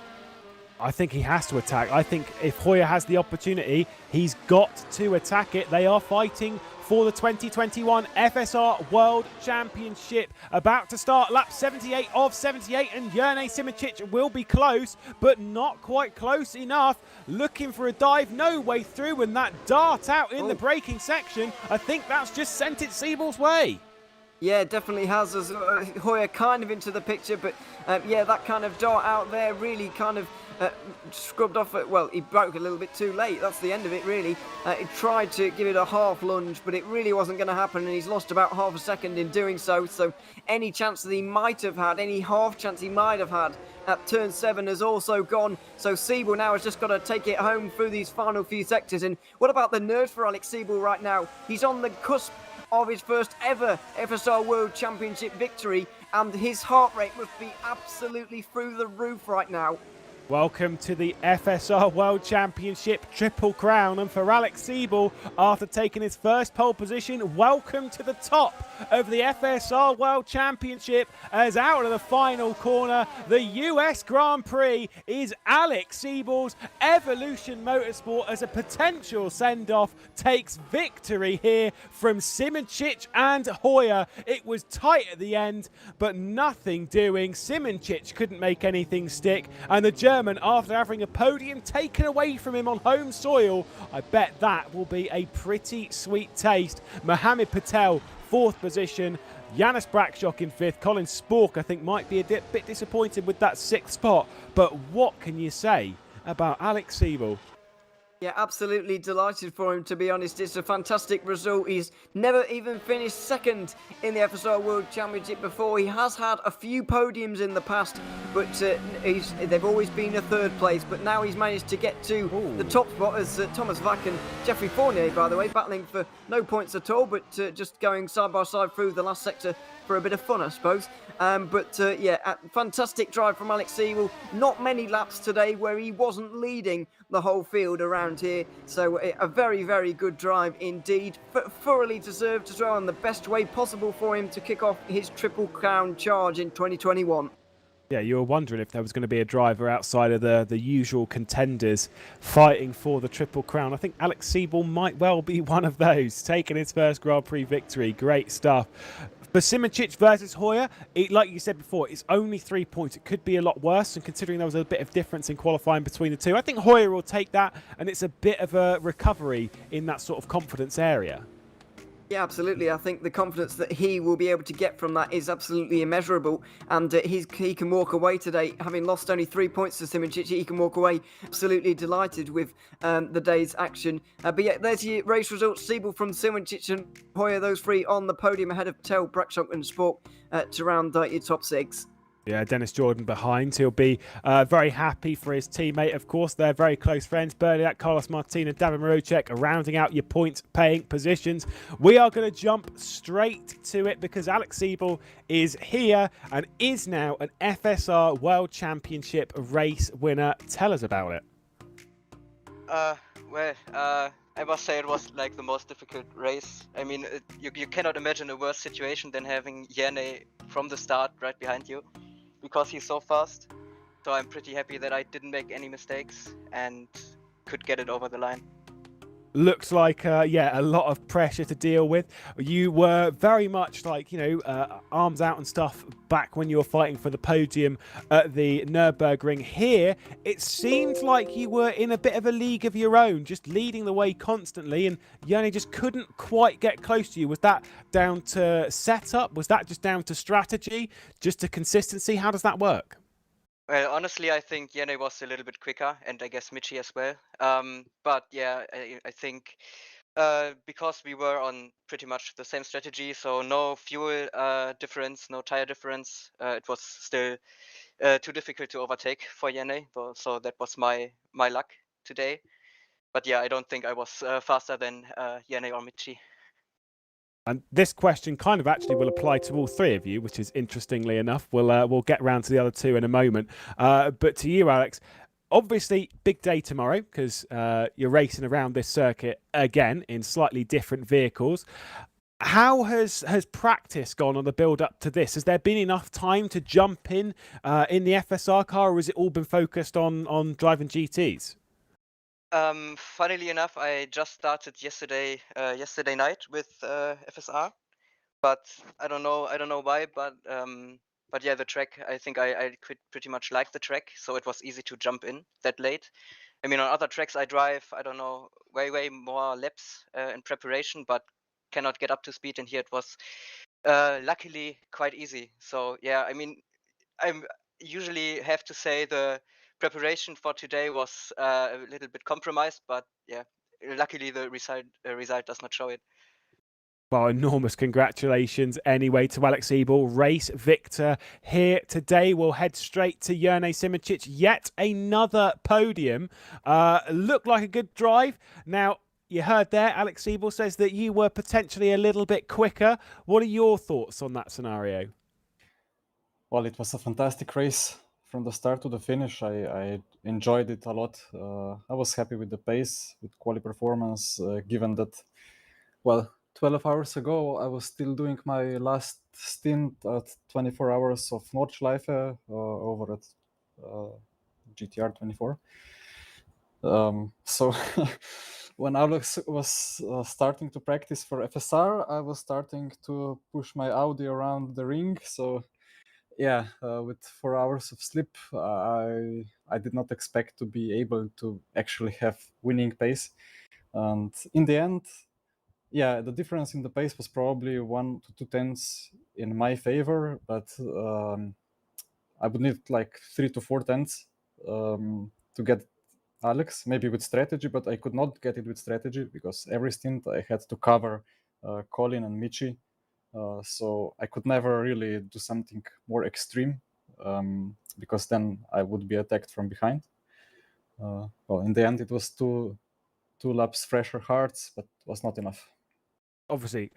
I think he has to attack. I think if Hoyer has the opportunity, he's got to attack it. They are fighting for the 2021 FSR World Championship. About to start lap 78 of 78, and Jerne Simoncic will be close, but not quite close enough. Looking for a dive, no way through, and that dart out in the braking section, I think that's just sent it Siebel's way. Yeah, definitely has, as Hoyer kind of into the picture, but yeah, that kind of dart out there really kind of scrubbed off. Well, he broke a little bit too late. That's the end of it, really. He tried to give it a half lunge, but it really wasn't going to happen, and he's lost about half a second in doing so. So any chance that he might have had, any half chance he might have had at turn 7 has also gone. So Siebel now has just got to take it home through these final few sectors. And what about the nerves for Alex Siebel right now? He's on the cusp of his first ever FSR World Championship victory, and his heart rate must be absolutely through the roof right now. Welcome to the FSR World Championship Triple Crown, and for Alex Siebel, after taking his first pole position, welcome to the top of the FSR World Championship, as out of the final corner, the US Grand Prix is Alex Siebel's. Evolution Motorsport, as a potential send-off, takes victory here from Simoncic and Hoyer. It was tight at the end, but nothing doing. Simoncic couldn't make anything stick, and the German, after having a podium taken away from him on home soil, I bet that will be a pretty sweet taste. Mohammed Patel, 4th position. Janis Brakshock in 5th. Colin Spork, I think, might be a bit disappointed with that 6th spot. But what can you say about Alex Siebel? Yeah, absolutely delighted for him, to be honest. It's a fantastic result. He's never even finished 2nd in the FSR World Championship before. He has had a few podiums in the past, but they've always been a 3rd place. But now he's managed to get to the top spot, as Thomas Vack and Jeffrey Fournier, by the way, battling for no points at all, but just going side by side through the last sector for a bit of fun, I suppose. Yeah, fantastic drive from Alex Siebel. Not many laps today where he wasn't leading the whole field around here. So a very, very good drive indeed. Thoroughly deserved as well, and the best way possible for him to kick off his Triple Crown charge in 2021. Yeah, you were wondering if there was going to be a driver outside of the usual contenders fighting for the Triple Crown. I think Alex Siebel might well be one of those, taking his first Grand Prix victory. Great stuff. For Simoncic versus Hoyer, like you said before, it's only 3 points. It could be a lot worse, and considering there was a bit of difference in qualifying between the two, I think Hoyer will take that, and it's a bit of a recovery in that sort of confidence area. Yeah, absolutely. I think the confidence that he will be able to get from that is absolutely immeasurable. And he can walk away today, having lost only 3 points to Simoncic. He can walk away absolutely delighted with the day's action. But yeah, there's your race results. Siebel from Simoncic and Hoyer, those three on the podium ahead of Tell, Braxton and Sport to round out your top six. Yeah, Dennis Jordan behind. He'll be very happy for his teammate, of course. They're very close friends. Berliak, Carlos Martin, David Marucek rounding out your point-paying positions. We are going to jump straight to it because Alex Siebel is here and is now an FSR World Championship race winner. Tell us about it. I must say it was like the most difficult race. I mean, you cannot imagine a worse situation than having Yane from the start right behind you, because he's so fast. So I'm pretty happy that I didn't make any mistakes and could get it over the line. Looks like, yeah, a lot of pressure to deal with. You were very much like, arms out and stuff back when you were fighting for the podium at the Nürburgring. Here, it seemed like you were in a bit of a league of your own, just leading the way constantly, and Yone just couldn't quite get close to you. Was that down to setup? Was that just down to strategy? Just to consistency? How does that work? Well, honestly, I think Yane was a little bit quicker, and I guess Michi as well. But yeah, I think because we were on pretty much the same strategy, so no fuel difference, no tire difference, it was still too difficult to overtake for Yane. So that was my luck today. But yeah, I don't think I was faster than Yane or Michi. And this question kind of actually will apply to all three of you, which is interestingly enough. We'll get round to the other two in a moment. But to you, Alex, obviously big day tomorrow because you're racing around this circuit again in slightly different vehicles. How has practice gone on the build up to this? Has there been enough time to jump in the FSR car, or has it all been focused on driving GTs? Funnily enough, I just started yesterday night with FSR, but I don't know why, but yeah, the track, I think I pretty much like the track, so it was easy to jump in that late. I mean, on other tracks I drive, I don't know, way more laps in preparation, but cannot get up to speed, and here it was luckily quite easy. So yeah, I mean, I usually have to say the preparation for today was a little bit compromised, but yeah, luckily the result does not show it. Well, enormous congratulations anyway to Alex Siebel, race victor here today. We'll head straight to Jurne Simoncic, yet another podium. Looked like a good drive. Now, you heard there, Alex Siebel says that you were potentially a little bit quicker. What are your thoughts on that scenario? Well, it was a fantastic race from the start to the finish. I enjoyed it a lot. I was happy with the pace, with quality performance, given that, well, 12 hours ago, I was still doing my last stint at 24 hours of Nordschleife over at GTR 24. So when Alex was starting to practice for FSR, I was starting to push my Audi around the ring. So yeah, with 4 hours of sleep, I did not expect to be able to actually have winning pace. And in the end, yeah, the difference in the pace was probably 1 to 2 tenths in my favor, but I would need like 3 to 4 tenths to get Alex, maybe with strategy, but I could not get it with strategy because every stint I had to cover Colin and Michi. So I could never really do something more extreme because then I would be attacked from behind. Well, in the end, it was two laps fresher hearts, but was not enough. obviously,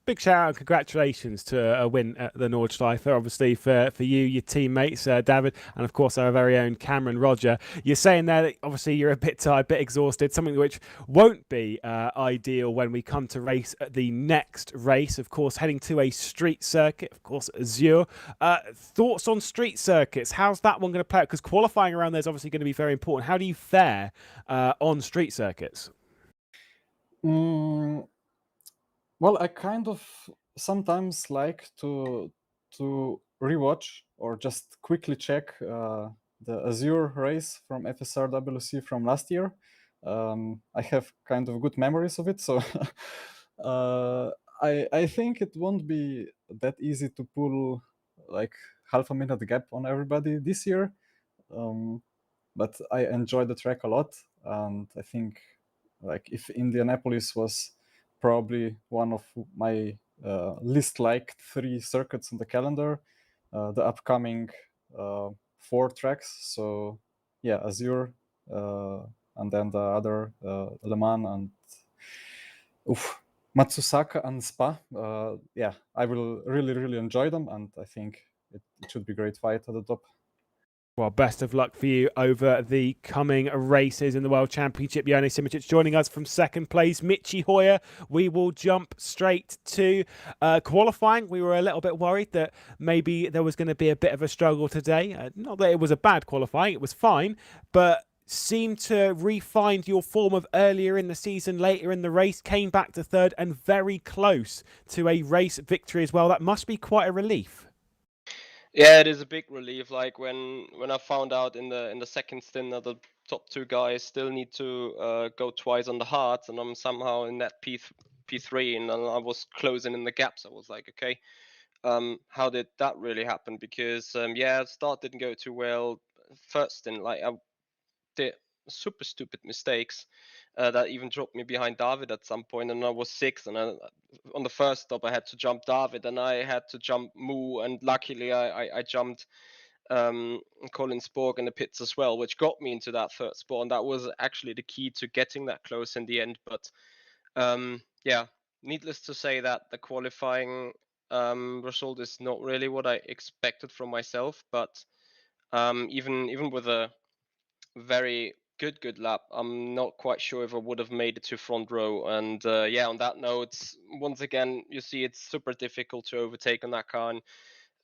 big shout out and congratulations to a win at the Nordschleife, obviously for you, your teammates, David, and of course our very own Cameron Rodger. You're saying there that obviously you're a bit tired, a bit exhausted, something which won't be ideal when we come to race at the next race, of course, heading to a street circuit, of course, Azure. Thoughts on street circuits? How's that one going to play out? Because qualifying around there is obviously going to be very important. How do you fare on street circuits? Well, I kind of sometimes like to rewatch or just quickly check the Azure race from FSR WC from last year. I have kind of good memories of it, so I think it won't be that easy to pull like half a minute gap on everybody this year. But I enjoy the track a lot, and I think like if Indianapolis was probably one of my least liked 3 circuits on the calendar, the upcoming 4 tracks. So yeah, Azure, and then the other Le Mans and Matsusaka and Spa. Yeah, I will really enjoy them, and I think it should be a great fight at the top. Well, best of luck for you over the coming races in the World Championship. Jonas Simic joining us from second place. Michi Hoyer, we will jump straight to qualifying. We were a little bit worried that maybe there was going to be a bit of a struggle today. Not that it was a bad qualifying, it was fine, but seemed to re-find your form of earlier in the season, later in the race, came back to third and very close to a race victory as well. That must be quite a relief. Yeah, it is a big relief. Like when I found out in the second stint that the top 2 guys still need to go twice on the hards, and I'm somehow in that P3, and I was closing in the gaps. I was like, okay, how did that really happen? Because yeah, start didn't go too well. First stint, like I did super stupid mistakes that even dropped me behind David at some point, and I was 6th, and on the first stop I had to jump David, and I had to jump Moo, and luckily I jumped Colin Spork in the pits as well, which got me into that 3rd spot, and that was actually the key to getting that close in the end. But yeah, needless to say that the qualifying result is not really what I expected from myself, but even with a very good lap, I'm not quite sure if I would have made it to front row. And yeah, on that note, once again, you see it's super difficult to overtake on that car.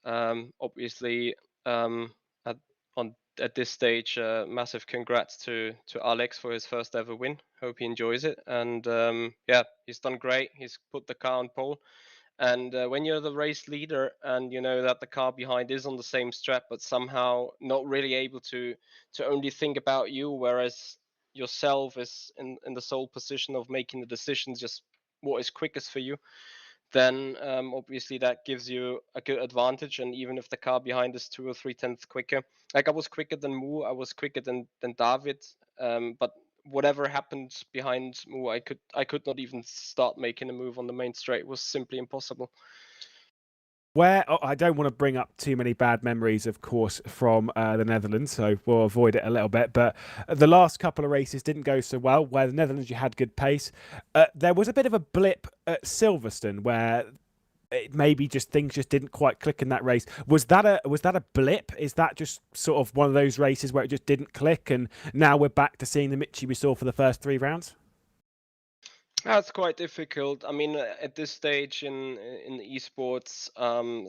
And obviously, at this stage, massive congrats to Alex for his first ever win. Hope he enjoys it. And yeah, he's done great. He's put the car on pole. And when you're the race leader and you know that the car behind is on the same strap, but somehow not really able to only think about you, whereas yourself is in the sole position of making the decisions, just what is quickest for you, then obviously that gives you a good advantage. And even if the car behind is 2 or 3 tenths quicker, like I was quicker than Moo, I was quicker than David, but whatever happened behind Moo, I could not even start making a move on the main straight. It was simply impossible. I don't want to bring up too many bad memories, of course, from the Netherlands, so we'll avoid it a little bit. But the last couple of races didn't go so well. Where the Netherlands, you had good pace. There was a bit of a blip at Silverstone where maybe just things just didn't quite click in that race. Was that a blip? Is that just sort of one of those races where it just didn't click, and now we're back to seeing the Michi we saw for the first 3 rounds? That's quite difficult. I mean, at this stage in esports,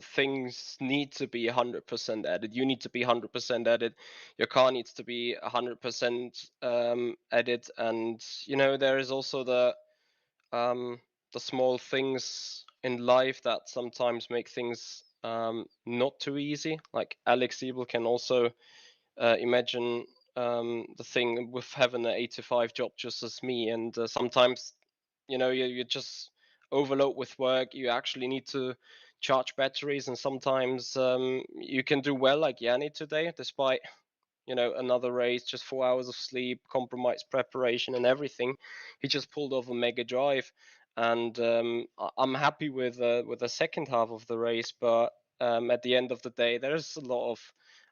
things need to be 100% added. You need to be 100% added. Your car needs to be 100% added, and you know there is also the small things in life that sometimes make things not too easy. Like Alex Siebel can also imagine the thing with having an 8 to 5 job just as me, and sometimes you know you just overload with work. You actually need to charge batteries, and sometimes you can do well like Yanni today, despite another race, just 4 hours of sleep, compromised preparation and everything. He just pulled off a mega drive, and I'm happy with the second half of the race. But at the end of the day, there's a lot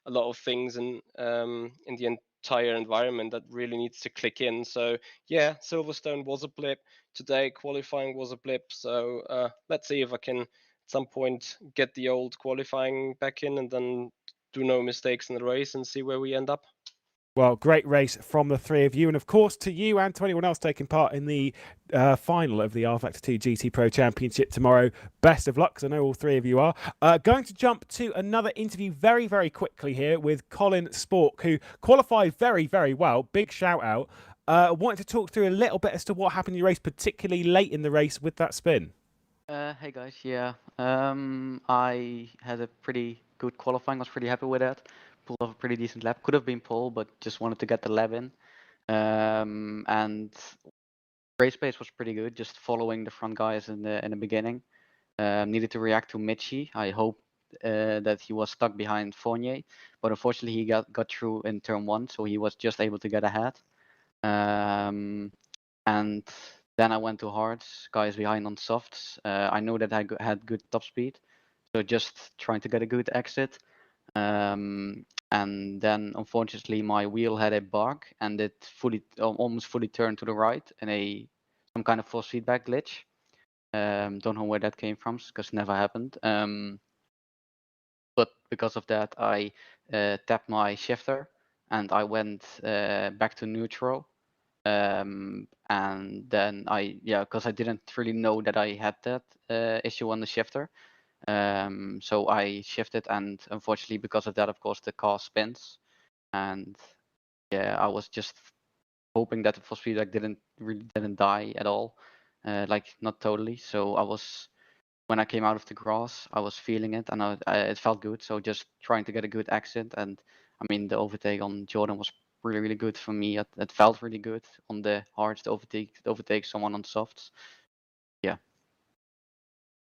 of things in the tire environment that really needs to click in. So yeah, Silverstone was a blip. Today qualifying was a blip. So let's see if I can at some point get the old qualifying back in and then do no mistakes in the race and see where we end up. Well, great race from the three of you. And of course, to you and to anyone else taking part in the final of the rFactor 2 GT Pro Championship tomorrow. Best of luck, because I know all three of you are. Going to jump to another interview very, very quickly here with Colin Spork, who qualified very, very well. Big shout out. Wanted to talk through a little bit as to what happened in your race, particularly late in the race with that spin. Hey guys, yeah. I had a pretty good qualifying. I was pretty happy with that. Pulled off a pretty decent lap. Could have been pole, but just wanted to get the lap in. And race pace was pretty good. Just following the front guys in the beginning. Needed to react to Mitchie. I hope that he was stuck behind Fournier, but unfortunately he got through in turn 1, so he was just able to get ahead. And then I went to hards, guys behind on softs. I know that I had good top speed, so just trying to get a good exit. And then unfortunately my wheel had a bug and it almost fully turned to the right in some kind of force feedback glitch. Don't know where that came from, because it never happened. But because of that, I tapped my shifter and I went back to neutral. And then because I didn't really know that I had that issue on the shifter. So I shifted, and unfortunately because of that, of course, the car spins. And yeah, I was just hoping that the force feedback didn't die at all, like not totally. So when I came out of the grass, I was feeling it, and it felt good. So just trying to get a good exit, and I mean the overtake on Jordan was really, really good for me. It felt really good on the hards to overtake someone on softs. Yeah.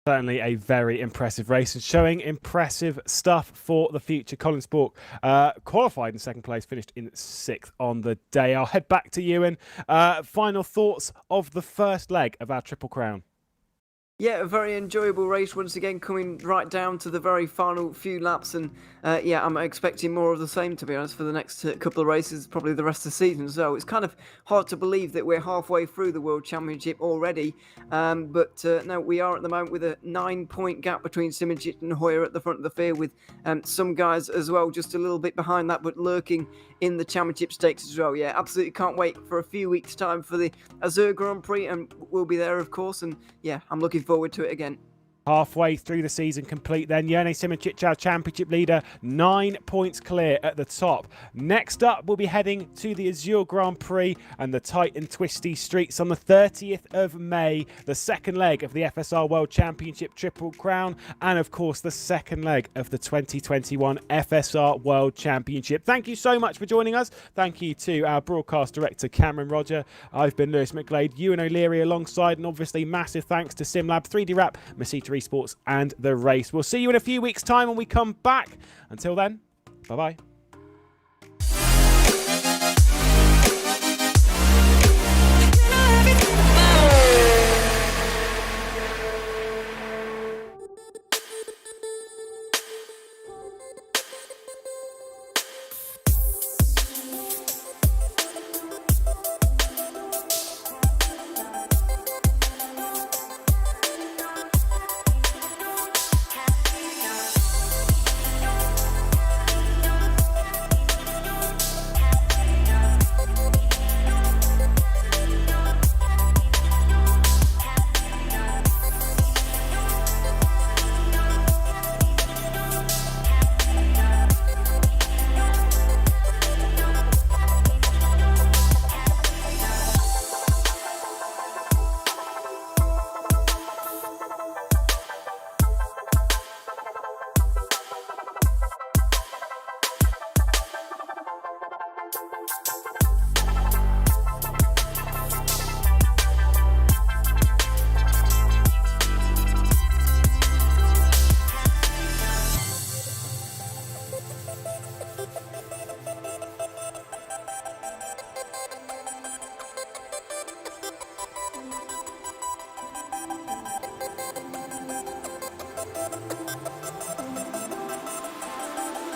Certainly a very impressive race and showing impressive stuff for the future. Colin Spork qualified in second place, finished in 6th on the day. I'll head back to Ewan. Final thoughts of the first leg of our Triple Crown. Yeah, a very enjoyable race once again, coming right down to the very final few laps, and yeah, I'm expecting more of the same, to be honest, for the next couple of races, probably the rest of the season. So it's kind of hard to believe that we're halfway through the World Championship already, but no, we are at the moment with a 9-point gap between Simoncic and Hoyer at the front of the field, with some guys as well just a little bit behind that, but lurking in the championship stakes as well. Yeah, absolutely can't wait for a few weeks' time for the Azure Grand Prix, and we'll be there, of course, and yeah, I'm looking forward to it again. Halfway through the season complete then. Jene Simoncic, our championship leader, 9 points clear at the top. Next up, we'll be heading to the Azure Grand Prix and the tight and twisty streets on the 30th of May, the second leg of the FSR World Championship Triple Crown, and of course the second leg of the 2021 FSR World Championship. Thank you so much for joining us. Thank you to our broadcast director, Cameron Rodger. I've been Lewis McGlade, Ewan O'Leary alongside, and obviously massive thanks to SimLab, 3D Wrap, Masita eSports and The Race. We'll see you in a few weeks' time when we come back. Until then, bye-bye.